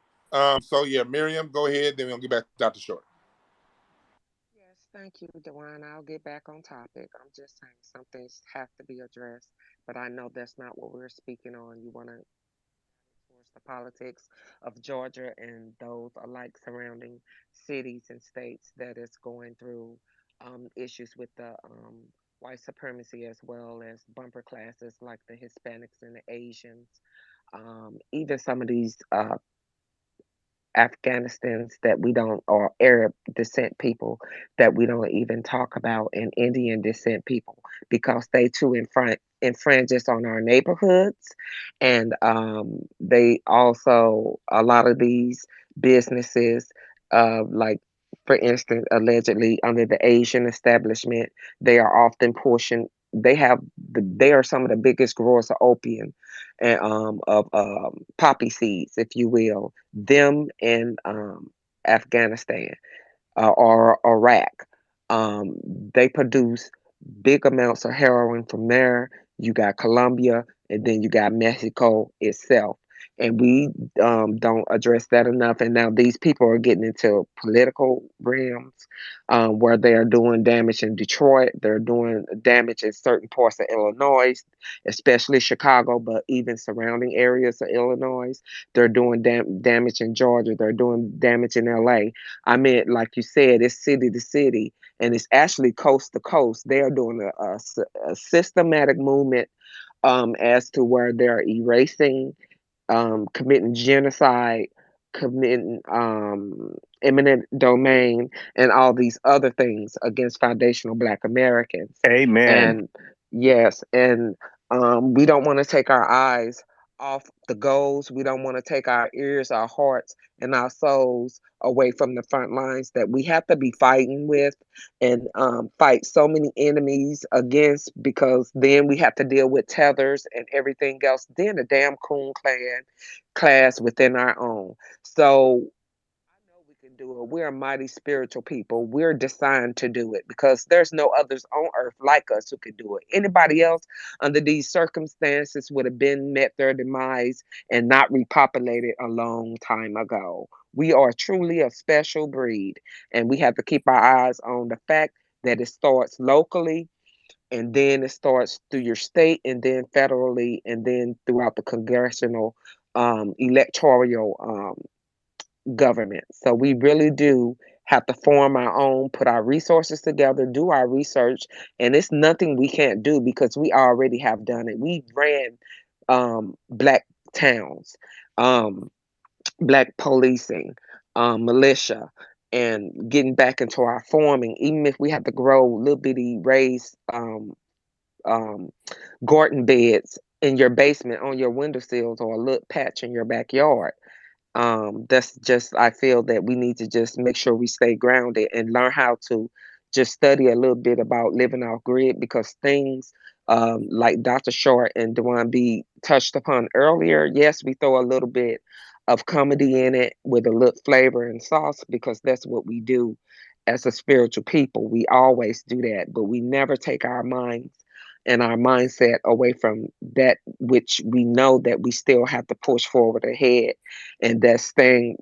So yeah, Miriam, go ahead. Then we'll get back to Dr. Short. Yes, thank you, Dewan. I'll get back on topic. I'm just saying some things have to be addressed, but I know that's not what we're speaking on. You want to towards the politics of Georgia and those alike surrounding cities and states that is going through issues with the white supremacy as well as bumper classes like the Hispanics and the Asians. Even some of these Afghanistans that we don't, or Arab descent people that we don't even talk about, and Indian descent people, because they too infringes on our neighborhoods, and they also a lot of these businesses, like for instance, allegedly under the Asian establishment, they are often portion. They are some of the biggest growers of opium and of poppy seeds, if you will, them in Afghanistan or Iraq. They produce big amounts of heroin from there. You got Colombia, and then you got Mexico itself. And we don't address that enough. And now these people are getting into political realms where they are doing damage in Detroit. They're doing damage in certain parts of Illinois, especially Chicago, but even surrounding areas of Illinois. They're doing damage in Georgia. They're doing damage in LA. I mean, like you said, it's city to city, and it's actually coast to coast. They are doing a systematic movement as to where they're erasing, committing genocide, committing eminent domain, and all these other things against foundational Black Americans. Amen. And yes, and we don't want to take our eyes off the goals. We don't want to take our ears, our hearts, and our souls away from the front lines that we have to be fighting with and fight so many enemies against, because then we have to deal with tethers and everything else. Then a damn coon class within our own. So I know we can do it. We're a mighty spiritual people. We're designed to do it because there's no others on earth like us who could do it. Anybody else under these circumstances would have been met their demise and not repopulated a long time ago. We are truly a special breed, and we have to keep our eyes on the fact that it starts locally, and then it starts through your state, and then federally, and then throughout the congressional electoral government. So we really do have to form our own, put our resources together, do our research, and it's nothing we can't do because we already have done it. We ran black towns, um, black policing, militia, and getting back into our forming, even if we have to grow little bitty raised um, garden beds in your basement on your windowsills or a little patch in your backyard. That's just, I feel that we need to just make sure we stay grounded and learn how to just study a little bit about living off grid, because things like Dr. Short and Dwan B touched upon earlier, yes, we throw a little bit of comedy in it with a little flavor and sauce because that's what we do as a spiritual people. We always do that, but we never take our minds and our mindset away from that which we know that we still have to push forward ahead, and that's staying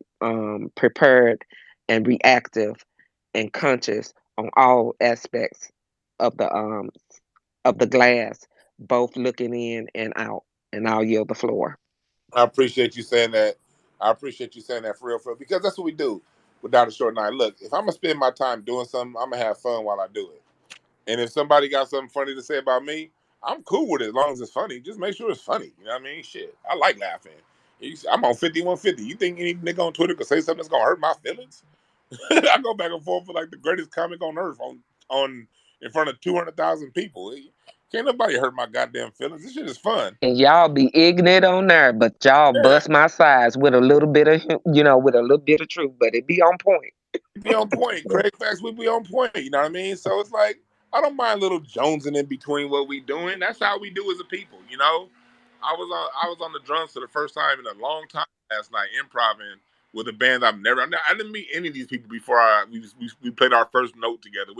prepared and reactive and conscious on all aspects of the glass, both looking in and out. And I'll yield the floor. I appreciate you saying that. I appreciate you saying that for real, because that's what we do with Dr. Short and I. Look, if I'm gonna spend my time doing something, I'm gonna have fun while I do it. And if somebody got something funny to say about me, I'm cool with it as long as it's funny. Just make sure it's funny. You know what I mean? Shit, I like laughing. I'm on 5150. You think any nigga on Twitter could say something that's gonna hurt my feelings? I go back and forth for like the greatest comic on earth on in front of 200,000 people. Can't nobody hurt my goddamn feelings. This shit is fun. And y'all be ignorant on there, but y'all Yeah, bust my sides with a little bit of, with a little bit of truth, but it be on point. be on point. Craig Facts would be on point. You know what I mean? So it's like I don't mind little jonesing in between what we doing. That's how we do as a people. You know, I was on the drums for the first time in a long time last night, improvising with a band I didn't meet any of these people before we played our first note together.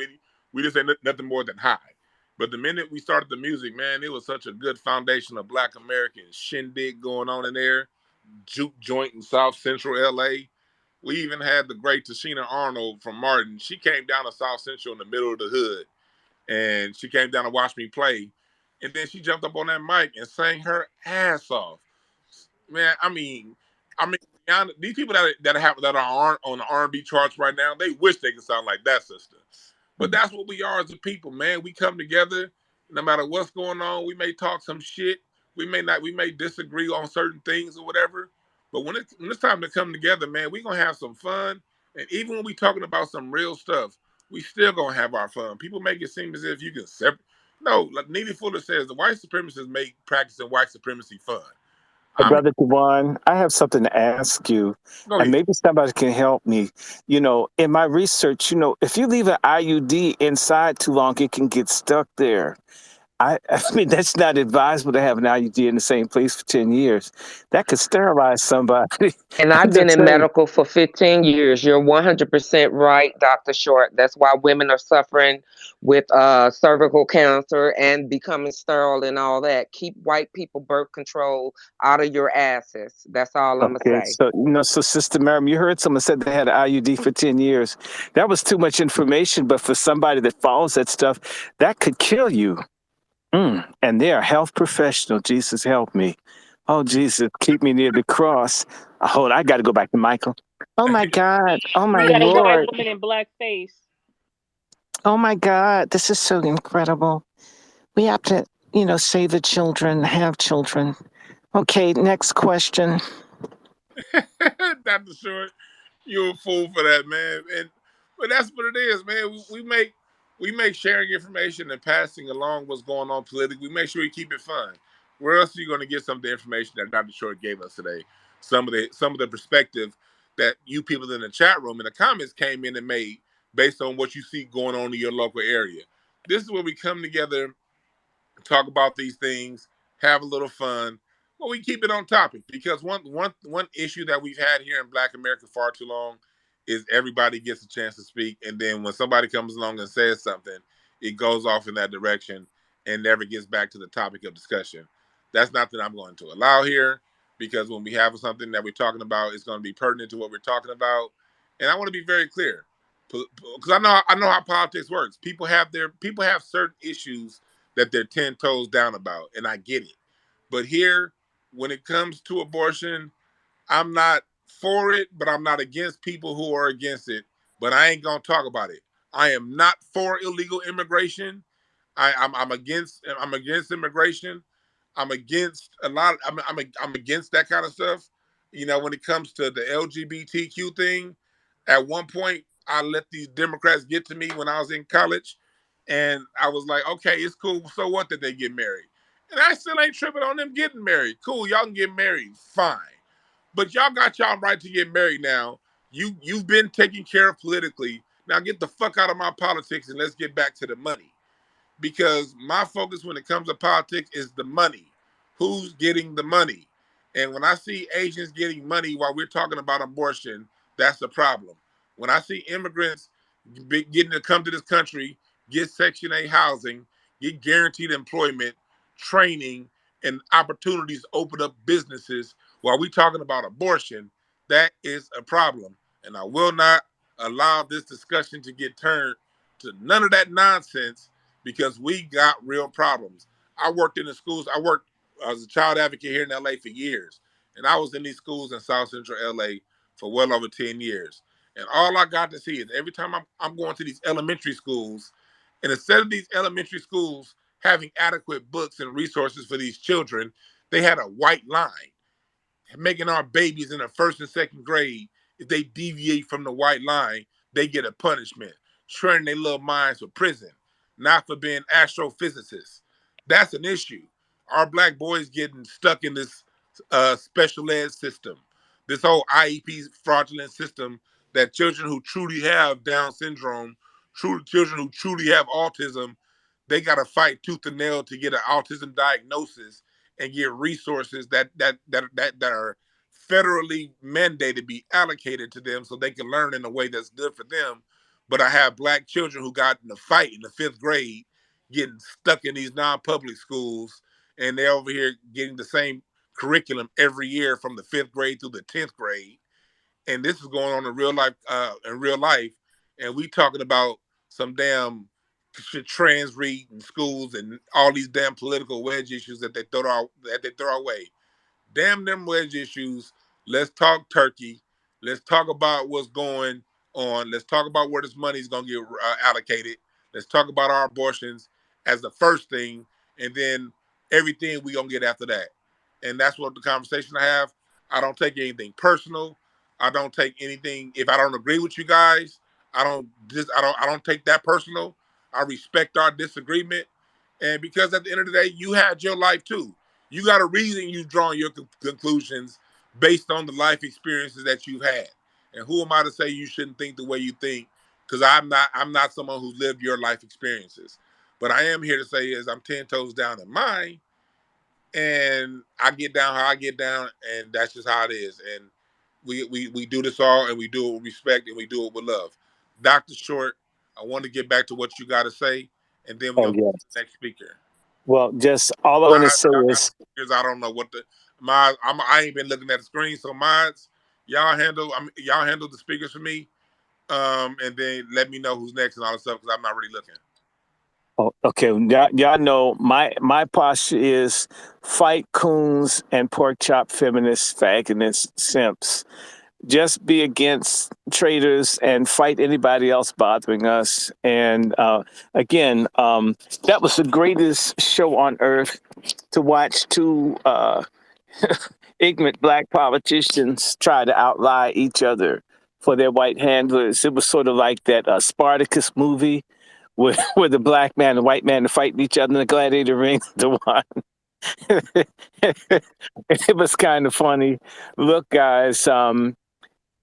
We just said nothing more than hi. But the minute we started the music, man, it was such a good foundation of Black American shindig going on in there. Juke joint in South Central LA. We even had the great Tashina Arnold from Martin. She came down to South Central in the middle of the hood, and she came down to watch me play. And then she jumped up on that mic and sang her ass off. Man, I mean, these people that are on the R&B charts right now, they wish they could sound like that sister. But that's what we are as a people, man. We come together, no matter what's going on. We may talk some shit. We may disagree on certain things or whatever. But when it's time to come together, man, we gonna have some fun. And even when we talking about some real stuff, we still gonna have our fun. People make it seem as if you can separate. No, like Neely Fuller says, the white supremacists make practicing white supremacy fun. Hey, I mean, Brother Dewan, I have something to ask you, go and ahead. maybe somebody can help me. In my research, if you leave an IUD inside too long, it can get stuck there. I mean, that's not advisable to have an IUD in the same place for 10 years. That could sterilize somebody. And I'm I've been just in saying. medical for 15 years. You're 100% right, Dr. Short. That's why women are suffering with cervical cancer and becoming sterile and all that. Keep white people birth control out of your asses. That's all I'm going to Okay, say. so Sister Miriam, you heard someone said they had an IUD for 10 years. That was too much information, but for somebody that follows that stuff, that could kill you. And they are health professional. Jesus help me. Oh, Jesus, keep me near the cross. Hold on, I got to go back to Michael. Oh, my God. Oh, my We got to go at Lord. women in blackface. Oh my God, this is so incredible. We have to, save the children, have children. Okay, next question. Dr. Short, you're a fool for that, man. But that's what it is, man. We make sharing information and passing along what's going on politically. We make sure we keep it fun. Where else are you going to get some of the information that Dr. Short gave us today? Some of the perspective that you people in the chat room in the comments came in and made based on what you see going on in your local area. This is where we come together, talk about these things, have a little fun, but we keep it on topic because one issue that we've had here in Black America far too long is everybody gets a chance to speak, and then when somebody comes along and says something, it goes off in that direction and never gets back to the topic of discussion. That's not that I'm going to allow here, because when we have something that we're talking about, it's going to be pertinent to what we're talking about, and I want to be very clear because I know how politics works. People have certain issues that they're 10 toes down about, and I get it. But here, when it comes to abortion, I'm not for it, but I'm not against people who are against it. But I ain't gonna talk about it. I am not for illegal immigration. I'm against immigration. I'm against a lot. I'm against that kind of stuff. You know, when it comes to the LGBTQ thing, at one point I let these Democrats get to me when I was in college, and I was like, okay, it's cool. So what that they get married? And I still ain't tripping on them getting married. Cool, y'all can get married, fine. But y'all got y'all right to get married now. You've been taken care of politically. Now get the fuck out of my politics and let's get back to the money, because my focus when it comes to politics is the money. Who's getting the money? And when I see Asians getting money while we're talking about abortion, that's the problem. When I see immigrants getting to come to this country, get Section 8 housing, get guaranteed employment, training, and opportunities to open up businesses while we're talking about abortion, that is a problem. And I will not allow this discussion to get turned to none of that nonsense, because we got real problems. I worked in the schools. I worked as a child advocate here in LA for years. And I was in these schools in South Central LA for well over 10 years. And all I got to see is every time I'm going to these elementary schools, and instead of these elementary schools having adequate books and resources for these children, they had a white line making our babies in the first and second grade, if they deviate from the white line, they get a punishment. Training their little minds for prison, not for being astrophysicists. That's an issue. Our black boys getting stuck in this special ed system, this whole IEP fraudulent system, that children who truly have Down syndrome, children who truly have autism, they got to fight tooth and nail to get an autism diagnosis and get resources that are federally mandated be allocated to them so they can learn in a way that's good for them. But I have black children who got in a fight in the 5th grade, getting stuck in these non-public schools, and they're over here getting the same curriculum every year from the 5th grade through the 10th grade. And this is going on in real life, and we talking about some damn trans read in schools and all these damn political wedge issues that they throw our way. Damn them wedge issues. Let's talk turkey. Let's talk about what's going on. Let's talk about where this money is going to get allocated. Let's talk about our abortions as the first thing, and then everything we going to get after that. And that's what the conversation I have. I don't take anything personal. I don't take anything, if I don't agree with you guys, I don't take that personal. I respect our disagreement. And because at the end of the day, you had your life too. You got a reason you drawing your conclusions based on the life experiences that you've had. And who am I to say you shouldn't think the way you think? Because I'm not someone who's lived your life experiences. But I am here to say is I'm 10 toes down in mine, and I get down how I get down, and that's just how it is. And we do this all, and we do it with respect, and we do it with love. Dr. Short, I want to get back to what you got to say, and then we're Oh, going to yeah. go to the next speaker. Well, just all I want to say is, I don't know what I ain't been looking at the screen, so mine's y'all handle the speakers for me, and then let me know who's next and all this stuff, because I'm not really looking. oh, okay, y'all know my posture is fight coons and pork chop feminists, faggots, simps. Just be against traitors and fight anybody else bothering us. And again, that was the greatest show on earth, to watch two ignorant black politicians try to outlie each other for their white handlers. It was sort of like that Spartacus movie where the black man and the white man are fighting each other in the gladiator ring to one. It was kind of funny. Look, guys,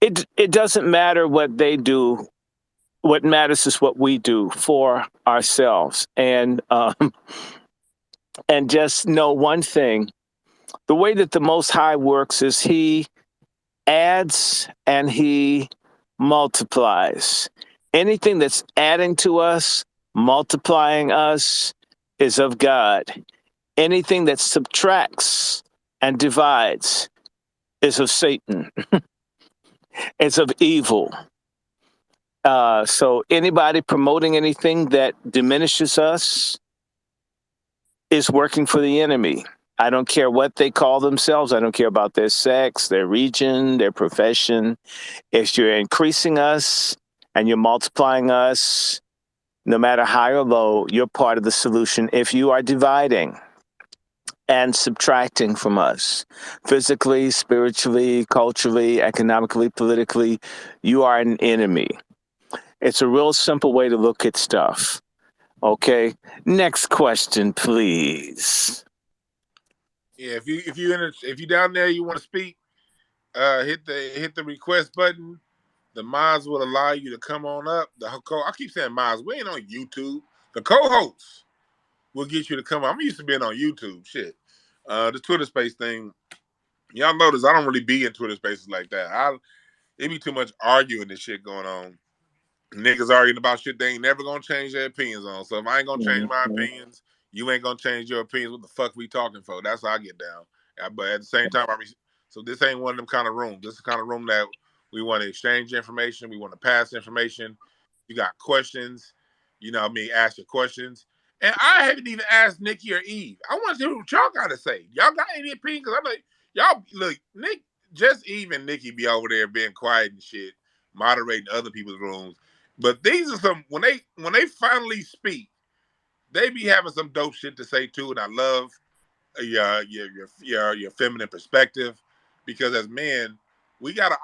it doesn't matter what they do. What matters is what we do for ourselves. And just know one thing: the way that the Most High works is He adds and He multiplies. Anything that's adding to us, multiplying us, is of God. Anything that subtracts and divides is of Satan. It's of evil. So anybody promoting anything that diminishes us is working for the enemy. I don't care what they call themselves. I don't care about their sex, their region, their profession. If you're increasing us and you're multiplying us, no matter high or low, you're part of the solution. If you are dividing and subtracting from us, physically, spiritually, culturally, economically, politically, you are an enemy. It's a real simple way to look at stuff. Okay. Next question, please. Yeah, if you down there, you want to speak, hit the request button. The mods will allow you to come on up. I keep saying mods. We ain't on YouTube. The co-hosts will get you to come on. I'm used to being on YouTube. Shit. The Twitter space thing. Y'all notice I don't really be in Twitter spaces like that. It be too much arguing and shit going on. Niggas arguing about shit they ain't never gonna change their opinions on. So if I ain't gonna change my opinions, you ain't gonna change your opinions. What the fuck we talking for? That's how I get down. But at the same time, so this ain't one of them kind of rooms. This is the kind of room that we want to exchange information. We want to pass information. You got questions, ask your questions. And I haven't even asked Nikki or Eve. I want to hear what y'all got to say. Y'all got any opinion? Because I know y'all, look, just Eve and Nikki be over there being quiet and shit, moderating other people's rooms. But these are some when they finally speak, they be having some dope shit to say too, and I love your feminine perspective, because as men,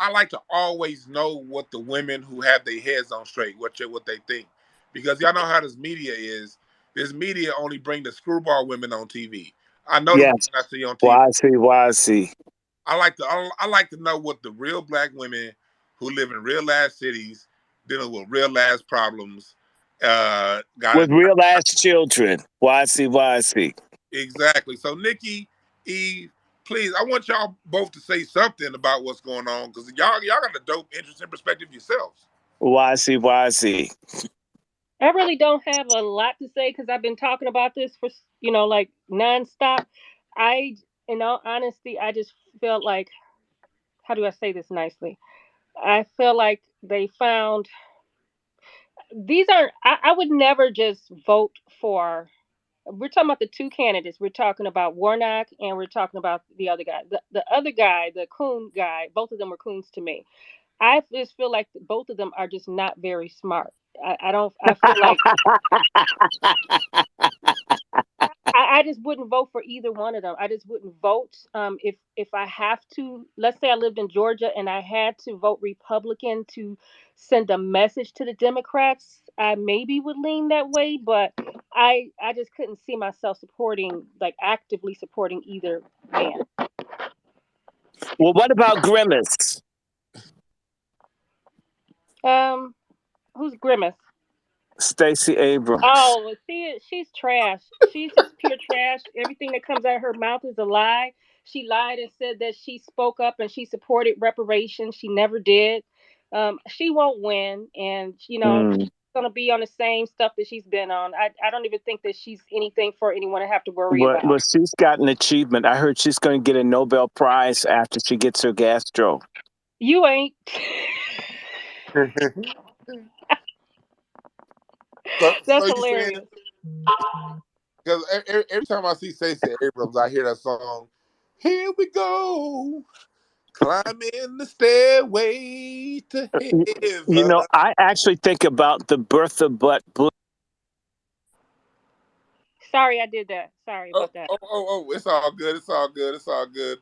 I like to always know what the women who have their heads on straight, what they think, because y'all know how this media is. This media only bring the screwball women on TV. I know the women Yes. I see on TV. YC. I like to know what the real black women who live in real ass cities, dealing with real ass problems, With real ass children. YC. Exactly. So Nikki, Eve, please, I want y'all both to say something about what's going on, because y'all got a dope, interesting perspective yourselves. YC. I really don't have a lot to say because I've been talking about this for like nonstop. In all honesty, I just felt like, how do I say this nicely? I feel like they found these aren't. I would never just vote for. We're talking about the two candidates. We're talking about Warnock and we're talking about the other guy. The other guy, the coon guy. Both of them were coons to me. I just feel like both of them are just not very smart. I don't. I feel like I just wouldn't vote for either one of them. I just wouldn't vote. If I have to, let's say I lived in Georgia and I had to vote Republican to send a message to the Democrats, I maybe would lean that way. But I just couldn't see myself actively supporting either man. Well, what about Grimace? Who's Grimace? Stacey Abrams. Oh, see, she's trash. She's just pure trash. Everything that comes out of her mouth is a lie. She lied and said that she spoke up and she supported reparations. She never did. She won't win, and she's gonna be on the same stuff that she's been on. I don't even think that she's anything for anyone to have to worry about. Well, she's got an achievement. I heard she's going to get a Nobel Prize after she gets her gastro. You ain't. That's hilarious. Because every time I see Stacey Abrams, I hear that song. Here we go, climbing the stairway to heaven. I actually think about the Bertha Butt. Sorry, I did that. Sorry about that. It's all good. It's all good. It's all good.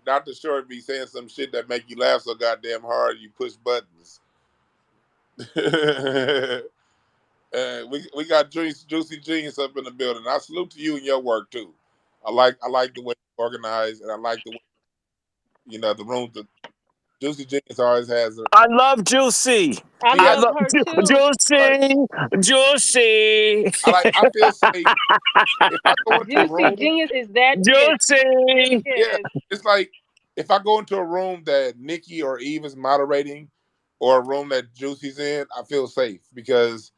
Dr. Short be saying some shit that make you laugh so goddamn hard you push buttons. We got Juicy Genius up in the building. I salute to you and your work too. I like the way you organize, and I like the way the room. The Juicy Genius always has her. I love Juicy. I love her too. Juicy. I feel safe if I go into a room. Genius is that Juicy. Yeah, it's like if I go into a room that Nikki or Eve is moderating, or a room that Juicy's in, I feel safe, because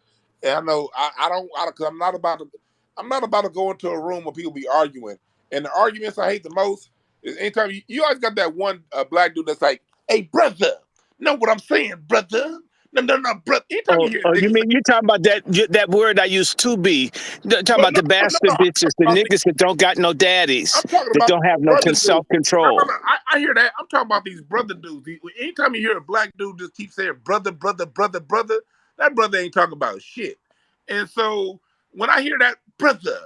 I know cause I'm not about to go into a room where people be arguing. And the arguments I hate the most is anytime you always got that one black dude that's like, "Hey, brother, know what I'm saying, brother? No, brother. Anytime you hear You niggas say, mean you talking about that word I used to be? Talking well, about the bastard I'm bitches, the talking about niggas that don't got no I'm daddies, talking that about don't have no brother dudes. self control. No. I hear that. I'm talking about these brother dudes. Anytime you hear a black dude just keep saying brother, that brother ain't talking about shit. And so when I hear that brother,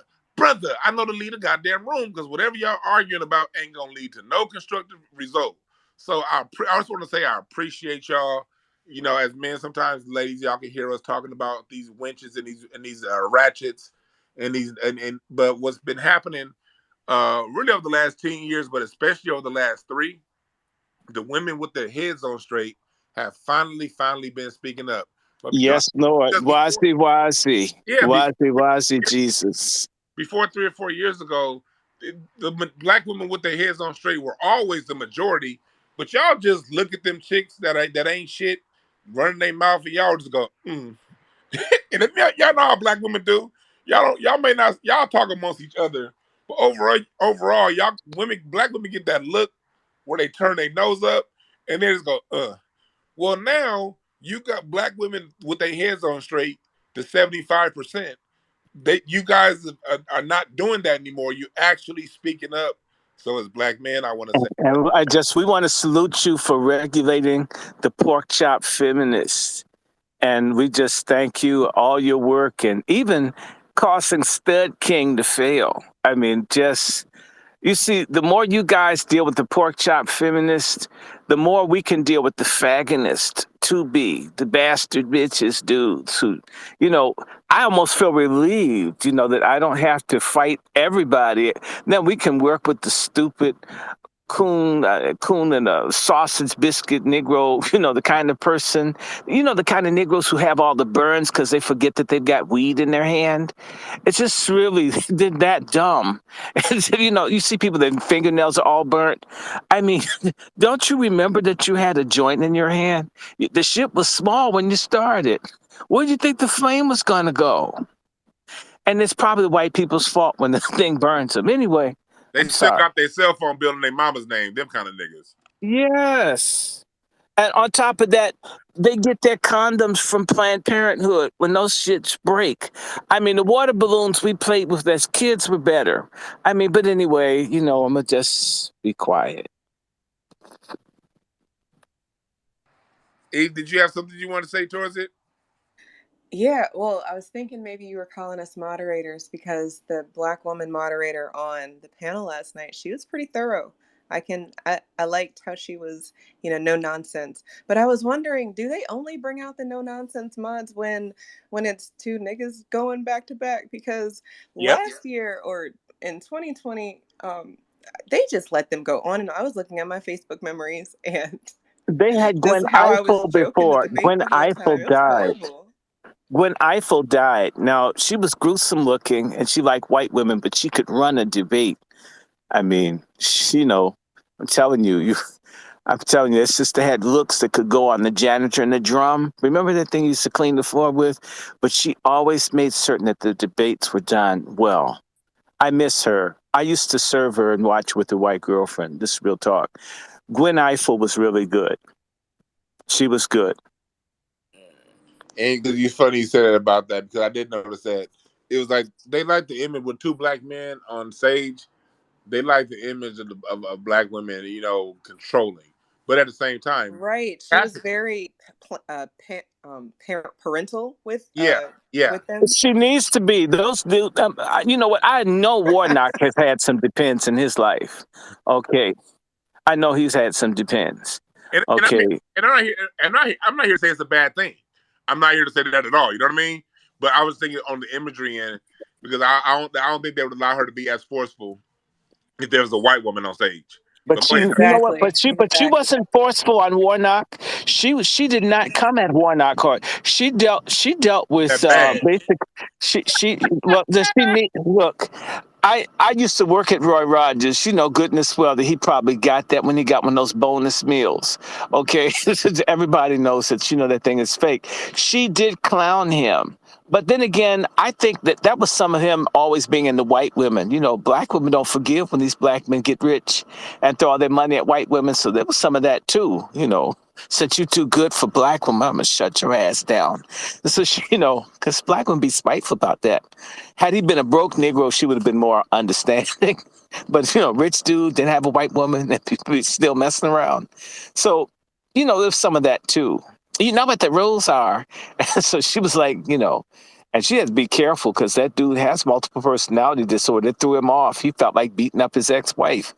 I know to leave the goddamn room because whatever y'all arguing about ain't gonna lead to no constructive result. So I just want to say I appreciate y'all. You know, as men, sometimes ladies, y'all can hear us talking about these wenches and these ratchets and but what's been happening really over the last 10 years, but especially over the last 3, the women with their heads on straight have finally been speaking up. But Yes, Lord. because before, yeah, Wazi, Jesus. before 3 or 4 years ago, the black women with their heads on straight were always the majority. But y'all just look at them chicks that ain't shit, running their mouth, and y'all just go, mm. And if y'all know how black women do, y'all may not y'all talk amongst each other, but overall, black women get that look where they turn their nose up and they just go, Well, now you got black women with their heads on straight to 75%. You guys are not doing that anymore. You actually speaking up. So as black men, I want to say, And we want to salute you for regulating the pork chop feminists. And we just thank you, all your work, and even causing Stud King to fail. I mean, you see, the more you guys deal with the pork chop feminist, the more we can deal with the fagonist, the bastard bitches dudes who, I almost feel relieved, that I don't have to fight everybody. Then we can work with the stupid coon and a sausage biscuit Negro, the kind of person, the kind of Negroes who have all the burns because they forget that they've got weed in their hand. It's just really, they're that dumb. You see people, their fingernails are all burnt. I mean, don't you remember that you had a joint in your hand? The shit was small when you started. Where do you think the flame was going to go? And it's probably white people's fault when the thing burns them. Anyway, they I'm still sorry. got their cell phone bill in their mama's name. Them kind of niggas. Yes. And on top of that, they get their condoms from Planned Parenthood when those shits break. I mean, the water balloons we played with as kids were better. I mean, but anyway, I'm going to just be quiet. Eve, did you have something you want to say towards it? Yeah, well, I was thinking maybe you were calling us moderators because the black woman moderator on the panel last night, she was pretty thorough. I liked how she was, no nonsense. But I was wondering, do they only bring out the no nonsense mods when it's 2 niggas going back to back? Because Yep. last year or in 2020, they just let them go on, and I was looking at my Facebook memories, and They had just Gwen how I was Eiffel joking the before. debate Gwen the whole Eiffel time. It was died. horrible. Gwen Eiffel died. Now, she was gruesome looking and she liked white women, but she could run a debate. I mean, I'm telling you, that sister had looks that could go on the janitor and the drum. Remember that thing you used to clean the floor with? But she always made certain that the debates were done well. I miss her. I used to serve her and watch with her white girlfriend. This is real talk. Gwen Eiffel was really good. She was good. And it's funny you said that about that because I did notice that it was like they like the image with 2 black men on stage. They like the image of black women, controlling. But at the same time, Right. She was very parental with yeah. them. She needs to be. Those dudes, you know what? I know Warnock has had some depends in his life. Okay. I know he's had some depends. And Okay. I'm not here to say it's a bad thing. I'm not here to say that at all. You know what I mean? But I was thinking on the imagery end because I don't think they would allow her to be as forceful if there was a white woman on stage. But Go ahead. you know what? Exactly. She wasn't forceful on Warnock. She did not come at Warnock hard. She dealt with That bad. basic. Well, does she need look? I used to work at Roy Rogers. You know, goodness well that he probably got that when he got one of those bonus meals. Okay, everybody knows that that thing is fake. She did clown him. But then again, I think that was some of him always being into white women. Black women don't forgive when these black men get rich and throw all their money at white women. So there was some of that too. Since you too good for black women, I'm gonna shut your ass down. So she, because black women be spiteful about that. Had he been a broke Negro, she would have been more understanding. But rich dude didn't have a white woman and people be still messing around. So, there's some of that too. You know what the rules are. So she was like, and she had to be careful because that dude has multiple personality disorder. It threw him off. He felt like beating up his ex-wife.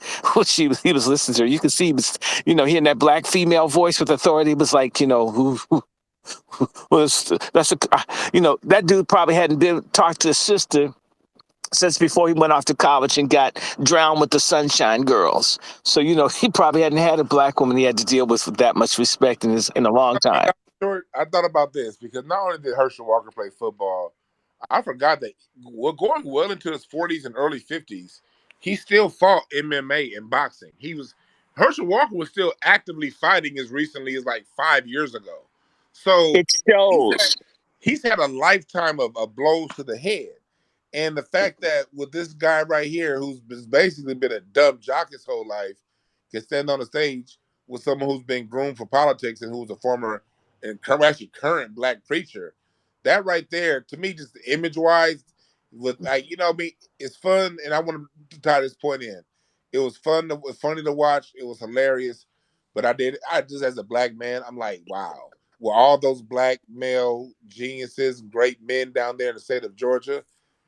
He was listening to her. You could see he was, hearing that black female voice with authority. It was like, who was that's a, that dude probably hadn't been talked to his sister since before he went off to college and got drowned with the Sunshine Girls. So he probably hadn't had a black woman he had to deal with that much respect in a long time. I thought about this because not only did Herschel Walker play football, I forgot that going well into his 40s and early 50s, he still fought MMA and boxing. Herschel Walker was still actively fighting as recently as like 5 years ago. So it shows. He's had a lifetime of blows to the head. And the fact that with this guy right here, who's basically been a dumb jock his whole life, can stand on the stage with someone who's been groomed for politics and who's a former and actually current black preacher, that right there, to me, just image wise, with like it's fun, and I want to tie this point in. It was fun. It was funny to watch. It was hilarious, but I just as a black man, I'm like, wow. Well, all those black male geniuses, great men down there in the state of Georgia,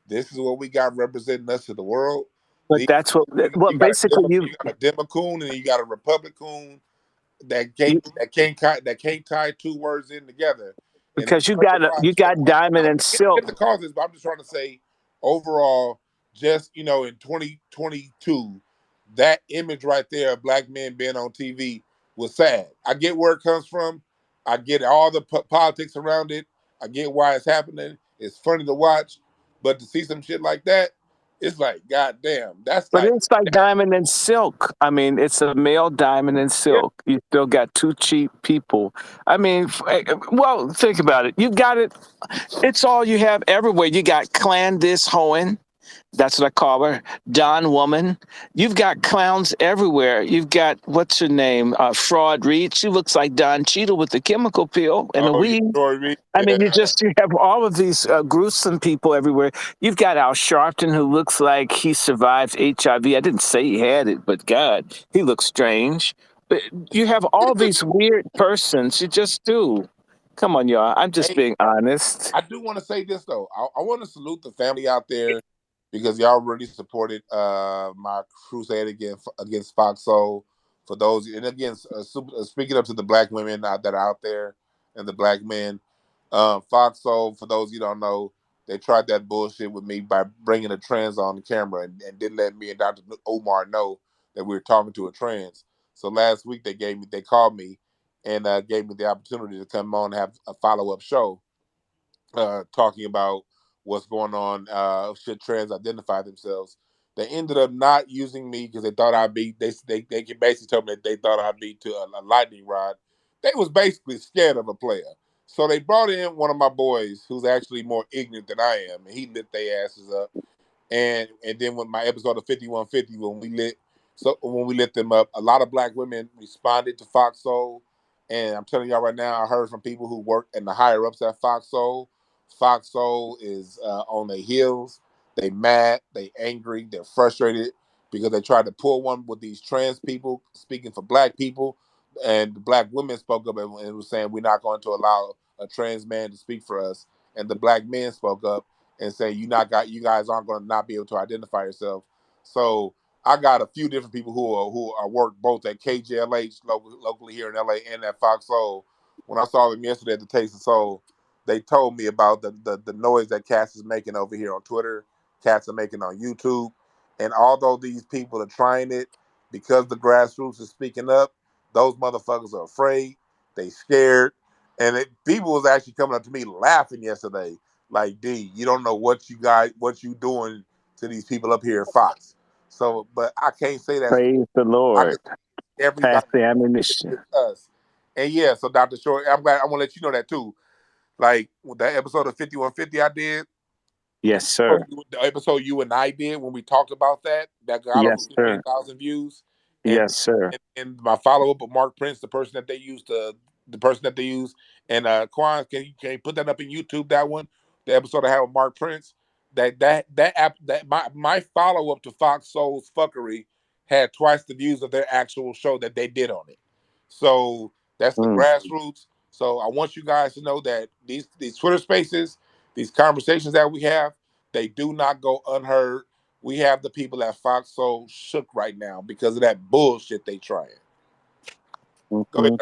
this is what we got representing us to the world. But that's what. Well, basically, you got a Democrat and you got a Republican that can't tie two words in together. Because you got Diamond and Silk. Get the causes, but I'm just trying to say, overall, just in 2022, that image right there of black men being on TV was sad. I get where it comes from. I get all the politics around it. I get why it's happening. It's funny to watch, but to see some shit like that, it's like, goddamn, that's But like. it's like Diamond and Silk. I mean, it's a male Diamond and Silk. You still got two cheap people. I mean, well, think about it. You got it. It's all you have everywhere. You got Clandis Hohen. That's what I call her. Don Woman. You've got clowns everywhere. You've got, what's her name? Fraud Reed. She looks like Don Cheadle with the chemical pill and the weed. I mean, you have all of these gruesome people everywhere. You've got Al Sharpton, who looks like he survived HIV. I didn't say he had it, but God, he looks strange. But you have all these weird persons. You just do. Come on, y'all. I'm just being honest. I do want to say this, though. I want to salute the family out there because y'all really supported my crusade against Fox Soul. For those, and again, speaking up to the black women that are out there and the black men, Fox Soul, for those you don't know, they tried that bullshit with me by bringing a trans on the camera and didn't let me and Dr. Omar know that we were talking to a trans. So last week they called me and gave me the opportunity to come on and have a follow-up show talking about what's going on, should trans identify themselves. They ended up not using me because they thought I'd be, they basically told me that they thought I'd be to a lightning rod. They was basically scared of a player. So they brought in one of my boys who's actually more ignorant than I am, and he lit their asses up. And then when my episode of 5150, when we lit them up, a lot of black women responded to Fox Soul. And I'm telling y'all right now, I heard from people who work in the higher ups at Fox Soul. Fox Soul is on their heels. They mad, they angry, they're frustrated because they tried to pull one with these trans people speaking for black people, and the black women spoke up and was saying we're not going to allow a trans man to speak for us. And the black men spoke up and say you guys aren't going to not be able to identify yourself. So I got a few different people who are work both at KJLH locally here in LA and at Fox Soul. When I saw them yesterday at the Taste of Soul, they told me about the noise that Cass is making over here on Twitter, Cats are making on YouTube. And although these people are trying it, because the grassroots is speaking up, those motherfuckers are afraid, they scared. And people was actually coming up to me laughing yesterday, like, D, you don't know what you doing to these people up here at Fox. So, but I can't say that. Praise the Lord. Everybody Pass the ammunition. us. And yeah, so Dr. Short, I'm glad I want to let you know that too. Like with that episode of 5150 I did. Yes, sir. The episode you and I did when we talked about that got over 58,000 views. And Yes, sir. and my follow up with Mark Prince, the person that they use, and Quan, can you put that up in YouTube? That one, the episode I had with Mark Prince. My follow up to Fox Soul's fuckery had twice the views of their actual show that they did on it. So that's the Mm. grassroots. So I want you guys to know that these Twitter Spaces, these conversations that we have, they do not go unheard. We have the people at Fox Soul shook right now because of that bullshit they trying. Go ahead. Mhm.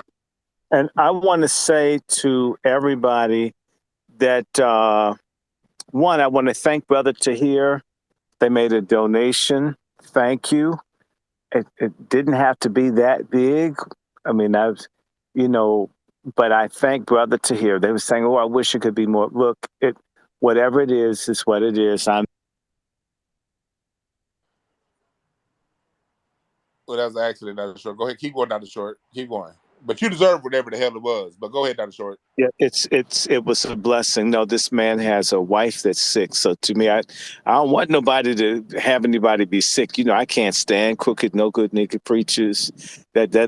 And I want to say to everybody that one, I want to thank Brother Tahir. They made a donation. Thank you. It didn't have to be that big. I mean, you know, but I thank Brother Tahir. They were saying, "Oh, I wish it could be more." Look, whatever it is what it is. Well, that was an accident down the short. Go ahead, keep going down the short. Keep going. But you deserve whatever the hell it was. But go ahead down the short. Yeah, it was a blessing. No, this man has a wife that's sick. So to me, I don't want nobody to have anybody be sick. You know, I can't stand crooked, no good nigga preachers.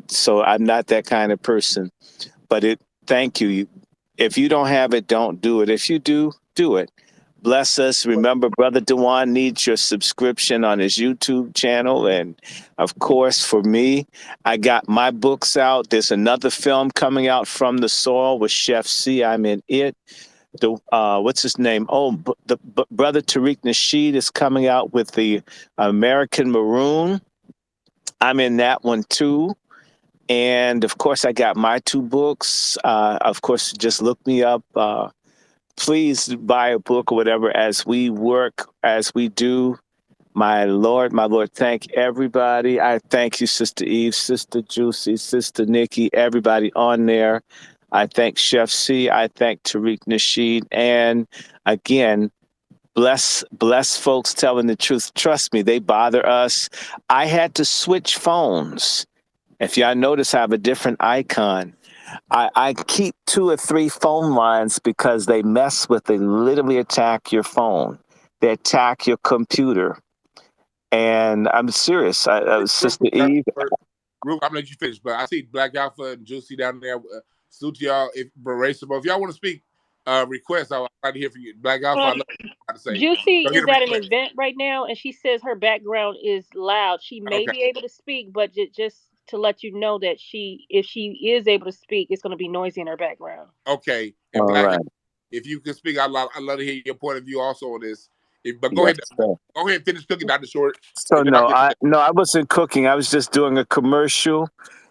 So I'm not that kind of person. But thank you. If you don't have it, don't do it. If you do, do it. Bless us. Remember, Brother Dwan needs your subscription on his YouTube channel. And of course, for me, I got my books out. There's another film coming out, From the Soil, with Chef C. I'm in it. What's his name? Brother Tariq Nasheed is coming out with the American Maroon. I'm in that one too. And of course, I got my two books. Of course, just look me up. Please buy a book or whatever as we work, as we do. My Lord, thank everybody. I thank you, Sister Eve, Sister Juicy, Sister Nikki, everybody on there. I thank Chef C. I thank Tariq Nasheed. And again, bless folks telling the truth. Trust me, they bother us. I had to switch phones. If y'all notice, I have a different icon. I keep 2 or 3 phone lines because they literally attack your phone. They attack your computer. And I'm serious. Sister Eve. I'm gonna let you finish, but I see Black Alpha and Juicy down there. Salute to y'all. If y'all want to speak, request, I'd like to hear from you. Black Alpha, I love what to say. Juicy So is at an event right now, and she says her background is loud. She may be able to speak, but just to let you know that if she is able to speak, it's going to be noisy in her background. Okay. And All Black, right. if you can speak, I'd love to hear your point of view also on this. But go ahead. Go ahead and finish cooking, Dr. Short. So I wasn't cooking. I was just doing a commercial.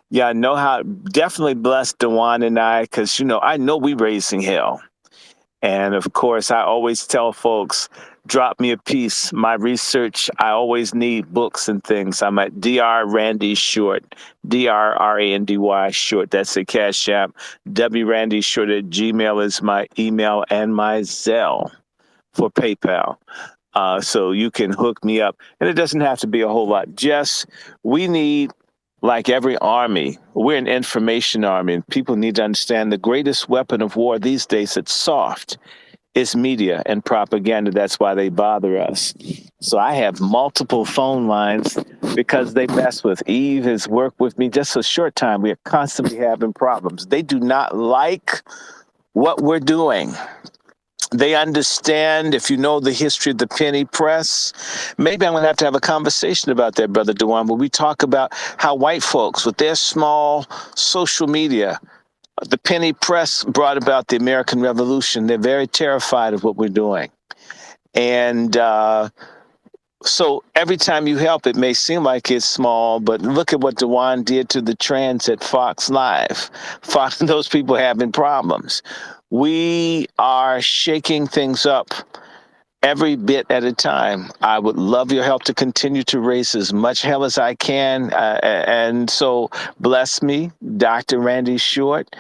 Yeah, I know how. Definitely blessed Dwan and I, because I know we raising hell. And of course, I always tell folks, drop me a piece. My research, I always need books and things. I'm at Dr. Randy Short, DrRandy Short. That's the Cash App. WRandyShort at Gmail is my email, and my Zelle for PayPal. So you can hook me up. And it doesn't have to be a whole lot. We need, like every army, we're an information army, and people need to understand the greatest weapon of war these days, it's soft. It's media and propaganda. That's why they bother us. So I have multiple phone lines because they mess with. Eve has worked with me just a short time. We are constantly having problems. They do not like what we're doing. They understand, if you know the history of the penny press, maybe I'm going to have a conversation about that, Brother Dwan, where we talk about how white folks, with their small social media, the penny press brought about the American Revolution. They're very terrified of what we're doing. And so every time you help, it may seem like it's small, but look at what Dwan did to the trans at Fox Live. Those people having problems. We are shaking things up every bit at a time. I would love your help to continue to raise as much hell as I can. And so bless me, Dr. Randy Short.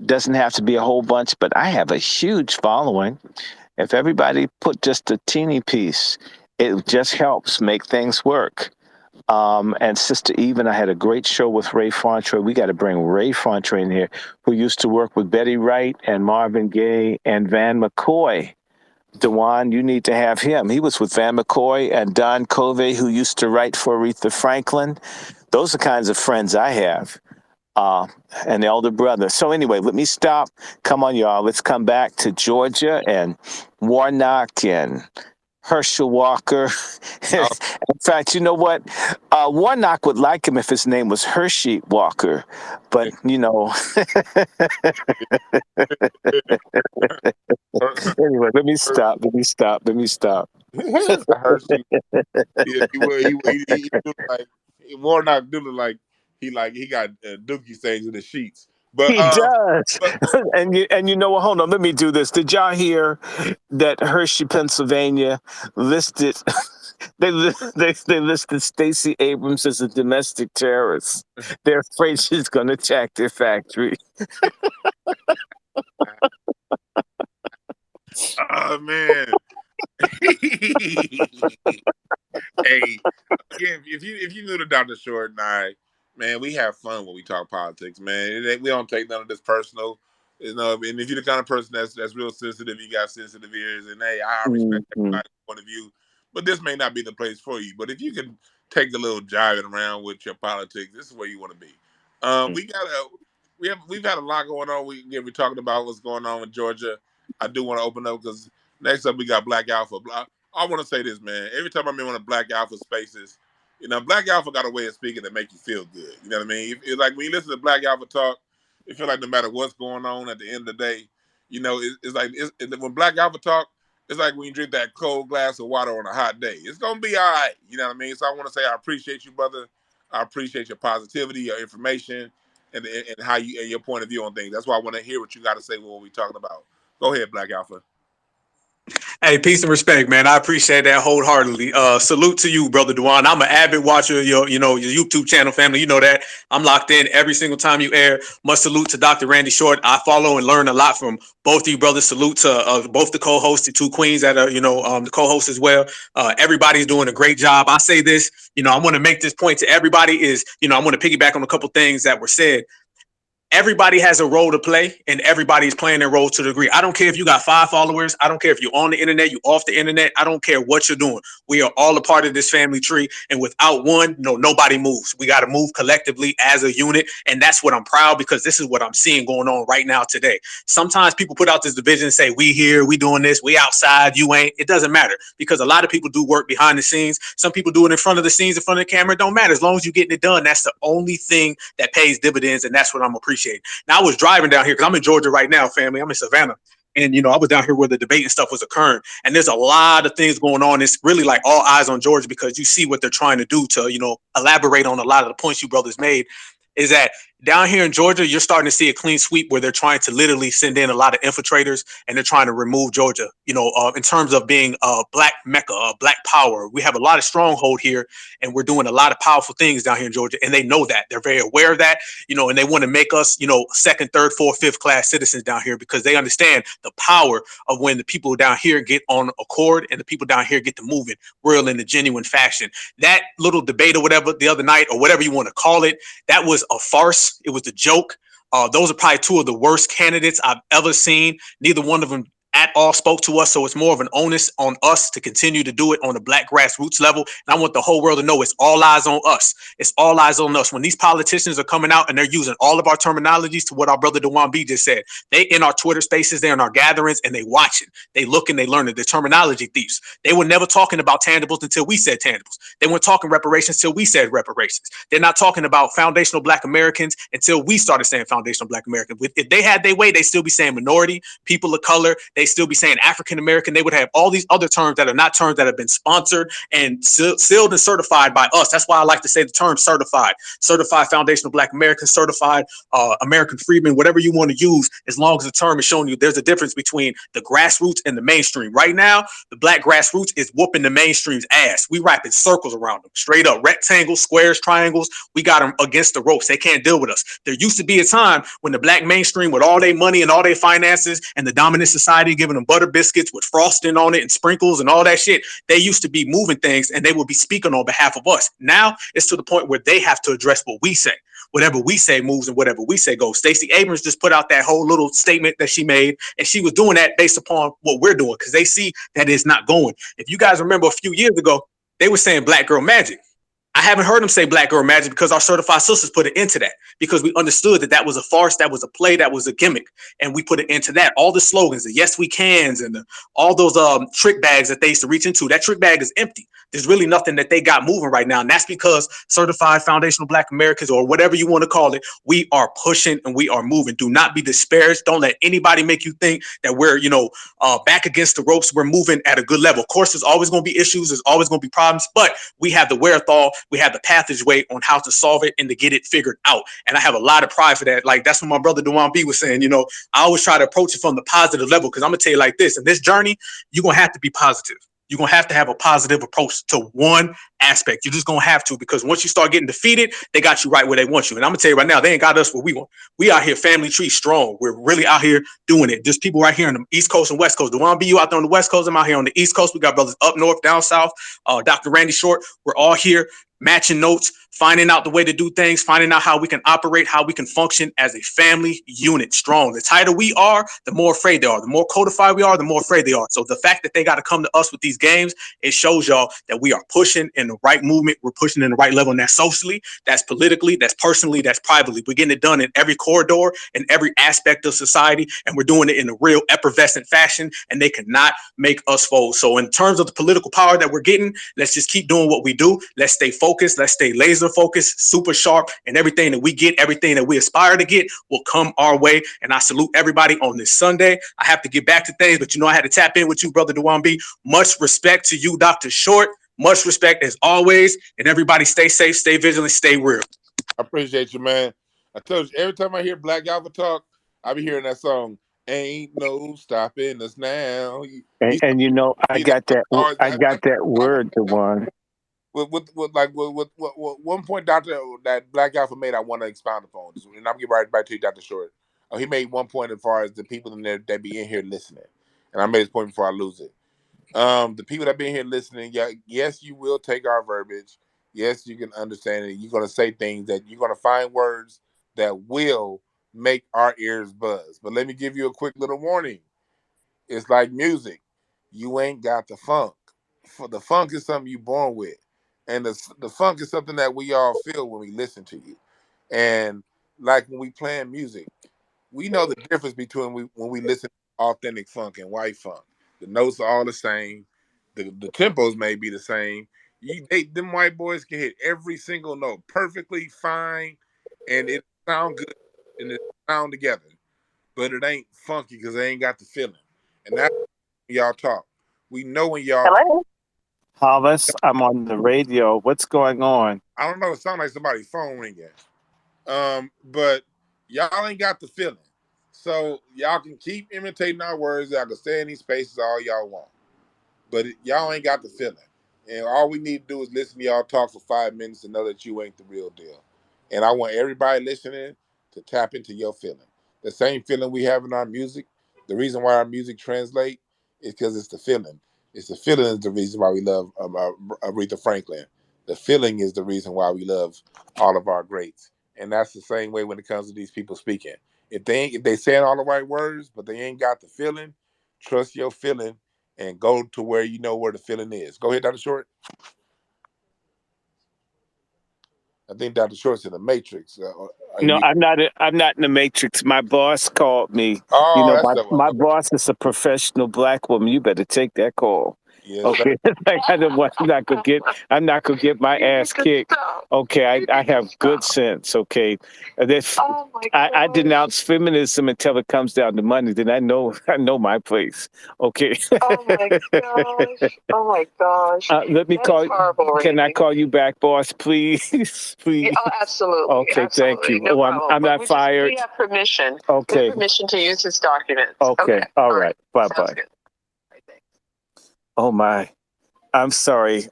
Doesn't have to be a whole bunch, but I have a huge following. If everybody put just a teeny piece, it just helps make things work. And Sister Eve and I had a great show with Ray Fontre. We got to bring Ray Fontre in here, who used to work with Betty Wright and Marvin Gaye and Van McCoy. Dewan, you need to have him. He was with Van McCoy and Don Covey, who used to write for Aretha Franklin. Those are the kinds of friends I have. An elder brother. So anyway, let me stop. Come on, y'all. Let's come back to Georgia and Warnock and Herschel Walker. Oh, In fact, you know what? Warnock would like him if his name was Hershey Walker. But, you know, anyway, let me stop. Hershey. He look like Warnock do look like he got dookie stains in the sheets. But He does. but And you know what? Hold on. Let me do this. Did y'all hear that Hershey, Pennsylvania listed they listed Stacey Abrams as a domestic terrorist? They're afraid she's going to attack their factory. oh man. Hey, again, if you knew the Dr. Short and I, man, we have fun when we talk politics, man. We don't take none of this personal, you know. And if you're the kind of person that's real sensitive, you got sensitive ears, and hey, I respect Mhm. everybody's point of view, but this may not be the place for you. But if you can take a little jiving around with your politics, this is where you want to be. We've had a lot going on. We're talking about what's going on in Georgia. I do want to open up because next up we got Black Alpha. I want to say this, man. Every time I'm in one of Black Alpha spaces, you know, Black Alpha got a way of speaking that make you feel good. You know what I mean? It's like when you listen to Black Alpha talk, it feel like no matter what's going on at the end of the day, you know, when Black Alpha talk, it's like when you drink that cold glass of water on a hot day. It's gonna be all right. You know what I mean? So I want to say I appreciate you, brother. I appreciate your positivity, your information, and how you and your point of view on things. That's why I want to hear what you got to say when we're talking about. Go ahead, Black Alpha. Hey, peace and respect, man. I appreciate that wholeheartedly. Salute to you, brother Dwan. I'm an avid watcher of your YouTube channel, family. You know that. I'm locked in every single time you air. Much salute to Dr. Randy Short. I follow and learn a lot from both of you brothers. Salute to both the co-hosts, the two queens that are, the co-hosts as well. Everybody's doing a great job. I say this, I want to make this point to everybody is, I want to piggyback on a couple things that were said. Everybody has a role to play and everybody's playing their role to the degree. I don't care if you got 5 followers. I don't care if you're on the internet, you off the internet. I don't care what you're doing. We are all a part of this family tree. And without one, nobody moves. We got to move collectively as a unit. And that's what I'm proud because this is what I'm seeing going on right now today. Sometimes people put out this division and say, we here, we doing this, we outside, you ain't. It doesn't matter because a lot of people do work behind the scenes. Some people do it in front of the scenes, in front of the camera. It don't matter. As long as you're getting it done, that's the only thing that pays dividends. And that's what I'm appreciating. Now I was driving down here because I'm in Georgia right now, family. I'm in Savannah. And, I was down here where the debate and stuff was occurring. And there's a lot of things going on. It's really like all eyes on Georgia because you see what they're trying to do to, elaborate on a lot of the points you brothers made is that down here in Georgia, you're starting to see a clean sweep where they're trying to literally send in a lot of infiltrators and they're trying to remove Georgia, in terms of being a black mecca, a black power. We have a lot of stronghold here and we're doing a lot of powerful things down here in Georgia. And they know that. They're very aware of that, and they want to make us, second, third, fourth, fifth class citizens down here because they understand the power of when the people down here get on accord and the people down here get to moving real in the genuine fashion. That little debate or whatever the other night or whatever you want to call it, that was a farce. It was a joke. Those are probably 2 of the worst candidates I've ever seen. Neither one of them at all spoke to us. So it's more of an onus on us to continue to do it on the black grassroots level. And I want the whole world to know it's all eyes on us. It's all eyes on us. When these politicians are coming out and they're using all of our terminologies to what our brother Dwan B just said, they in our Twitter spaces, they're in our gatherings and they watching, they looking, they learning. The terminology thieves. They were never talking about tangibles until we said tangibles. They weren't talking reparations till we said reparations. They're not talking about foundational black Americans until we started saying foundational black Americans. If they had their way, they still be saying minority, people of color. They still be saying African American. They would have all these other terms that are not terms that have been sponsored and sealed and certified by us. That's why I like to say the term certified foundational black American, certified American freedmen, whatever you want to use, as long as the term is showing you there's a difference between the grassroots and the mainstream. Right now, the black grassroots is whooping the mainstream's ass. We wrapping circles around them, straight up rectangles, squares, triangles. We got them against the ropes. They can't deal with us. There used to be a time when the black mainstream with all their money and all their finances and the dominant society giving them butter biscuits with frosting on it and sprinkles and all that shit, they used to be moving things and they would be speaking on behalf of us. Now it's to the point where they have to address what we say. whatever we say moves and whatever we say goes. Stacey Abrams just put out that whole little statement that she made, and she was doing that based upon what we're doing because they see that it's not going. If you guys remember a few years ago, they were saying Black Girl Magic. I haven't heard them say Black Girl Magic because our certified sisters put it into that because we understood that that was a farce, that was a play, that was a gimmick, and we put it into that. All the slogans, the yes we cans, and all those trick bags that they used to reach into, that trick bag is empty. There's really nothing that they got moving right now, and that's because certified foundational Black Americans, or whatever you want to call it, we are pushing and we are moving. Do not be disparaged. Don't let anybody make you think that we're back against the ropes. We're moving at a good level. Of course, there's always going to be issues. There's always going to be problems, but we have the wherewithal. We have the passageway on how to solve it and to get it figured out. And I have a lot of pride for that. Like, that's what my brother Dwan B was saying. I always try to approach it from the positive level because I'm going to tell you like this. In this journey, you're going to have to be positive. You're going to have a positive approach to one aspect. You're just going to have to, because once you start getting defeated, they got you right where they want you. And I'm going to tell you right now, they ain't got us where we want. We out here family tree strong. We're really out here doing it. There's people right here on the East Coast and West Coast. Dwan B, you out there on the West Coast. I'm out here on the East Coast. We got brothers up north, down south. Dr. Randy Short. We're all here matching notes, finding out the way to do things, finding out how we can operate, how we can function as a family unit strong. The tighter we are, the more afraid they are. The more codified we are, the more afraid they are. So the fact that they got to come to us with these games, it shows y'all that we are pushing in the right movement. We're pushing in the right level, and that's socially, that's politically, that's personally, that's privately. We're getting it done in every corridor, in every aspect of society, and we're doing it in a real effervescent fashion, and they cannot make us fold. So in terms of the political power that we're getting, let's just keep doing what we do. Let's stay focused. Let's stay laser focused, super sharp, and everything that we get, everything that we aspire to get will come our way. And I salute everybody on this Sunday. I have to get back to things, but I had to tap in with you, brother Dwan B. Much respect to you, Dr. Short. Much respect as always. And everybody stay safe, stay vigilant, stay real. I appreciate you, man. I told you, every time I hear Black Alpha talk, I be hearing that song, Ain't No Stopping Us Now. And I got that word, Dwan. With one point that Black Alpha made, I want to expound upon, and I'm getting right back to you, Dr. Short. He made one point as far as the people in there that be in here listening, and I made this point before I lose it. The people that be in here listening, yes, you will take our verbiage. Yes, you can understand it. You're gonna say things that you're gonna find words that will make our ears buzz. But let me give you a quick little warning. It's like music. You ain't got the funk. The funk is something you're born with. And the funk is something that we all feel when we listen to you. And like when we playing music, we know the difference between when we listen to authentic funk and white funk. The notes are all the same. The tempos may be the same. Them white boys can hit every single note perfectly fine, and it sound good and it sound together. But it ain't funky because they ain't got the feeling. And that's when y'all talk. We know when y'all Hello? Hollis, I'm on the radio. What's going on? I don't know. It sounds like somebody's phone ringing. But y'all ain't got the feeling. So y'all can keep imitating our words. Y'all can stay in these spaces all y'all want. But y'all ain't got the feeling. And all we need to do is listen to y'all talk for 5 minutes and know that you ain't the real deal. And I want everybody listening to tap into your feeling. The same feeling we have in our music. The reason why our music translate is because it's the feeling. It's the feeling is the reason why we love Aretha Franklin. The feeling is the reason why we love all of our greats. And that's the same way when it comes to these people speaking. If they saying all the right words, but they ain't got the feeling, trust your feeling and go to where you know where the feeling is. Go ahead, Dr. Short. I think Dr. Short's in the Matrix. No, I'm not. I'm not in the Matrix. My boss called me. Oh, that's my boss is a professional Black woman. You better take that call. Yes, okay, I'm not gonna get my ass kicked. Okay, I have good sense. Okay, I denounce feminism until it comes down to money. Then I know my place. Okay. Oh my gosh! Oh my gosh! Let me call. Can I call you back, boss? Please, please. Yeah, oh, absolutely. Okay, absolutely. thank you. No I'm not fired. We have permission. Okay. We have permission to use this document. Okay. All right. Bye bye. Oh my. I'm sorry.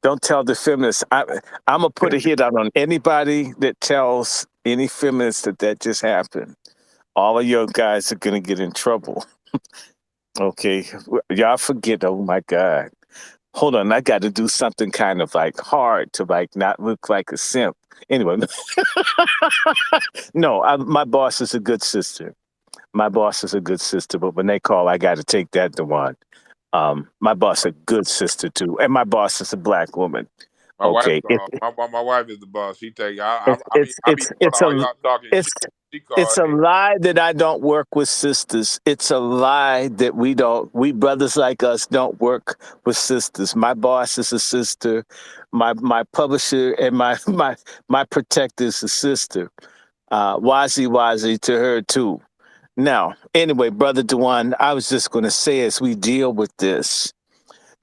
Don't tell the feminists. I'm gonna put a hit out on anybody that tells any feminists that just happened. All of you guys are gonna get in trouble. Okay, y'all forget. Oh my God. hold on, I got to do something kind of like hard to like not look like a simp. Anyway, no, my boss is a good sister. My boss is a good sister, but when they call, I got to take that to one. My boss is a good sister too, and my boss is a black woman. My wife, Okay, my wife is the boss. She take. it's it's I be it's doing it's all a y'all talking it's shit. She it's called. a Hey, lie that I don't work with sisters. It's a lie that we brothers like us don't work with sisters. My boss is a sister. My publisher and my protector is a sister. Wazi to her too. Now, anyway, Brother Dwan, I was just going to say as we deal with this,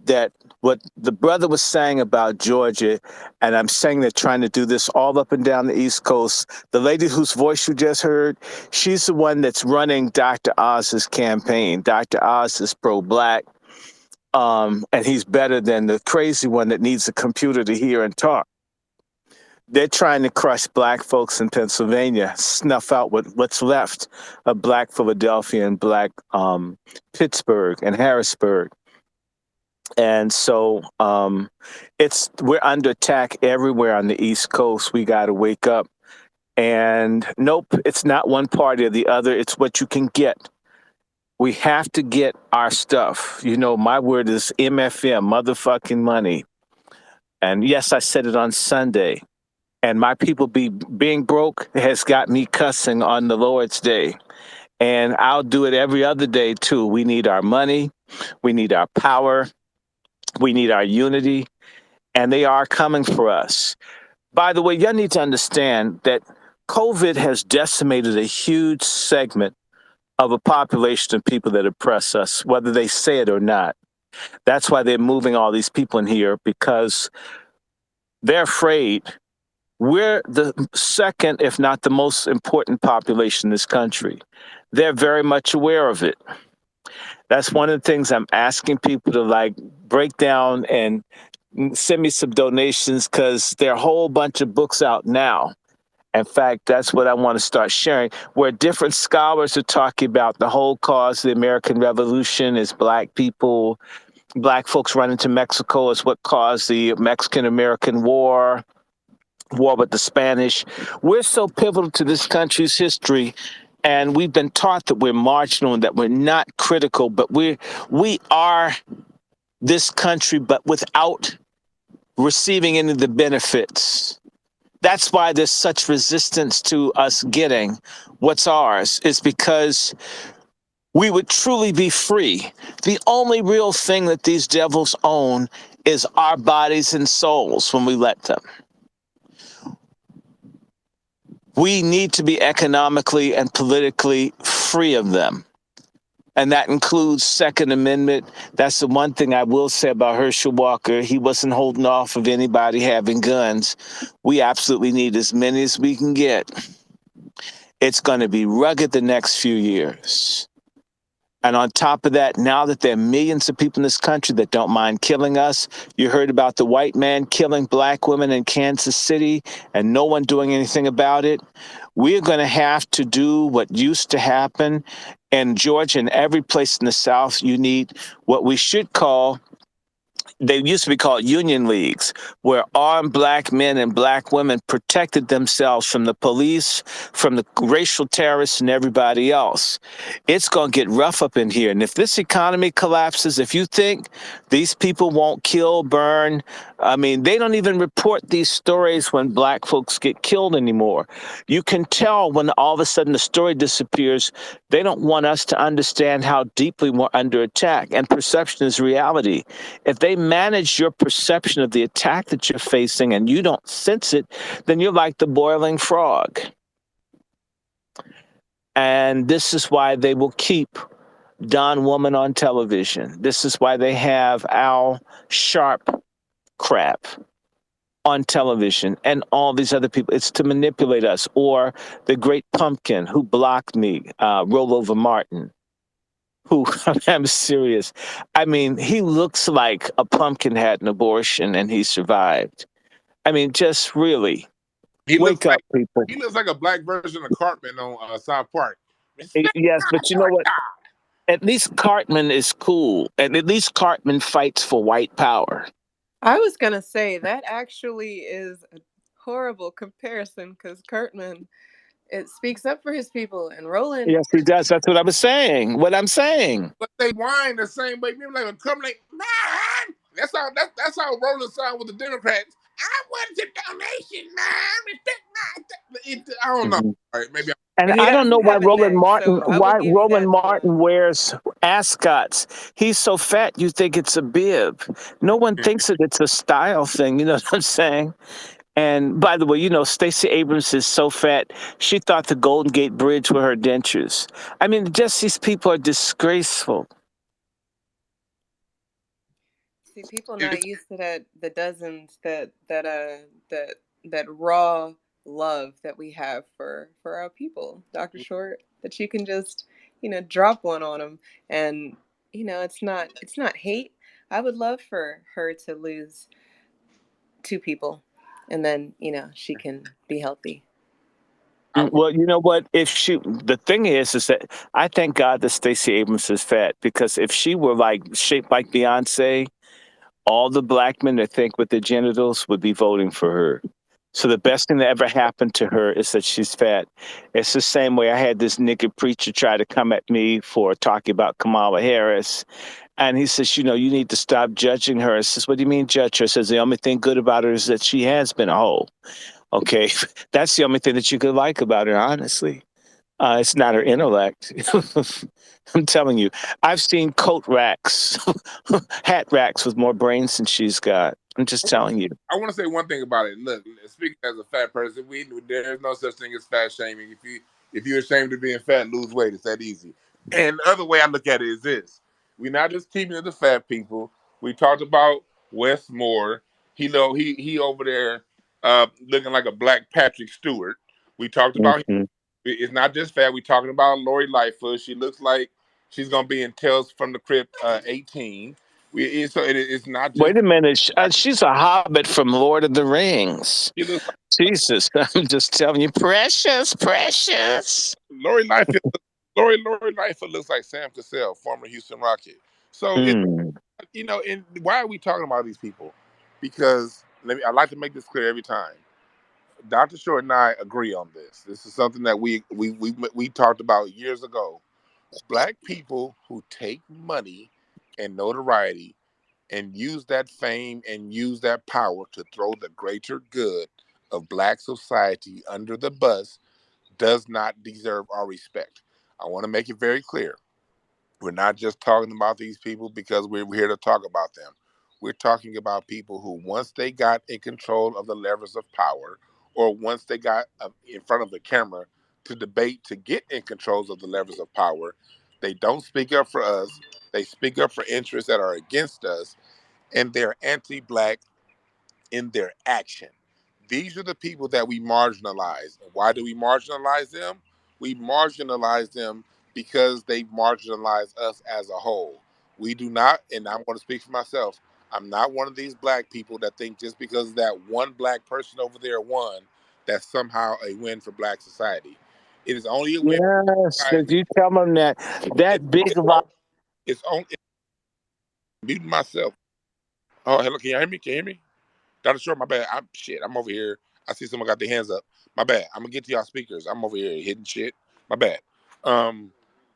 that what the brother was saying about Georgia, and I'm saying they're trying to do this all up and down the East Coast. The lady whose voice you just heard, she's the one that's running Dr. Oz's campaign. Dr. Oz is pro-black, and he's better than the crazy one that needs a computer to hear and talk. They're trying to crush black folks in Pennsylvania, snuff out what's left of black Philadelphia and black Pittsburgh and Harrisburg. And so we're under attack everywhere on the East Coast. We got to wake up. And nope, it's not one party or the other. It's what you can get. We have to get our stuff. You know, my word is MFM, motherfucking money. And yes, I said it on Sunday. And my people being broke has got me cussing on the Lord's Day. And I'll do it every other day too. We need our money. We need our power. We need our unity. And they are coming for us. By the way, y'all need to understand that COVID has decimated a huge segment of a population of people that oppress us, whether they say it or not. That's why they're moving all these people in here, because they're afraid. We're the second, if not the most important population in this country. They're very much aware of it. That's one of the things I'm asking people to like break down and send me some donations, because there are a whole bunch of books out now. In fact, that's what I want to start sharing, where different scholars are talking about the whole cause of the American Revolution is black people. Black folks running to Mexico is what caused the Mexican-American War with the Spanish. We're so pivotal to this country's history, and we've been taught that we're marginal and that we're not critical, but we are this country, but without receiving any of the benefits. That's why there's such resistance to us getting what's ours, is because we would truly be free. The only real thing that these devils own is our bodies and souls when we let them. We need to be economically and politically free of them. And that includes Second Amendment. That's the one thing I will say about Herschel Walker. He wasn't holding off of anybody having guns. We absolutely need as many as we can get. It's going to be rugged the next few years. And on top of that, now that there are millions of people in this country that don't mind killing us, you heard about the white man killing black women in Kansas City and no one doing anything about it. We're going to have to do what used to happen in Georgia and every place in the South. You need what we should call, they used to be called union leagues, where armed black men and black women protected themselves from the police, from the racial terrorists, and everybody else. It's going to get rough up in here. And if this economy collapses, if you think these people won't kill, burn, I mean, they don't even report these stories when black folks get killed anymore. You can tell when all of a sudden the story disappears, they don't want us to understand how deeply we're under attack. And perception is reality. If they manage your perception of the attack that you're facing and you don't sense it, then you're like the boiling frog. And this is why they will keep Don Woman on television. This is why they have Al Sharp crap on television and all these other people. It's to manipulate us. Or the great pumpkin who blocked me, Rollover Martin, who, I'm serious. I mean, he looks like a pumpkin had an abortion and he survived. I mean, just really wake up, people. He looks like a black version of Cartman on South Park. Yes, but you know what? At least Cartman is cool, and at least Cartman fights for white power. I was gonna say that actually is a horrible comparison because Cartman, it speaks up for his people, and Roland. Yes, he does. That's what I was saying. What I'm saying. But they whine the same way. People like come like, man. That's how Roland sound with the Democrats. I want a donation, man. I don't know. Mhm. All right, maybe. And He I don't know doesn't why have a neck, so I will give you that, Dwan. Wears ascots. He's so fat you think it's a bib. No one thinks that it's a style thing. You know what I'm saying? And by the way, Stacey Abrams is so fat, she thought the Golden Gate Bridge were her dentures. I mean, just these people are disgraceful. See, people not used to the dozens that raw love that we have for our people, Dr. Short. That you can just drop one on them, and it's not hate. I would love for her to lose 2 people, and then she can be healthy. Well, you know what? The thing is that I thank God that Stacey Abrams is fat, because if she were like shaped like Beyonce, all the black men that think with their genitals would be voting for her. So the best thing that ever happened to her is that she's fat. It's the same way I had this nigga preacher try to come at me for talking about Kamala Harris. And he says, you need to stop judging her. I says, what do you mean judge her? He says, the only thing good about her is that she has been a hoe. Okay, that's the only thing that you could like about her, honestly. It's not her intellect. I'm telling you, I've seen coat racks, hat racks with more brains than she's got. I'm just telling you. I want to say one thing about it. Look, speaking as a fat person, there's no such thing as fat shaming. If you're ashamed of being fat, lose weight. It's that easy. And the other way I look at it is this: we're not just keeping it to fat people. We talked about Wes Moore. He over there looking like a black Patrick Stewart. We talked about Mhm. it's not just fat. We talking about Lori Lightfoot. She looks like she's gonna be in Tales from the Crypt 18. It's not just. Wait a minute. She's a hobbit from Lord of the Rings. She looks Jesus, I'm just telling you, precious, precious. Lori Lightfoot. Lori Lightfoot looks like Sam Cassell, former Houston Rocket. So Mm. and why are we talking about these people? Because I like to make this clear every time. Dr. Short and I agree on this. This is something that we talked about years ago. Black people who take money and notoriety and use that fame and use that power to throw the greater good of black society under the bus does not deserve our respect. I want to make it very clear. We're not just talking about these people because we're here to talk about them. We're talking about people who, once they got in control of the levers of power, or once they got in front of the camera to debate to get in control of the levers of power, they don't speak up for us. They speak up for interests that are against us, and they're anti-black in their action. These are the people that we marginalize. And why do we marginalize them? We marginalize them because they marginalize us as a whole. We do not, and I'm going to speak for myself, I'm not one of these black people that think just because that one black person over there won, that's somehow a win for black society. It is only a win for Yes, society. because you tell them that big lie. It's only muting myself. Oh, hello, can you hear me? Can you hear me? Dr. Short, my bad. I'm over here. I see someone got their hands up. My bad. I'm gonna get to y'all speakers. I'm over here hitting shit. My bad.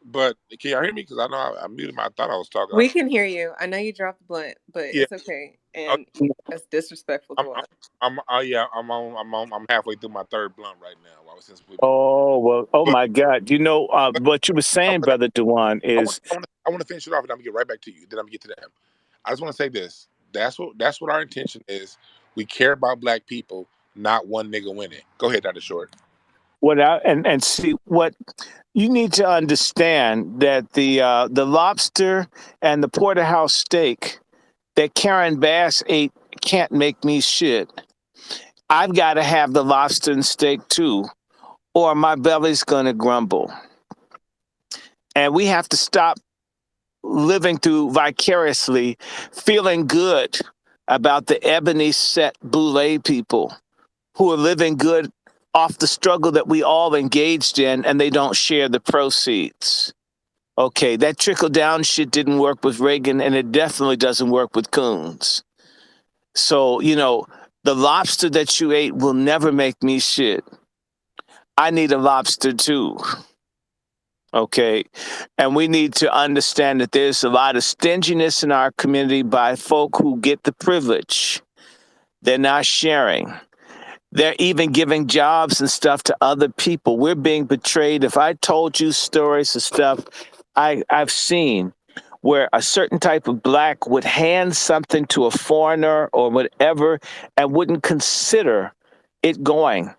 But can y'all hear me? Because I know I muted my. I thought I was talking. We can hear you. I know you dropped the blunt, but Yeah. it's okay. Uh, And that's disrespectful to us. yeah. I'm halfway through my third blunt right now. Since we've been. Oh, well, oh But, my God. What you were saying, Brother Dwan, is I want to finish it off, and I'm gonna get right back to you. Then I'm gonna get to them. I just want to say this. That's what our intention is. We care about black people, not one nigga winning. Go ahead, Dr. Short. and see what you need to understand, that the lobster and the porterhouse steak that Karen Bass ate can't make me shit. I've got to have the lobster and steak too, or my belly's gonna grumble. And we have to stop living through vicariously, feeling good about the ebony set boule people who are living good off the struggle that we all engaged in, and they don't share the proceeds. Okay, that trickle down shit didn't work with Reagan, and it definitely doesn't work with Coons. So, the lobster that you ate will never make me shit. I need a lobster too. Okay. And we need to understand that there's a lot of stinginess in our community by folk who get the privilege. They're not sharing. They're even giving jobs and stuff to other people. We're being betrayed. If I told you stories of stuff I've seen where a certain type of black would hand something to a foreigner or whatever and wouldn't consider it going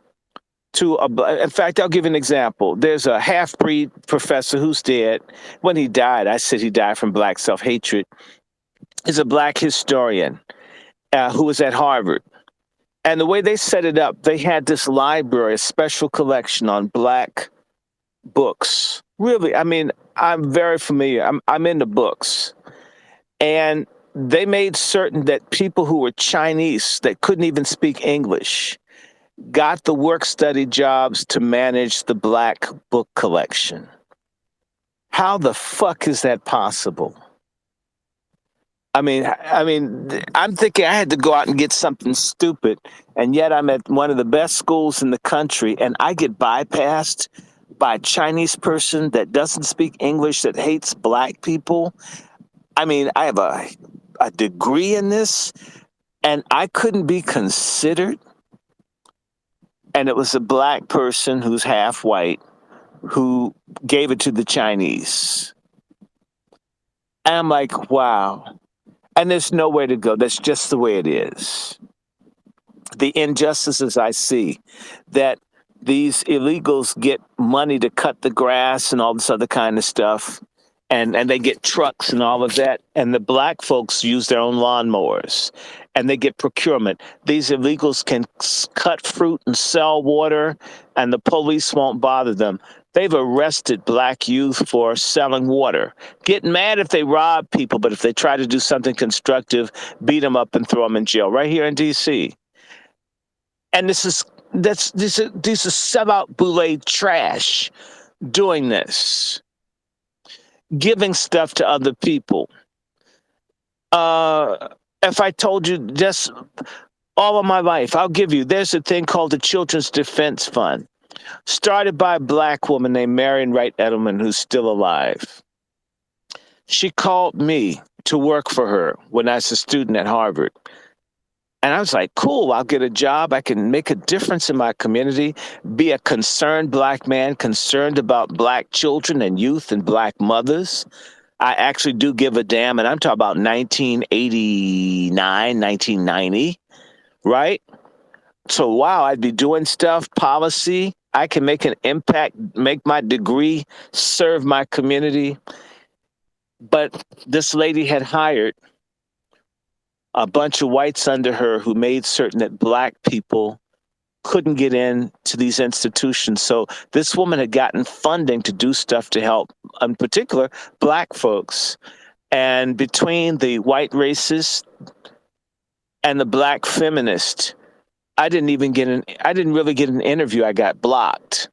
to in fact, I'll give you an example. There's a half-breed professor who's dead. When he died, I said he died from black self-hatred. He's a black historian who was at Harvard. And the way they set it up, they had this library, a special collection on black books. Really, I mean, I'm very familiar. I'm into books. And they made certain that people who were Chinese that couldn't even speak English got the work study jobs to manage the black book collection. How the fuck is that possible? I mean, I'm thinking I had to go out and get something stupid, and yet I'm at one of the best schools in the country, and I get bypassed by a Chinese person that doesn't speak English, that hates black people. I mean, I have a degree in this, and I couldn't be considered. And it was a black person who's half white who gave it to the Chinese. And I'm like, wow. And there's nowhere to go. That's just the way it is. The injustices I see, that these illegals get money to cut the grass and all this other kind of stuff, and they get trucks and all of that, and the black folks use their own lawnmowers, and they get procurement. These illegals can cut fruit and sell water, and the police won't bother them. They've arrested black youth for selling water. Get mad if they rob people, but if they try to do something constructive, beat them up and throw them in jail. Right here in D.C. And these are sellout boule trash doing this, giving stuff to other people. If I told you just all of my life, I'll give you. There's a thing called the Children's Defense Fund, started by a black woman named Marion Wright Edelman, who's still alive. She called me to work for her when I was a student at Harvard. And I was like, cool, I'll get a job. I can make a difference in my community, be a concerned black man, concerned about black children and youth and black mothers. I actually do give a damn. And I'm talking about 1989, 1990, right? So, wow, I'd be doing stuff, policy. I can make an impact, make my degree, serve my community. But this lady had hired a bunch of whites under her who made certain that black people couldn't get into these institutions. So this woman had gotten funding to do stuff to help, in particular, black folks. And between the white racist and the black feminist, I didn't really get an interview. I got blocked.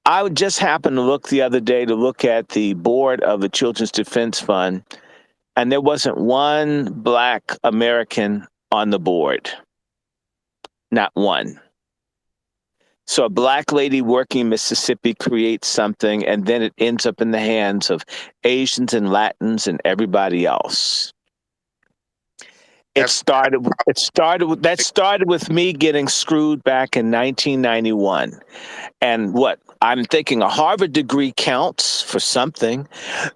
I would just happen to look the other day to look at the board of the Children's Defense Fund, and there wasn't one black American on the board. Not one. So a black lady working in Mississippi creates something, and then it ends up in the hands of Asians and Latins and everybody else. That started with me getting screwed back in 1991. And what? I'm thinking a Harvard degree counts for something.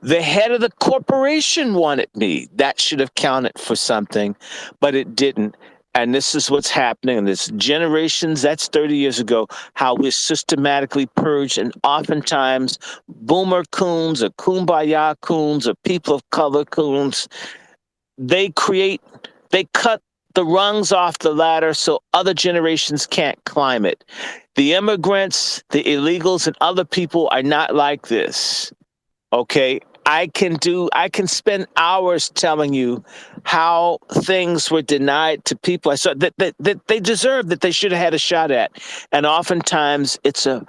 The head of the corporation wanted me. That should have counted for something, but it didn't. And this is what's happening in this generations, that's 30 years ago, how we're systematically purged, and oftentimes boomer coons or kumbaya coons or people of color coons, they cut the rungs off the ladder so other generations can't climb it. The immigrants, the illegals, and other people are not like this. Okay? I can spend hours telling you how things were denied to people I saw that they deserved, that they should have had a shot at. And oftentimes it's a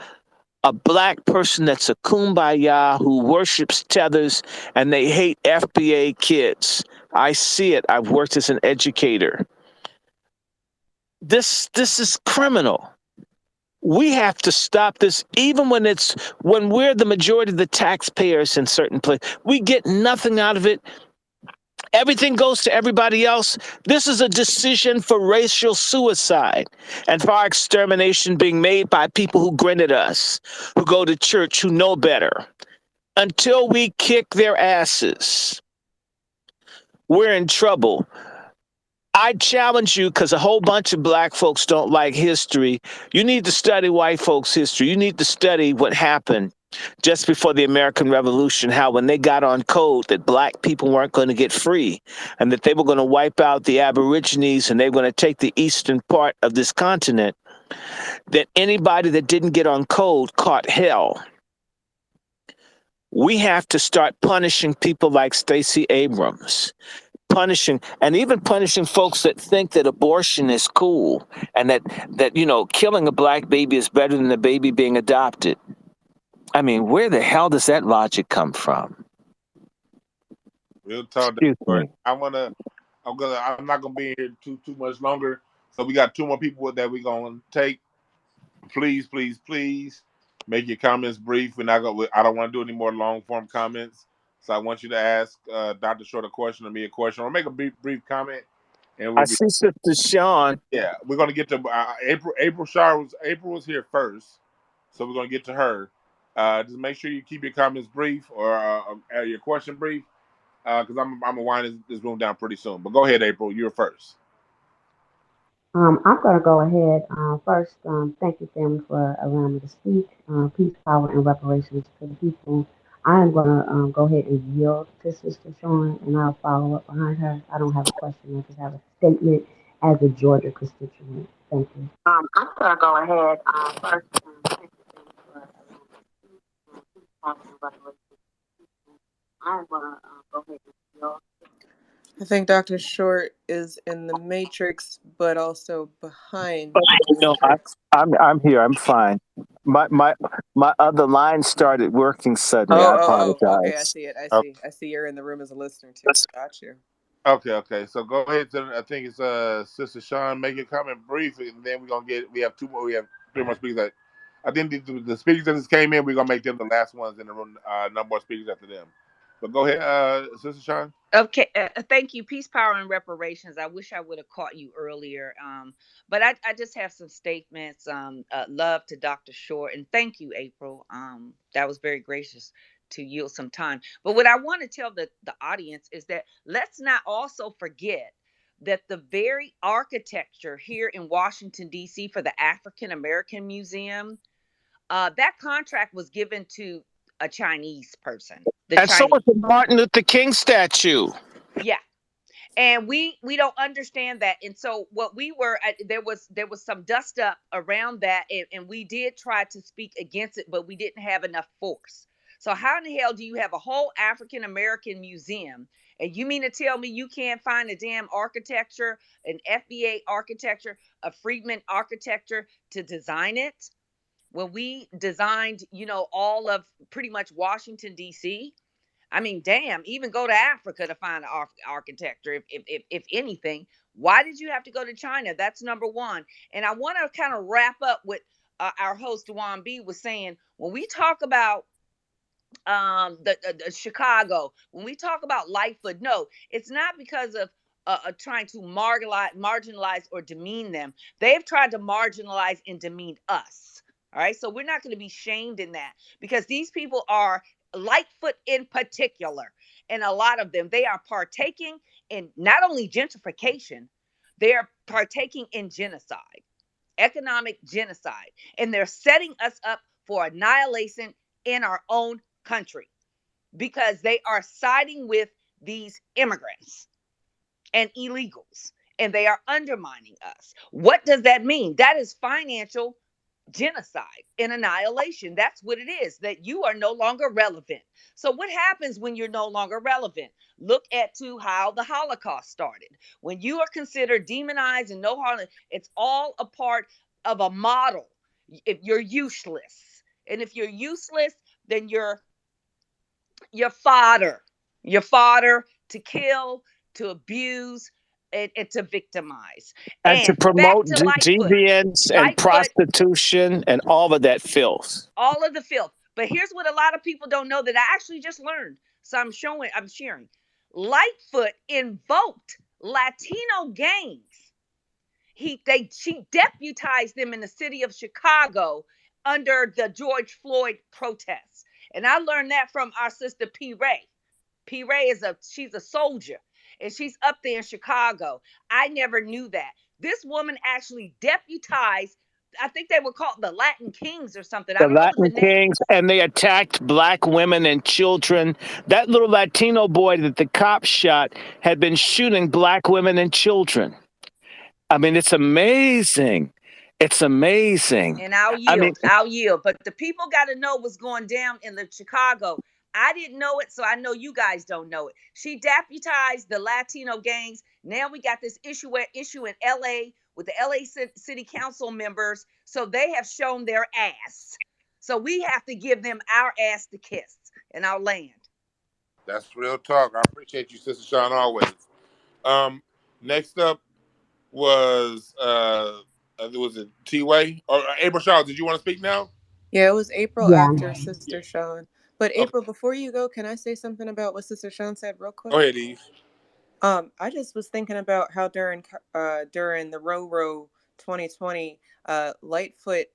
a black person that's a kumbaya who worships tethers and they hate FBA kids. I see it. I've worked as an educator. This is criminal. We have to stop this, even when we're the majority of the taxpayers in certain places. We get nothing out of it. Everything goes to everybody else. This is a decision for racial suicide and for our extermination being made by people who grin at us, who go to church, who know better. Until we kick their asses, we're in trouble. I challenge you, because a whole bunch of black folks don't like history. You need to study white folks' history. You need to study what happened just before the American Revolution, how when they got on code that black people weren't going to get free and that they were going to wipe out the Aborigines and they were going to take the eastern part of this continent, that anybody that didn't get on code caught hell. We have to start punishing people like Stacey Abrams. Punishing folks that think that abortion is cool and that killing a black baby is better than the baby being adopted. I mean, where the hell does that logic come from? Real talk. I'm not gonna be here too much longer. So we got 2 more people that we're gonna take. Please make your comments brief. I don't want to do any more long form comments. So I want you to ask Dr. Short a question or me a question, or make a brief comment. And I see Sister Sean. Yeah, we're gonna get to April. April was here first, so we're gonna get to her. Just make sure you keep your comments brief or your question brief, because I'm gonna wind this room down pretty soon. But go ahead, April. You're first. I'm going to go ahead. First, thank you, family, for allowing me to speak. Peace, power, and reparations to the people. I am going to go ahead and yield to Sister Sean, and I'll follow up behind her. I don't have a question. I just have a statement as a Georgia constituent. Thank you. I'm going to go ahead. First, thank you, family, for allowing me to speak. Peace, power, and reparations to the people. I'm going to go ahead and yield. I think Dr. Short is in the matrix, but also behind the No, matrix. I'm here. I'm fine. My other line started working suddenly. I apologize. Okay, I see it. I see you're in the room as a listener too. Got you. Okay. So go ahead. I think it's Sister Sean. Make your comment brief, and then we have 2 more. We have 3 more speakers. I think the speakers that just came in, we're gonna make them the last ones in the room. No more speakers after them. But go ahead, Sister Sean. Okay, thank you. Peace, power, and reparations. I wish I would have caught you earlier. But I just have some statements. Love to Dr. Short, and thank you, April. That was very gracious to yield some time. But what I want to tell the audience is that let's not also forget that the very architecture here in Washington, D.C. for the African American Museum, that contract was given to a Chinese person. And so was the Martin Luther King statue. Yeah. And we don't understand that. And so what we were, there was some dust up around that, and we did try to speak against it, but we didn't have enough force. So how in the hell do you have a whole African American museum, and you mean to tell me you can't find a damn architecture, an FBA architecture, a Friedman architecture to design it? When we designed, all of pretty much Washington, D.C., I mean, damn, even go to Africa to find architecture, if anything. Why did you have to go to China? That's number one. And I want to kind of wrap up with our host, Dwan B, was saying, when we talk about the Chicago, when we talk about Lightfoot, no, it's not because of trying to marginalize or demean them. They've tried to marginalize and demean us. All right. So we're not going to be shamed in that, because these people are, Lightfoot in particular, and a lot of them, they are partaking in not only gentrification, they're partaking in genocide, economic genocide, and they're setting us up for annihilation in our own country, because they are siding with these immigrants and illegals, and they are undermining us. What does that mean? That is financial genocide and annihilation. That's what it is, that you are no longer relevant. So what happens when you're no longer relevant? Look at how the Holocaust started. When you are considered demonized and no harm, it's all a part of a model. If you're useless, And if you're useless, then you're fodder. You're fodder to kill, to abuse, and to victimize. And to And back promote to Lightfoot. deviance and Lightfoot, prostitution and all of that filth. all of the filth. But here's what a lot of people don't know that I actually just learned. So I'm sharing. Lightfoot invoked Latino gangs. She deputized them in the city of Chicago under the George Floyd protests. And I learned that from our sister P. Ray. P. Ray she's a soldier, and she's up there in Chicago. I never knew that. This woman actually deputized, I think they were called the Latin Kings or something. I The don't know what the Latin name. Kings, and they attacked black women and children. That little Latino boy that the cops shot had been shooting black women and children. I mean, it's amazing. It's amazing. And I'll I mean, yield. I'll yield. But the people got to know what's going down in the Chicago. I didn't know it, so I know you guys don't know it. She deputized the Latino gangs. Now we got this issue in LA with the LA City Council members. So they have shown their ass. So we have to give them our ass to kiss in our land. That's real talk. I appreciate you, Sister Sean, always. Next up was it T-Way or April Shaw? Did you want to speak now? Yeah, it was April Yeah. after Sister Sean. But Okay. April, before you go, can I say something about what Sister Sean said real quick? Go ahead, Eve. I just was thinking about how during the Row 2020, Lightfoot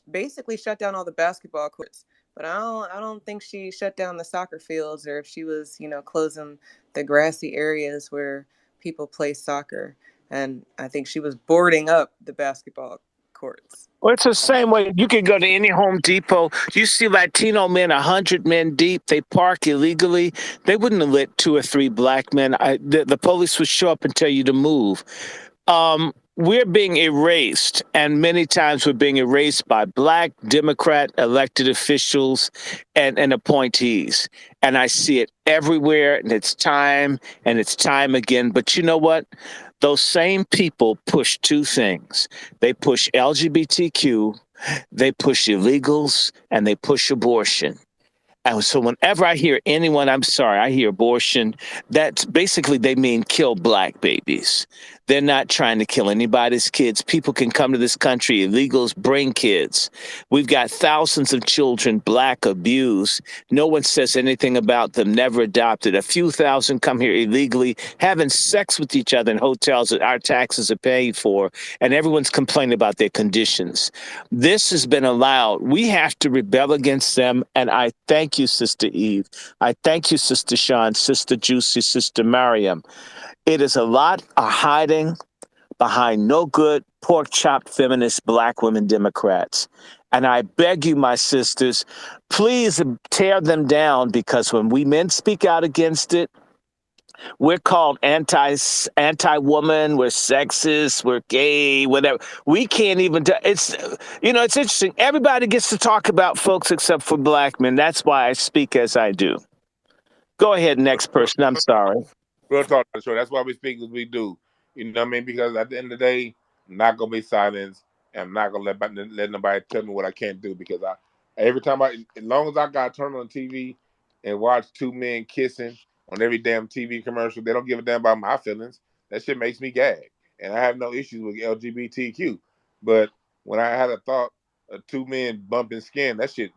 basically shut down all the basketball courts. But I don't think she shut down the soccer fields, or if she was, closing the grassy areas where people play soccer. And I think she was boarding up the basketball courts. well, it's the same way. You can go to any Home Depot. You see Latino men, 100 men deep. They park illegally. They wouldn't have let 2 or 3 black men. The police would show up and tell you to move. We're being erased, and many times we're being erased by black Democrat elected officials and appointees. And I see it everywhere, and it's time again. But you know what? Those same people push 2 things. They push LGBTQ, they push illegals, and they push abortion. And so whenever I hear anyone, I hear abortion, that's basically they mean kill black babies. They're not trying to kill anybody's kids. People can come to this country, illegals bring kids. We've got thousands of children, black, abused. No one says anything about them, never adopted. A few thousand come here illegally, having sex with each other in hotels that our taxes are paid for, and everyone's complaining about their conditions. This has been allowed. We have to rebel against them, and I thank you, Sister Eve. I thank you, Sister Sean, Sister Juicy, Sister Mariam. It is a lot of hiding behind no good, pork chop feminist black women Democrats. And I beg you, my sisters, please tear them down, because when we men speak out against it, we're called anti-woman, we're sexist, we're gay, whatever. We can't even, it's interesting. Everybody gets to talk about folks except for black men. That's why I speak as I do. Go ahead, next person. I'm sorry. Real talk, sure. That's why we speak as we do. You know what I mean? Because at the end of the day, I'm not gonna be silenced, and I'm not gonna let nobody tell me what I can't do. Because as long as I got turned on TV and watch 2 men kissing on every damn TV commercial, they don't give a damn about my feelings. That shit makes me gag, and I have no issues with LGBTQ. But when I had a thought of 2 men bumping skin, that shit,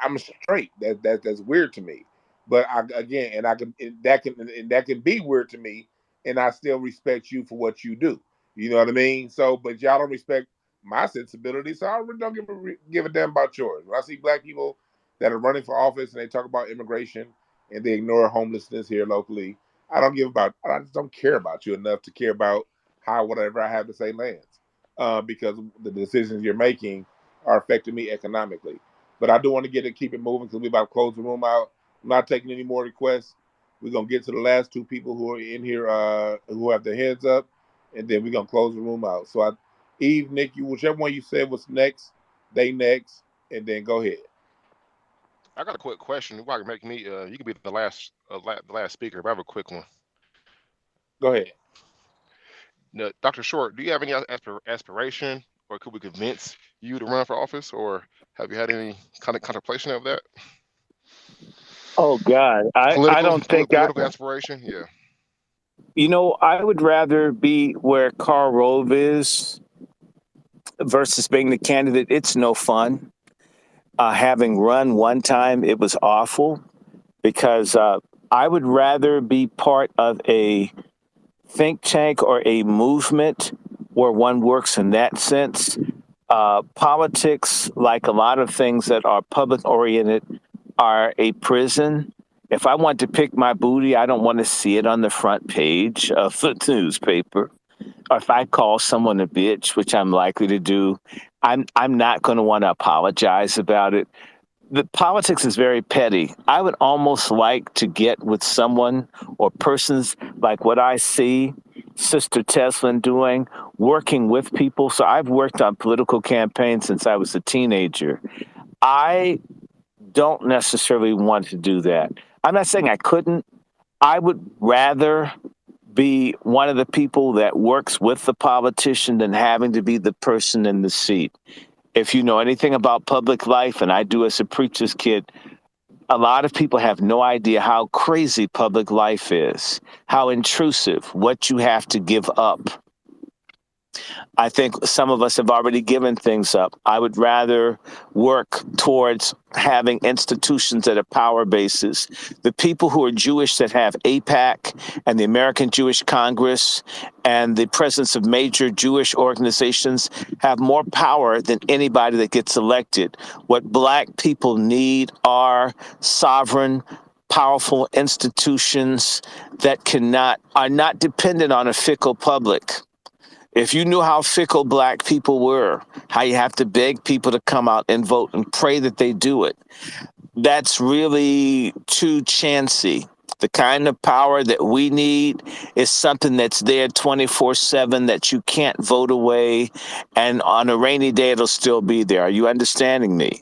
I'm straight. That's weird to me. But that can be weird to me, and I still respect you for what you do. You know what I mean? So, but y'all don't respect my sensibility, so I really don't give a damn about yours. When I see black people that are running for office and they talk about immigration and they ignore homelessness here locally, I just don't care about you enough to care about how whatever I have to say lands, because the decisions you're making are affecting me economically. But I do want to keep it moving, because we about to close the room out. I'm not taking any more requests. We're gonna get to the last 2 people who are in here who have their hands up, and then we're gonna close the room out. So Eve, Nick, whichever one you said was next, they next, and then go ahead. I got a quick question. You can make me. You can be the last speaker. But I have a quick one. Go ahead. Now, Dr. Short, do you have any aspiration, or could we convince you to run for office, or Have you had any kind of contemplation of that? Oh God, I don't think Political aspiration? Yeah. I would rather be where Karl Rove is versus being the candidate. It's no fun. Having run one time, it was awful because I would rather be part of a think tank or a movement where one works in that sense. Politics, like a lot of things that are public oriented, are a prison. If I want to pick my booty, I don't want to see it on the front page of the newspaper. Or if I call someone a bitch, which I'm likely to do, I'm not going to want to apologize about it. The politics is very petty. I would almost like to get with someone or persons like what I see Sister Teslin doing, working with people. So I've worked on political campaigns since I was a teenager. I don't necessarily want to do that. I'm not saying I couldn't. I would rather be one of the people that works with the politician than having to be the person in the seat. If you know anything about public life, and I do as a preacher's kid, a lot of people have no idea how crazy public life is, how intrusive, what you have to give up. I think some of us have already given things up. I would rather work towards having institutions that are power bases. The people who are Jewish that have AIPAC and the American Jewish Congress and the presence of major Jewish organizations have more power than anybody that gets elected. What Black people need are sovereign, powerful institutions that are not dependent on a fickle public. If you knew how fickle Black people were, how you have to beg people to come out and vote and pray that they do it, that's really too chancy. The kind of power that we need is something that's there 24/7 that you can't vote away, and on a rainy day it'll still be there. Are you understanding me?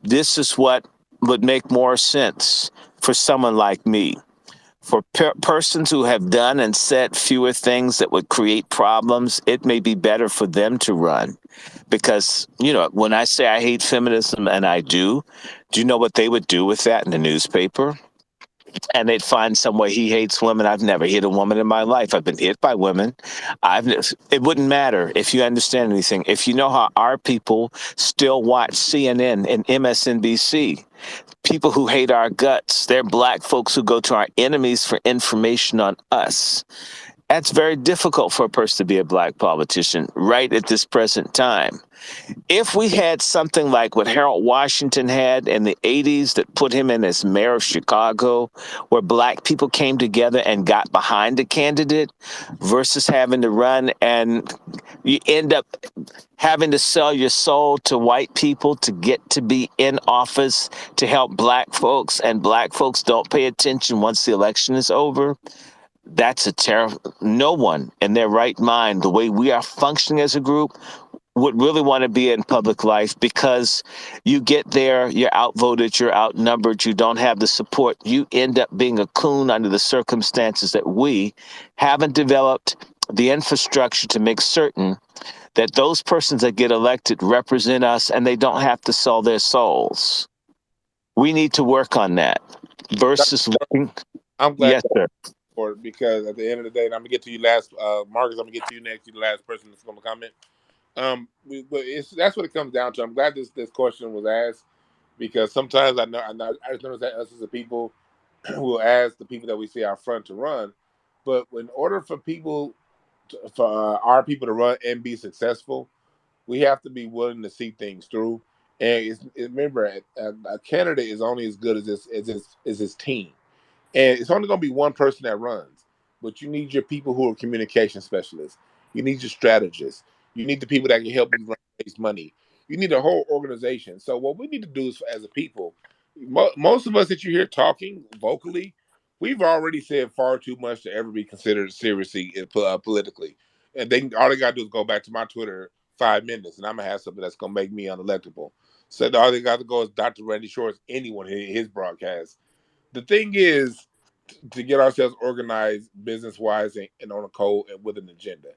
This is what would make more sense for someone like me. For persons who have done and said fewer things that would create problems, it may be better for them to run. Because, when I say I hate feminism, and I do you know what they would do with that in the newspaper? And they'd find some way he hates women. I've never hit a woman in my life. I've been hit by women. It wouldn't matter if you understand anything. If you know how our people still watch CNN and MSNBC, people who hate our guts, they're Black folks who go to our enemies for information on us. That's very difficult for a person to be a Black politician right at this present time. If we had something like what Harold Washington had in the 80s that put him in as mayor of Chicago, where Black people came together and got behind a candidate versus having to run, and you end up having to sell your soul to white people to get to be in office to help Black folks, and Black folks don't pay attention once the election is over. That's a terrible. No one in their right mind, the way we are functioning as a group, would really want to be in public life, because you get there, you're outvoted, you're outnumbered, you don't have the support. You end up being a coon under the circumstances that we haven't developed the infrastructure to make certain that those persons that get elected represent us and they don't have to sell their souls. We need to work on that versus working. I'm glad. Yes, sir. For it, because at the end of the day, and I'm gonna get to you last, Marcus. I'm gonna get to you next. You're the last person that's gonna comment. But that's what it comes down to. I'm glad this question was asked, because sometimes I just notice that us as a people will ask the people that we see out front to run, but in order for our people to run and be successful, we have to be willing to see things through. And remember, a candidate is only as good as his team. And it's only going to be one person that runs, but you need your people who are communication specialists. You need your strategists. You need the people that can help you raise money. You need a whole organization. So what we need to do is, as a people, most of us that you hear talking vocally, we've already said far too much to ever be considered seriously politically. And all they got to do is go back to my Twitter 5 minutes, and I'm gonna have something that's gonna make me unelectable. So all they got to go is Dr. Randy Short's anyone in his broadcast. The thing is, to get ourselves organized business wise and on a code and with an agenda,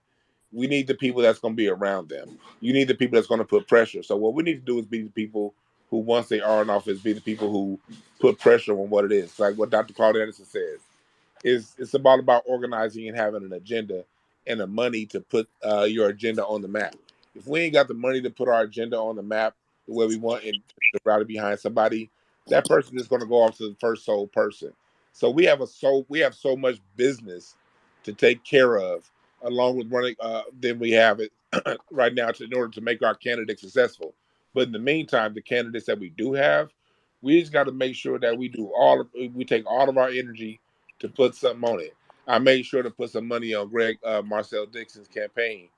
we need the people that's going to be around them. You need the people that's going to put pressure. So what we need to do is be the people who, once they are in office, be the people who put pressure on what it is. Like what Dr. Claude Anderson says, it's about organizing and having an agenda and the money to put your agenda on the map. If we ain't got the money to put our agenda on the map the way we want and to rally behind somebody, that person is going to go off to the first sole person. So we have so much business to take care of, along with running than we have it right now in order to make our candidates successful. But in the meantime, the candidates that we do have, we just got to make sure that we take all of our energy to put something on it. I made sure to put some money on Greg Marcel Dixon's campaign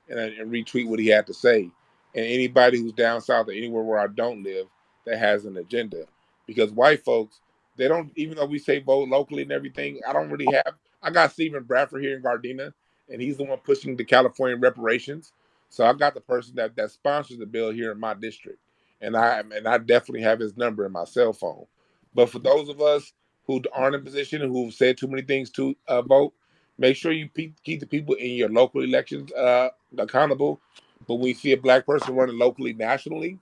and retweet what he had to say. And anybody who's down south or anywhere where I don't live that has an agenda, because white folks, they don't, even though we say vote locally and everything, I don't really have. I got Stephen Bradford here in Gardena, and he's the one pushing the California reparations. So I got the person that sponsors the bill here in my district, and I definitely have his number in my cell phone. But for those of us who aren't in position and who've said too many things to vote, make sure you keep the people in your local elections accountable. But when you see a black person running locally, nationally,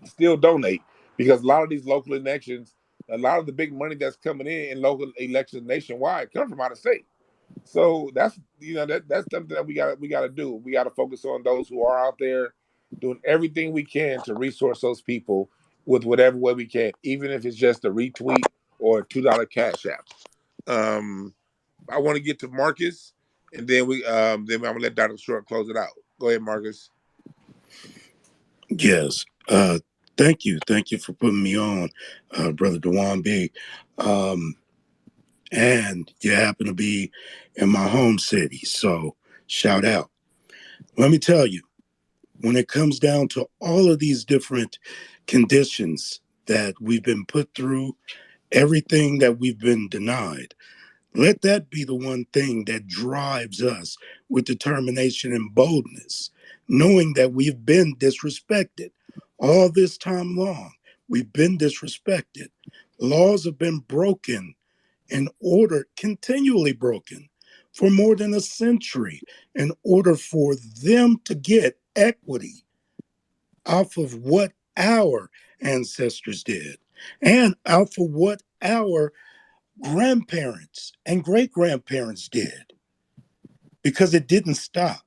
still donate, because a lot of these local elections, a lot of the big money that's coming in local elections nationwide come from out of state. So that's something that we got to do. We got to focus on those who are out there doing everything we can to resource those people with whatever way we can, even if it's just a retweet or a $2 cash app. I want to get to Marcus, and then I'm gonna let Dr. Short close it out. Go ahead, Marcus. Yes. Thank you. Thank you for putting me on, Brother Dwan B. And you happen to be in my home city, so shout out. Let me tell you, when it comes down to all of these different conditions that we've been put through, everything that we've been denied, let that be the one thing that drives us with determination and boldness, knowing that we've been disrespected all this time long. We've been disrespected. Laws have been broken and order continually broken for more than a century in order for them to get equity off of what our ancestors did and off of what our grandparents and great grandparents did, because it didn't stop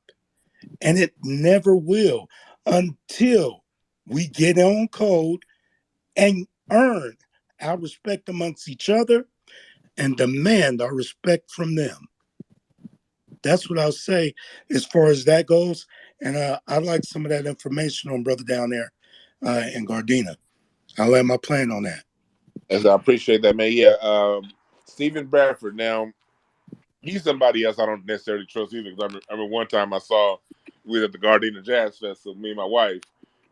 and it never will until we get on code and earn our respect amongst each other and demand our respect from them. That's what I'll say as far as that goes. And I'd like some of that information on brother down there in Gardena. I'll land my plane on that. As I appreciate that, man. Yeah, Stephen Bradford. Now, he's somebody else I don't necessarily trust either. Because I remember one time I saw we were at the Gardena Jazz Festival, me and my wife,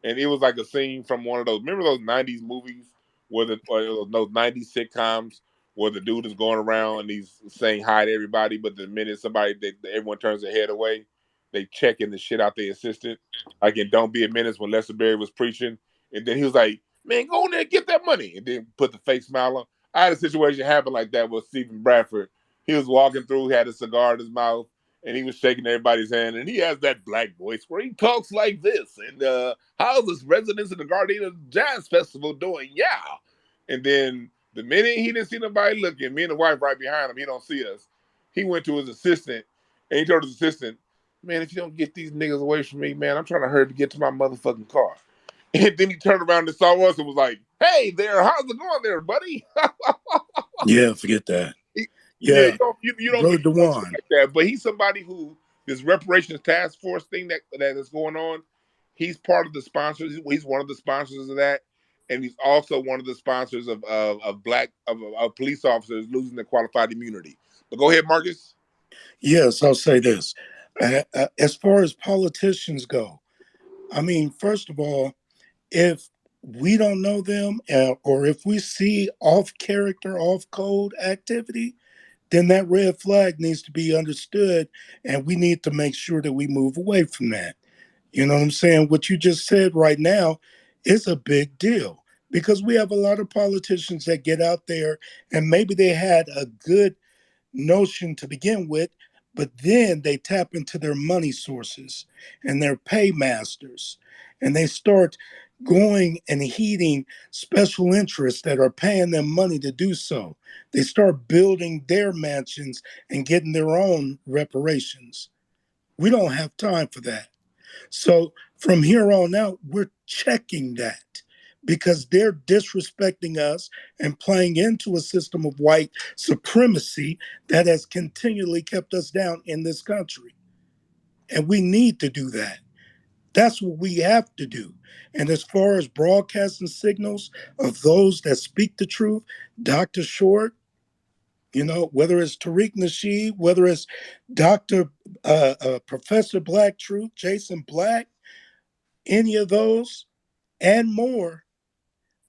and it was like a scene from one of those. Remember those '90s movies or those '90s sitcoms where the dude is going around and he's saying hi to everybody, but the minute everyone turns their head away, they checking the shit out their assistant. Like in "Don't Be a Menace" when Lester Berry was preaching, and then he was like, "Man, go in there and get that money," and then put the fake smile on. I had a situation happen like that with Stephen Bradford. He was walking through, he had a cigar in his mouth, and he was shaking everybody's hand. And he has that black voice where he talks like this. And how's the residents of the Gardena Jazz Festival doing? Yeah. And then the minute he didn't see nobody looking, me and the wife right behind him, he don't see us. He went to his assistant, and he told his assistant, "Man, if you don't get these niggas away from me, man, I'm trying to hurry to get to my motherfucking car." And then he turned around and saw us and was like, "Hey there, how's it going there, buddy?" Yeah, forget that. Yeah, Yeah, you don't Brother get much Dewan. like that. But he's somebody who this reparations task force thing that is going on. He's part of the sponsors. He's one of the sponsors of that, and he's also one of the sponsors of police officers losing their qualified immunity. But go ahead, Marcus. Yes, I'll say this. As far as politicians go, I mean, first of all, if we don't know them or if we see off character, off code activity, then that red flag needs to be understood and we need to make sure that we move away from that. You know what I'm saying? What you just said right now is a big deal because we have a lot of politicians that get out there and maybe they had a good notion to begin with, but then they tap into their money sources and their paymasters and they start going and heeding special interests that are paying them money to do so. They start building their mansions and getting their own reparations. We don't have time for that. So from here on out, we're checking that because they're disrespecting us and playing into a system of white supremacy that has continually kept us down in this country. And we need to do that. That's what we have to do. And as far as broadcasting signals of those that speak the truth, Dr. Short, whether it's Tariq Nasheed, whether it's Dr. Professor Black Truth, Jason Black, any of those and more,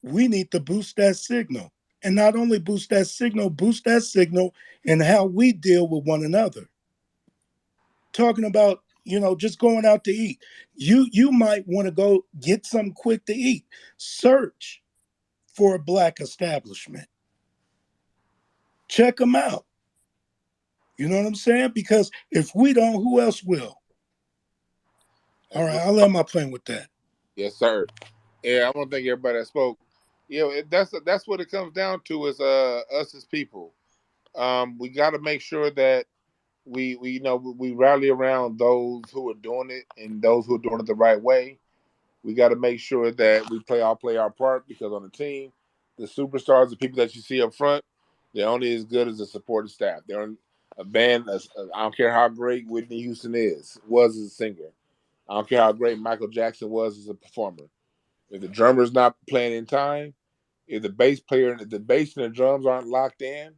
we need to boost that signal. And not only boost that signal in how we deal with one another. Talking about, just going out to eat. You might want to go get something quick to eat. Search for a Black establishment. Check them out. You know what I'm saying? Because if we don't, who else will? All right, I'll end my plane with that. Yes, sir. Yeah, I want to thank everybody that spoke. That's what it comes down to is us as people. We got to make sure that we rally around those who are doing it and those who are doing it the right way. We got to make sure that we play our part because on the team, the superstars, the people that you see up front, they're only as good as the supporting staff. They're a band. I don't care how great Whitney Houston was as a singer. I don't care how great Michael Jackson was as a performer. If the drummer's not playing in time, if the bass and the drums aren't locked in,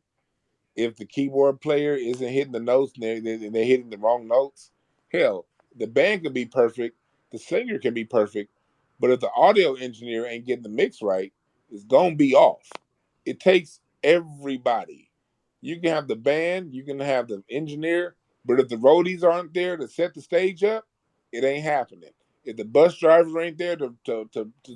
if the keyboard player isn't hitting the notes and they're hitting the wrong notes, hell, the band can be perfect, the singer can be perfect, but if the audio engineer ain't getting the mix right, it's gonna be off. It takes everybody. You can have the band, you can have the engineer, but if the roadies aren't there to set the stage up, it ain't happening. If the bus drivers ain't there to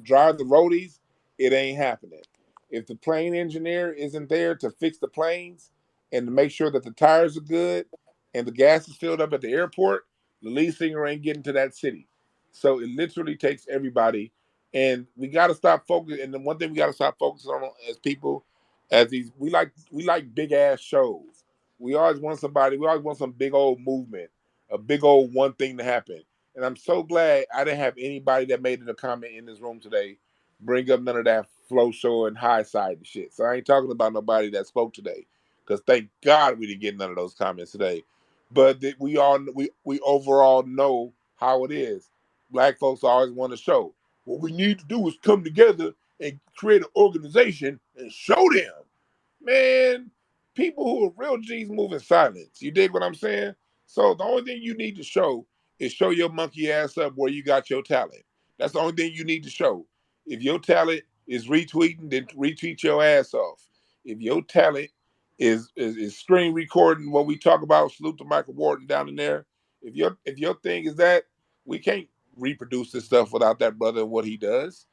drive the roadies, it ain't happening. If the plane engineer isn't there to fix the planes and to make sure that the tires are good and the gas is filled up at the airport, the lead singer ain't getting to that city. So it literally takes everybody. And we got to stop focusing. And the one thing we got to stop focusing on as people, as these, we like big ass shows. We always want some big old movement, a big old one thing to happen. And I'm so glad I didn't have anybody that made it a comment in this room today bring up none of that flow show and high side and shit. So I ain't talking about nobody that spoke today, because thank God we didn't get none of those comments today. But we overall know how it is. Black folks always want to show. What we need to do is come together and create an organization and show them. Man, people who are real G's move in silence. You dig what I'm saying? So the only thing you need to show is show your monkey ass up where you got your talent. That's the only thing you need to show. If your talent is retweeting, then retweet your ass off. If your talent is screen recording what we talk about, salute to Michael Warden down in there. If your thing is that, we can't reproduce this stuff without that brother and what he does.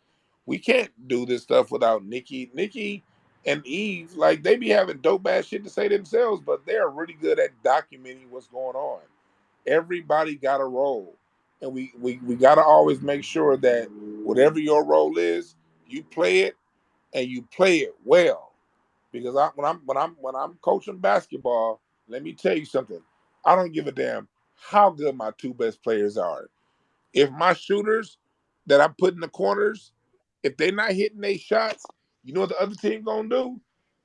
We can't do this stuff without Nikki and Eve. Like, they be having dope ass shit to say themselves, but they are really good at documenting what's going on. Everybody got a role. And we gotta always make sure that whatever your role is, you play it and you play it well. Because when I'm coaching basketball, let me tell you something. I don't give a damn how good my two best players are. If my shooters that I put in the corners, if they're not hitting their shots, you know what the other team gonna do?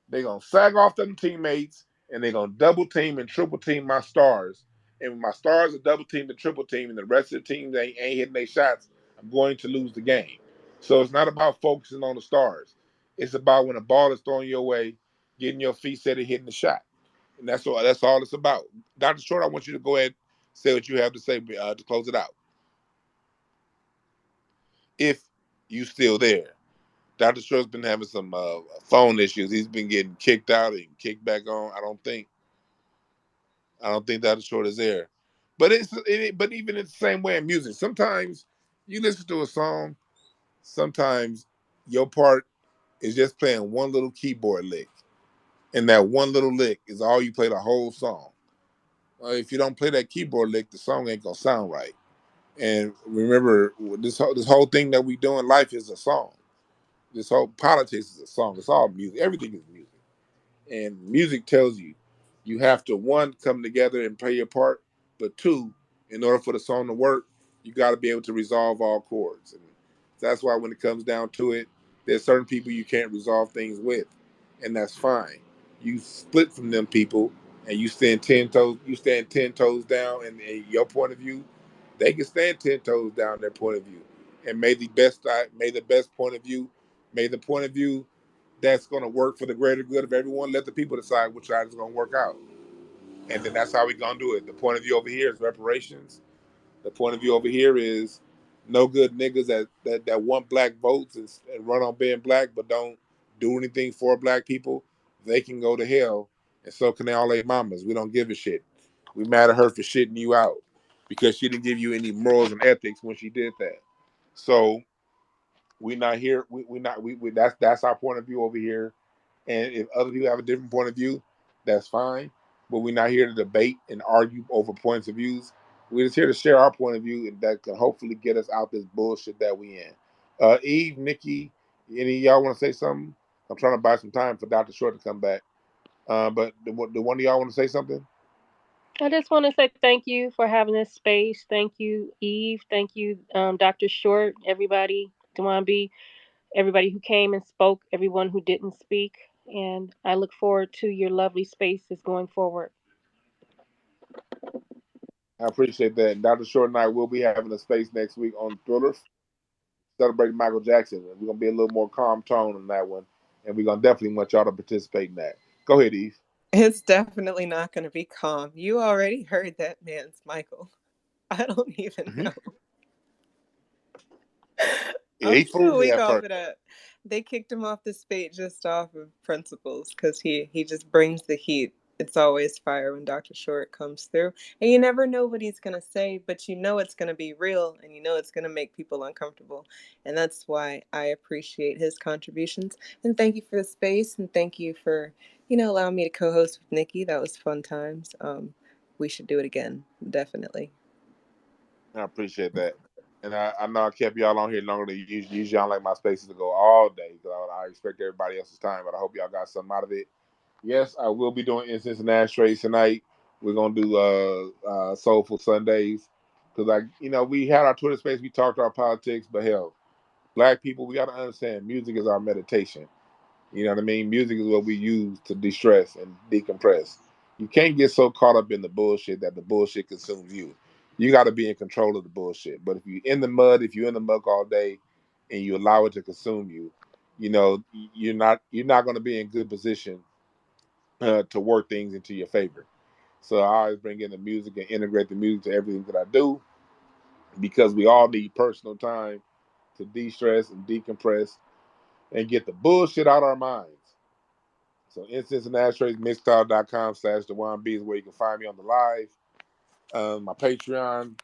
They're gonna sag off them teammates and they're gonna double team and triple team my stars. And when my stars are double team and triple team and the rest of the team ain't hitting their shots, I'm going to lose the game. So it's not about focusing on the stars. It's about when a ball is thrown your way, getting your feet set and hitting the shot. And that's all it's about. Dr. Short, I want you to go ahead and say what you have to say to close it out, if you still there. Dr. Short's been having some phone issues. He's been getting kicked out and kicked back on. I don't think Dr. Short is there. But but even in the same way in music, sometimes you listen to a song, sometimes your part is just playing one little keyboard lick. And that one little lick is all you play the whole song. If you don't play that keyboard lick, the song ain't gonna sound right. And remember, this whole thing that we do in life is a song. This whole politics is a song. It's all music. Everything is music. And music tells you you have to, one, come together and play your part, but two, in order for the song to work, you got to be able to resolve all chords. And that's why when it comes down to it, there's certain people you can't resolve things with, and that's fine. You split from them people, and you stand 10 toes. You stand 10 toes down, and your point of view, they can stand 10 toes down their point of view, and may the best point of view, may the point of view that's going to work for the greater good of everyone. Let the people decide which side is going to work out, and then that's how we going to do it. The point of view over here is reparations. The point of view over here is no good niggas that want black votes and run on being black, but don't do anything for black people. They can go to hell, and so can all their mamas. We don't give a shit. We mad at her for shitting you out because she didn't give you any morals and ethics when she did that. So we not here. We that's our point of view over here. And if other people have a different point of view, that's fine. But we're not here to debate and argue over points of views. We're just here to share our point of view, and that can hopefully get us out this bullshit that we in. Eve, Nikki, any of y'all want to say something? I'm trying to buy some time for Dr. Short to come back. But the one of y'all want to say something? I just want to say thank you for having this space. Thank you, Eve. Thank you, Dr. Short, everybody, Dwan B, everybody who came and spoke, everyone who didn't speak. And I look forward to your lovely spaces going forward. I appreciate that. And Dr. Short and I will be having a space next week on Thriller, celebrating Michael Jackson. We're gonna be a little more calm tone on that one, and we're gonna definitely want y'all to participate in that. Go ahead, Eve. It's definitely not going to be calm. You already heard that man's Michael. I don't even know. Yeah, I'm he still fooled me weak at off first. of that. They kicked him off the spate just off of principles because he just brings the heat. It's always fire when Dr. Short comes through. And you never know what he's going to say, but you know it's going to be real and you know it's going to make people uncomfortable. And that's why I appreciate his contributions. And thank you for the space and thank you for, allowing me to co-host with Nikki. That was fun times. We should do it again, definitely. I appreciate that. And I know I kept y'all on here longer than usually. Usually I don't like my spaces to go all day because I respect everybody else's time, but I hope y'all got something out of it. Yes, I will be doing Incense and Ashtrays tonight. We're gonna do Soulful Sundays because we had our Twitter space. We talked our politics, but hell, black people, we got to understand music is our meditation. You know what I mean? Music is what we use to de-stress and decompress. You can't get so caught up in the bullshit that the bullshit consumes you. You got to be in control of the bullshit. But if you're in the mud, if you're in the muck all day, and you allow it to consume you, you're not going to be in good position to work things into your favor. So I always bring in the music and integrate the music to everything that I do because we all need personal time to de-stress and decompress and get the bullshit out of our minds. So Incense and Ashtrays, mixcloud.com/DwannB is where you can find me on the live. My Patreon,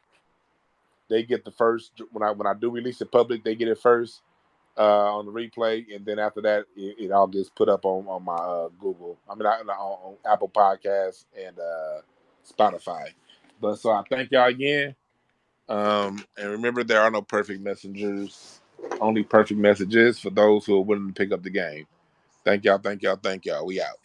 they get the first when I do release it public, they get it first on the replay, and then after that, it all gets put up on my Google. On Apple Podcasts and Spotify. But so I thank y'all again. And remember, there are no perfect messengers, only perfect messages for those who are willing to pick up the game. Thank y'all, thank y'all, thank y'all. We out.